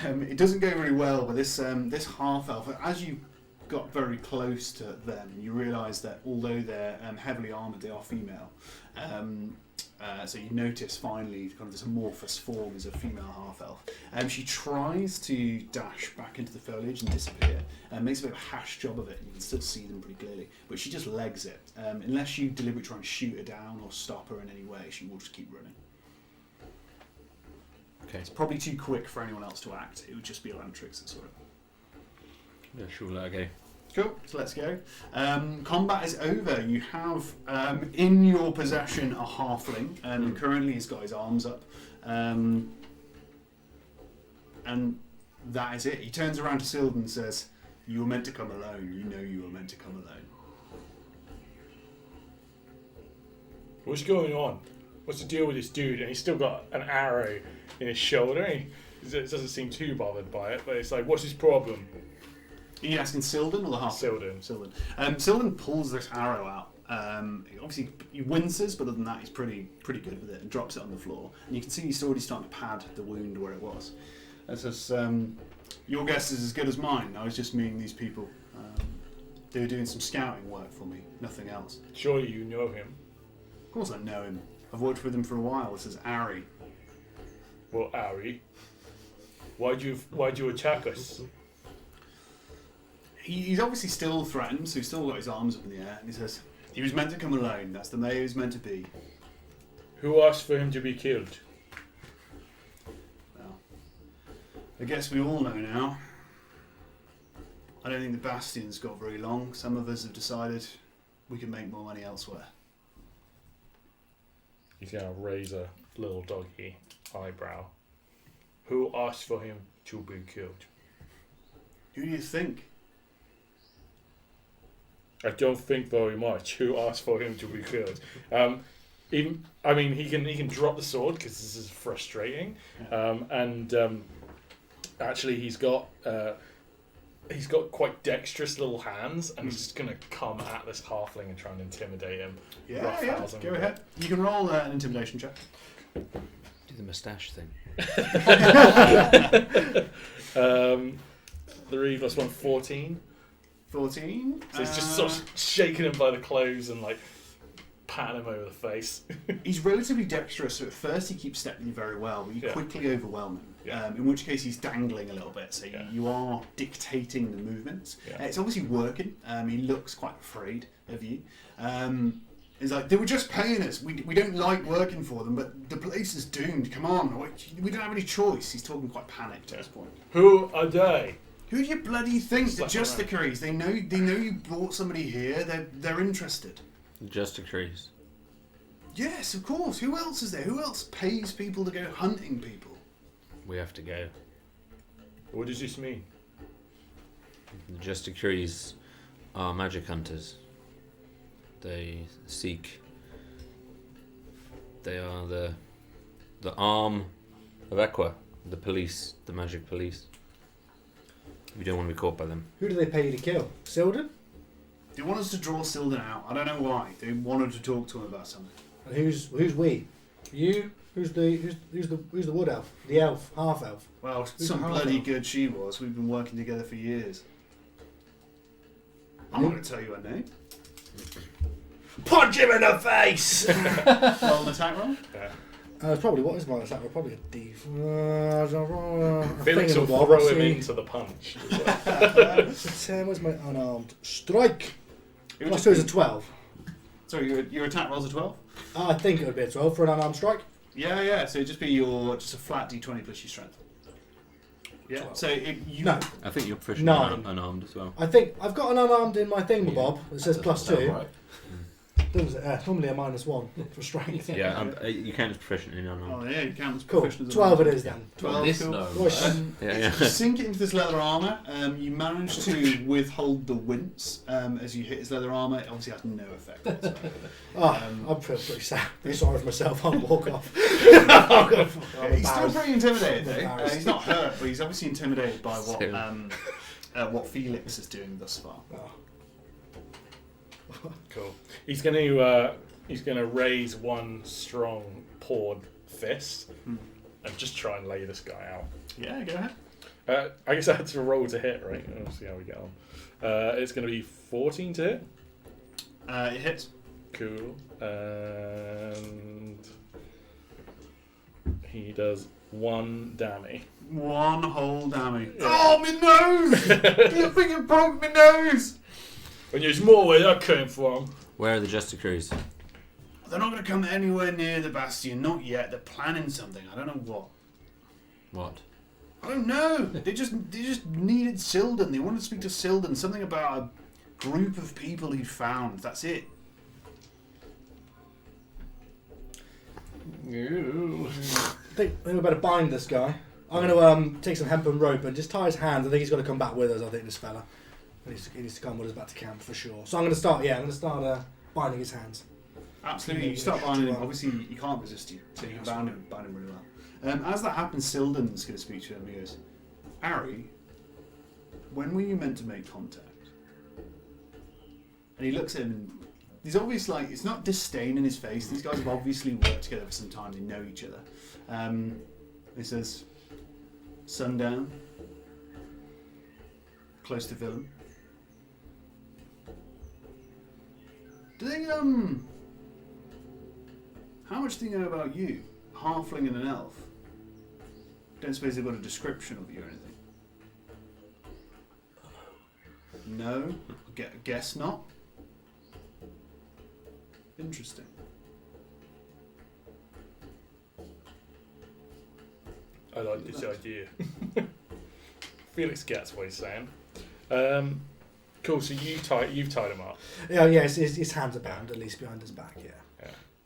It doesn't go very well, but this half elf, as you got very close to them, you realise that although they're heavily armoured, they are female. So you notice finally kind of this amorphous form is a female half elf. She tries to dash back into the foliage and disappear, and makes a bit of a hash job of it. You can still see them pretty clearly, but she just legs it. Unless you deliberately try and shoot her down or stop her in any way, she will just keep running. Okay. It's probably too quick for anyone else to act. It would just be Elantrix that sort of. Yeah, sure, let her go. Cool, so let's go. Combat is over. You have in your possession a halfling, and currently he's got his arms up. And that is it. He turns around to Silden and says, "You were meant to come alone. You know you were meant to come alone." What's going on? What's the deal with this dude? And he's still got an arrow in his shoulder. He doesn't seem too bothered by it, but it's like, what's his problem? Are you asking Silden or the half? Silden. Silden. Silden pulls this arrow out, Obviously, he winces, but other than that, he's pretty good with it, and drops it on the floor. And you can see he's already starting to pad the wound where it was. It says, your guess is as good as mine. I was just meeting these people. They were doing some scouting work for me, nothing else. Surely you know him. Of course I know him. I've worked with him for a while. This is Ari. Well, Ari, why'd you attack us? He's obviously still threatened, so he's still got his arms up in the air, and he says, he was meant to come alone. That's the way he was meant to be. Who asked for him to be killed? Well, I guess we all know now. I don't think the Bastion's got very long. Some of us have decided we can make more money elsewhere. He's going to raise a little doggy eyebrow. Who asked for him to be killed? Who do you think? I don't think very much. Who asked for him to be killed? He can drop the sword because this is frustrating, actually he's got quite dexterous little hands, and he's just gonna come at this halfling and try and intimidate him. Yeah. Go ahead. You can roll an intimidation check. Do the moustache thing. 3 + 1, 14. 14. So he's just sort of shaking him by the clothes and like patting him over the face. He's relatively dexterous, so at first he keeps stepping you very well, but you quickly overwhelm him. Yeah. In which case he's dangling a little bit, so Yeah. you are dictating the movements. Yeah. It's obviously working. He looks quite afraid of you. He's like, they were just paying us. We don't like working for them, but the place is doomed. Come on, we don't have any choice. He's talking quite panicked at this point. Who are they? Who do you bloody think? The Slap Justicaries. They know you brought somebody here. They're interested. Just decrees. Yes, of course. Who else is there? Who else pays people to go hunting people? We have to go. What does this mean? The Just decrees are magic hunters. They seek. They are the arm of Equa, the police, the magic police. We don't want to be caught by them. Who do they pay you to kill? Silden? They want us to draw Silden out. I don't know why. They wanted to talk to him about something. And who's we? You? Who's the wood elf? The elf, half elf. Well, Who's some the half bloody elf? good she was. We've been working together for years. I'm not going to tell you her name. Punch him in the face! Roll an attack roll. Probably what is my attack? Probably a D. Felix will throw him into the punch. Where's my unarmed strike? It would Plus just 2 is a be- 12. Sorry, your attack rolls a 12? I think it would be a 12 for an unarmed strike. Yeah. So it'd just be just a flat D20 plus your strength. Yeah. 12. So you. No, I think you're proficient 9. unarmed as well. I think I've got an unarmed in my thing, Yeah. Bob. It says That plus doesn't 2. sound right. Normally a -1 for strength. Yeah, you count as proficient in unarmed. Oh yeah, you count as Cool. proficient as 12 well. it is then. 12. This cool. no. Right. Yeah. You sink it into this leather armour. You manage to withhold the wince as you hit his leather armour. It obviously has no effect whatsoever. I feel pretty sad. I'm sorry for myself. I'll walk off. He's still pretty intimidated though. He's not hurt, but he's obviously intimidated by what Felix is doing thus far. Cool. He's going to raise one strong pawed fist and just try and lay this guy out. Yeah, go ahead. I guess I had to roll to hit, right? We'll see how we get on. It's going to be 14 to hit. It hits. Cool. And he does 1 damage. One whole damage. Yeah. Oh, my nose! You think it broke my nose? And there's more where that came from. Where are the Just decrees? They're not going to come anywhere near the Bastion, not yet. They're planning something. I don't know what. What? I don't know. They just needed Silden. They wanted to speak to Silden. Something about a group of people he'd found. That's it. I think we better bind this guy. I'm going to take some hemp and rope and just tie his hands. I think he's got to come back with us. I think this fella. He needs to come with us back to camp for sure. So I'm going to start. Yeah, I'm going to start binding his hands. Absolutely. You start binding him. Obviously, he can't resist you, so you can bind him really well. As that happens, Silden's going to speak to him. He goes, "Harry, when were you meant to make contact?" And he looks at him there's obvious, like, it's not disdain in his face. These guys have obviously worked together for some time. They know each other. He says, sundown, close to villain. Do they, how much do you know about you? Halfling and an elf. Don't suppose they've got a description of you or anything? No? Guess not? Interesting. I like this idea. Felix gets what he's saying. Cool, so you've tied him up. Yeah, his hands are bound, at least behind his back, yeah.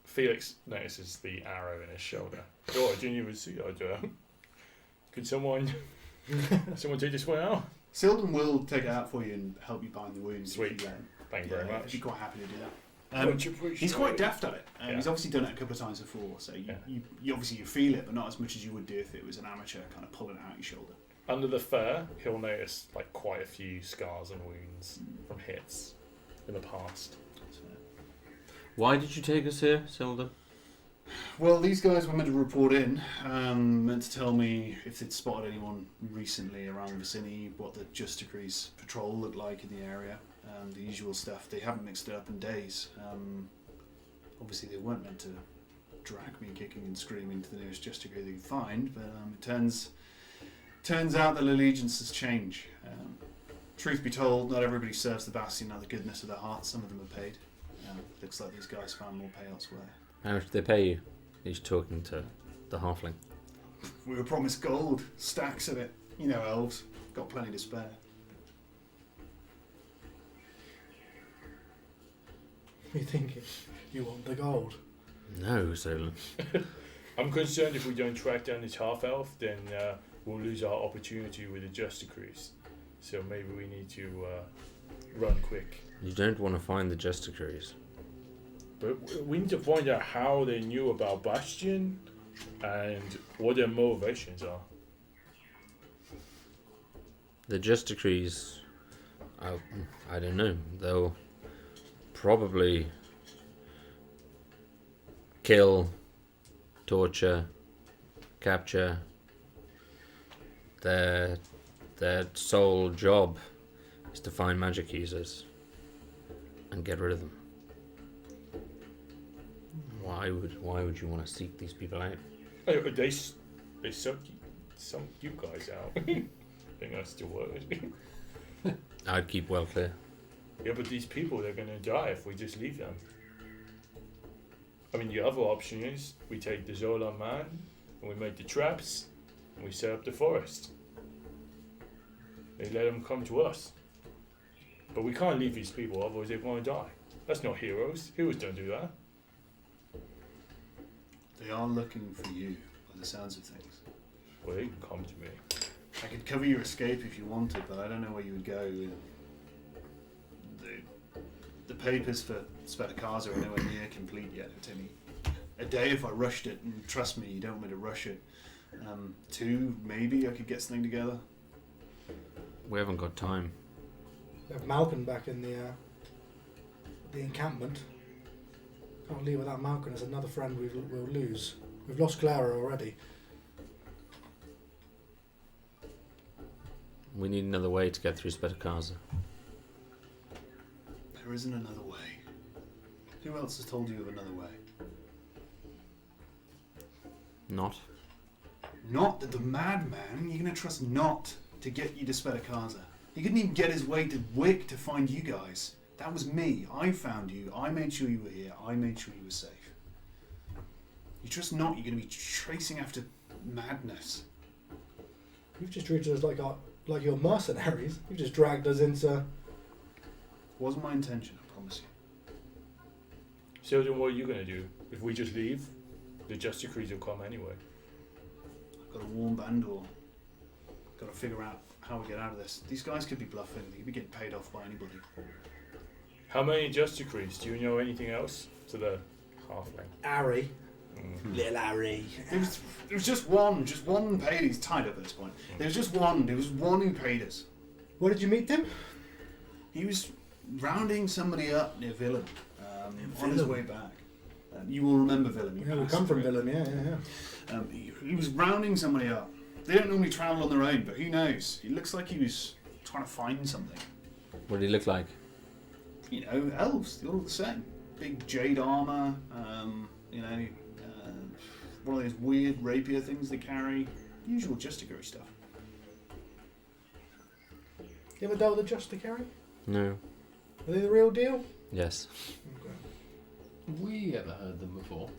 Felix notices the arrow in his shoulder. Oh, I didn't even see that. Could someone take this one out? Sildon will take it out for you and help you bind the wounds. Sweet. Thank you very much. I'd be quite happy to do that. He's quite deft at it. He's obviously done it a couple of times before, so you obviously you feel it, but not as much as you would do if it was an amateur kind of pulling it out your shoulder. Under the fur, he'll notice like quite a few scars and wounds from hits in the past. Why did you take us here, Sildon? Well, these guys were meant to report in, meant to tell me if they'd spotted anyone recently around the vicinity, what the Just Degrees patrol looked like in the area, the usual stuff. They haven't mixed it up in days. Obviously, they weren't meant to drag me kicking and screaming to the nearest Just Degree they could find, but it turns out that allegiances change. Truth be told, not everybody serves the Bastion out of the goodness of their hearts. Some of them are paid. Looks like these guys found more pay elsewhere. How much do they pay you? He's talking to the halfling. We were promised gold, stacks of it. You know, elves got plenty to spare. What are you thinking? You want the gold? No, Sildon. I'm concerned if we don't track down this half elf, then we'll lose our opportunity with the Just Decrees. So maybe we need to run quick. You don't want to find the Just Degrees. But we need to find out how they knew about Bastion and what their motivations are. The Just Degrees, I don't know. They'll probably kill, torture, capture. Their sole job is to find magic users and get rid of them. Why would you want to seek these people out? They sucked you guys out. I think that's the word. I'd keep well clear. Yeah, but these people, they're going to die if we just leave them. I mean, the other option is we take the Zolan man and we make the traps and we set up the forest. They let them come to us. But we can't leave these people, otherwise they're going to die. That's not heroes. Heroes don't do that. They are looking for you, by the sounds of things. Well, they can come to me. I could cover your escape if you wanted, but I don't know where you would go. The papers for Spetakaza are nowhere near complete yet. It'd take me a day if I rushed it, and trust me, you don't want me to rush it. 2, maybe I could get something together. We haven't got time. We have Malkin back in the encampment. Can't leave without Malkin as another friend we'll lose. We've lost Clara already. We need another way to get through Spetakaza. There isn't another way. Who else has told you of another way? Not. Not the madman. You're going to trust Not to get you to Spetakaza. He couldn't even get his way to Wick to find you guys. That was me. I found you. I made sure you were here. I made sure you were safe. You trust Not, you're going to be tracing after madness. You've just treated us like you're mercenaries. You've just dragged us into... Wasn't my intention, I promise you. So then what are you going to do? If we just leave, the Just Decrees will come anyway. I've got a warm Bandor. Got to figure out how we get out of this. These guys could be bluffing. They could be getting paid off by anybody. How many Just Decrees? Do you know anything else to the halfling? Harry. Little Harry. There was just one paid. He's tied up at this point. There was one who paid us. Where did you meet him? He was rounding somebody up near Villain. on his way back. You will remember Willem. You Yeah, we passed come from through it. Willem, yeah. He was rounding somebody up. They don't normally travel on their own, but who knows? It looks like he was trying to find something. What did he look like? You know, elves, they're all the same. Big jade armour, one of those weird rapier things they carry. Usual Justicary stuff. You ever dealt with a Justicary? No. Are they the real deal? Yes. Okay. Have we ever heard them before?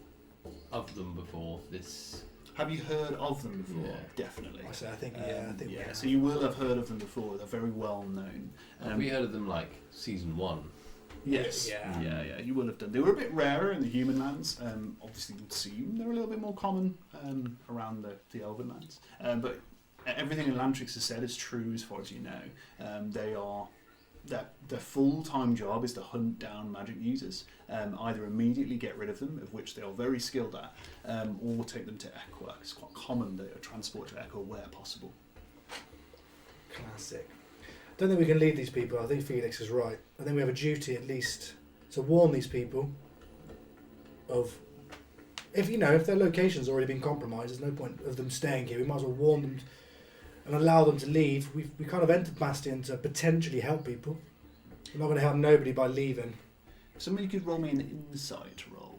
Of them before this? Have you heard of them before? Yeah. Definitely. I think we have. So you will have heard of them before. They're very well known. Have we heard of them like season 1? Yes. Yeah. You will have done. They were a bit rarer in the human lands. Obviously, it would seem they're a little bit more common around the elven lands. But everything Elantrix has said is true as far as you know. Their full-time job is to hunt down magic users, either immediately get rid of them, of which they are very skilled at, or take them to Equa. It's quite common that they transport to Equa where possible. Classic. Don't think we can lead these people. I think Felix is right. I think we have a duty at least to warn these people of if their location's already been compromised. There's no point of them staying here. We might as well warn them and allow them to leave. We kind of entered Bastion to potentially help people. We're not going to help nobody by leaving. Somebody could roll me an insight roll,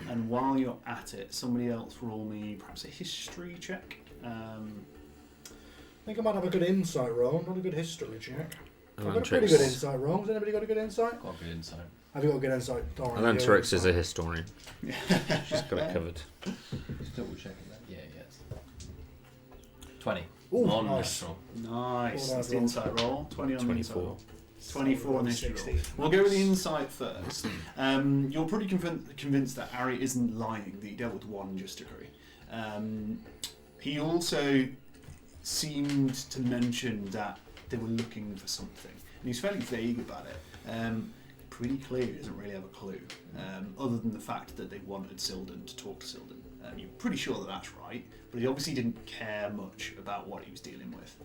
and while you're at it, somebody else roll me perhaps a history check. I think I might have a good insight roll, not a good history check. I've got a Elantrix. pretty good insight roll. Has anybody got a good insight? Got good insight. Have you got a good insight? Dorian, Elantrix is a insight. historian. She's got it covered. Just double checking that. Yeah, yes. 20. Ooh, Non-natural. Nice. Oh, That's the roll. insight roll. 20 on the insight 24. roll. 24 on the history roll. 60. We'll go with the insight first. You're pretty convinced that Ari isn't lying, that he dealt with one Justicary. He also seemed to mention that they were looking for something. And he's fairly vague about it. Pretty clear he doesn't really have a clue, other than the fact that they wanted Silden to talk to Silden. You're pretty sure that that's right, but he obviously didn't care much about what he was dealing with,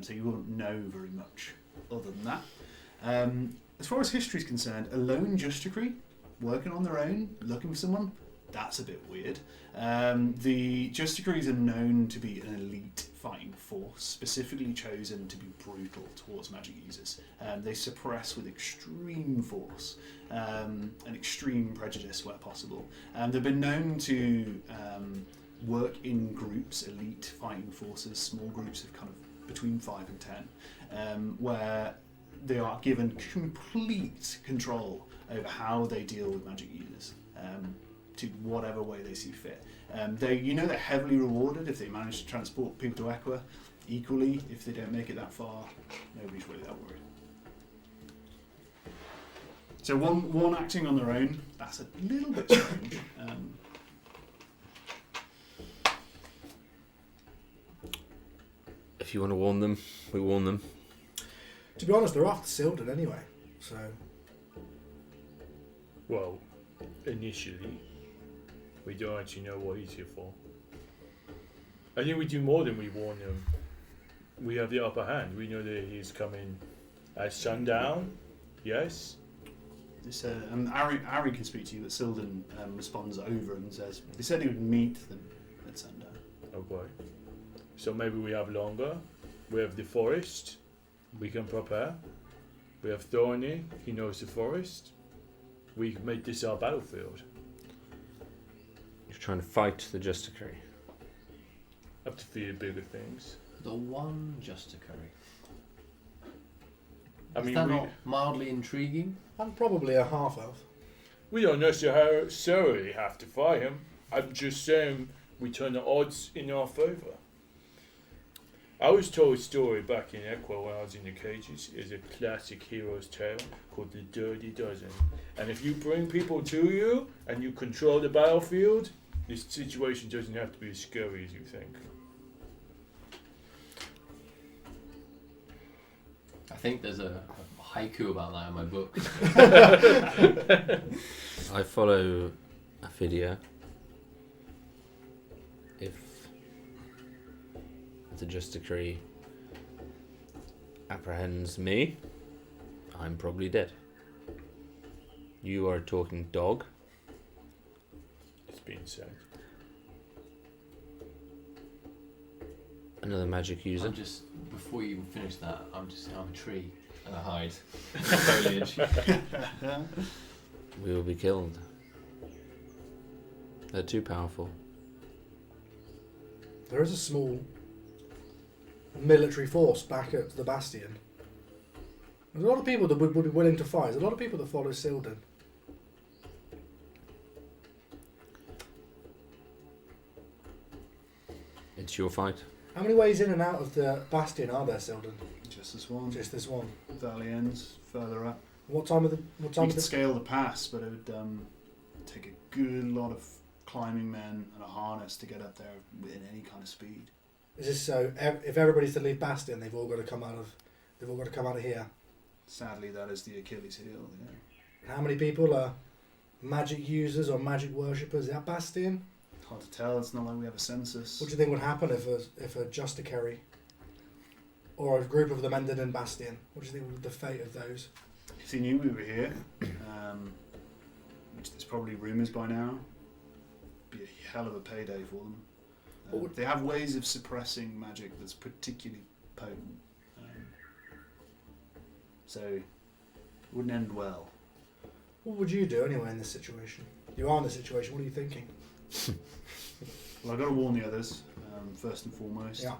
so you wouldn't know very much other than that. As far as history is concerned, a lone Justicary working on their own, looking for someone, that's a bit weird. The Justicaries are known to be an elite fighting force, specifically chosen to be brutal towards magic users. They suppress with extreme force and extreme prejudice where possible. They've been known to work in groups, elite fighting forces, small groups of kind of between 5 and 10, where they are given complete control over how they deal with magic users. To whatever way they see fit. They're heavily rewarded if they manage to transport people to Equa. Equally, if they don't make it that far, nobody's really that worried. So one acting on their own, that's a little bit strange. If you want to warn them, we warn them. To be honest, they're after Silden anyway. So Well, initially, we don't actually know what he's here for. I think we do more than we warn him. We have the upper hand. We know that he's coming at sundown. Yes. This, Ari can speak to you, but Silden responds over and says, they said he would meet them at sundown. Okay. So maybe we have longer. We have the forest. We can prepare. We have Thorny. He knows the forest. We can make this our battlefield. You're trying to fight the Justicary. Up to fear bigger things. The one Justicary. I Is mean, that not mildly intriguing? I'm probably a half elf. we don't necessarily have to fight him. I'm just saying we turn the odds in our favour. I was told a story back in Equa when I was in the cages. It's a classic hero's tale called The Dirty Dozen. And if you bring people to you and you control the battlefield, this situation doesn't have to be as scary as you think. I think there's a haiku about that in my book. I follow Aphidia. If the Justicary apprehends me, I'm probably dead. You are talking dog. It's been said. Another magic user. I'm just, before you even finish that, I'm a tree and I hide in the foliage. We will be killed. They're too powerful. There is a small military force back at the Bastion. There's a lot of people that would be willing to fight. There's a lot of people that follow Silden. It's your fight. How many ways in and out of the Bastion are there, Silden? Just this one. Just this one. Valley ends further up. What time of the? What time You of could the? scale the pass, but it would take a good lot of climbing men and a harness to get up there within any kind of speed. Is this so? If everybody's to leave Bastion, they've all got to come out of. They've all got to come out of here. Sadly, that is the Achilles heel. Yeah. How many people are magic users or magic worshippers at Bastion? Hard to tell. It's not like we have a census. What do you think would happen if a Justicary or a group of them ended in Bastion? What do you think would be the fate of those? If they knew we were here, which there's probably rumours by now, it'd be a hell of a payday for them. What would- They have ways of suppressing magic that's particularly potent. So it wouldn't end well. What would you do anyway in this situation? You are in this situation. What are you thinking? Well, I've got to warn the others, first and foremost. Yeah.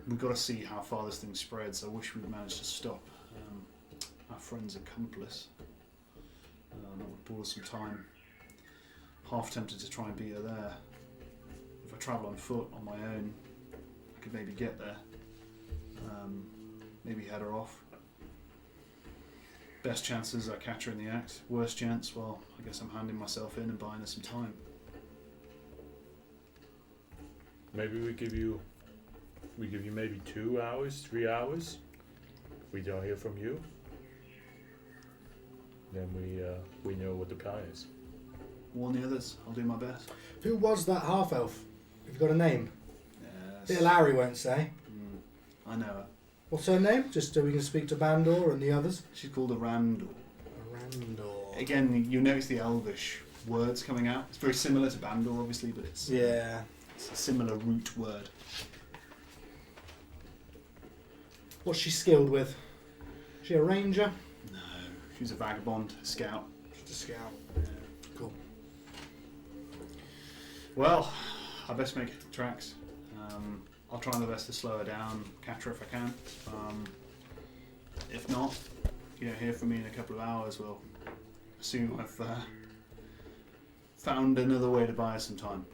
We've got to see how far this thing spreads. I wish we'd managed to stop our friend's accomplice. That would bought us some time. Half tempted to try and beat her there. If I travel on foot on my own, I could maybe get there. Maybe head her off. Best chances I catch her in the act. Worst chance, well, I guess I'm handing myself in and buying her some time. Maybe we give you maybe 2 hours, 3 hours. If we don't hear from you, then we know what the plan is. Warn the others. I'll do my best. Who was that half elf? Have you got a name? Yes. Dear Larry won't say. I know her. What's her name? Just so we can speak to Bandor and the others. She's called a Randall. Randor. Again, you notice the Elvish words coming out. It's very similar to Bandor, obviously, but it's Yeah. it's a similar root word. What's she skilled with? Is she a ranger? No, she's a vagabond, a scout. Just a scout. Cool. Well, I best make tracks. I'll try my best to slow her down, catch her if I can. If not, you don't hear from me in a couple of hours, we'll assume I've found another way to buy her some time.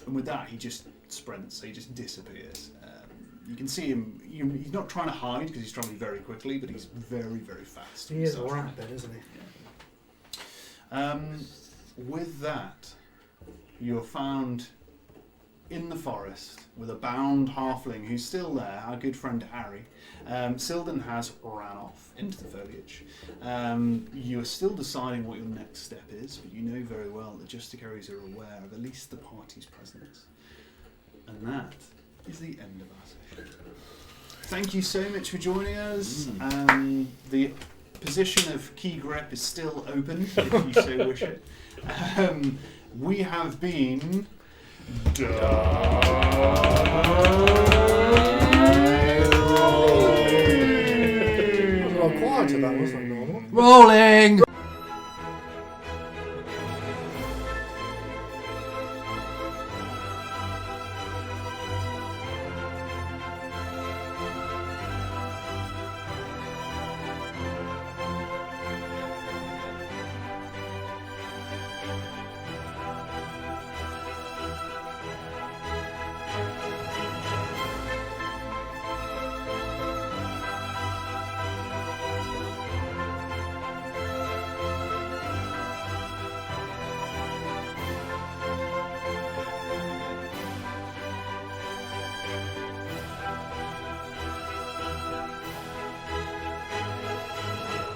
And with that, he just sprints, so he just disappears. You can see him, he's not trying to hide because he's travelling very quickly, but he's very, very fast. He is rapid, isn't he? Yeah. With that, you're found in the forest with a bound halfling who's still there, our good friend Harry. Silden has ran off into the foliage. You're still deciding what your next step is, but you know very well that Justicaries are aware of at least the party's presence. And that is the end of our session. Thank you so much for joining us. The position of key grip is still open if you so wish it. We have been Well, quieter that was than normal. Rolling!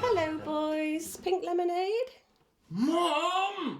Hello, boys. Pink lemonade? Mom!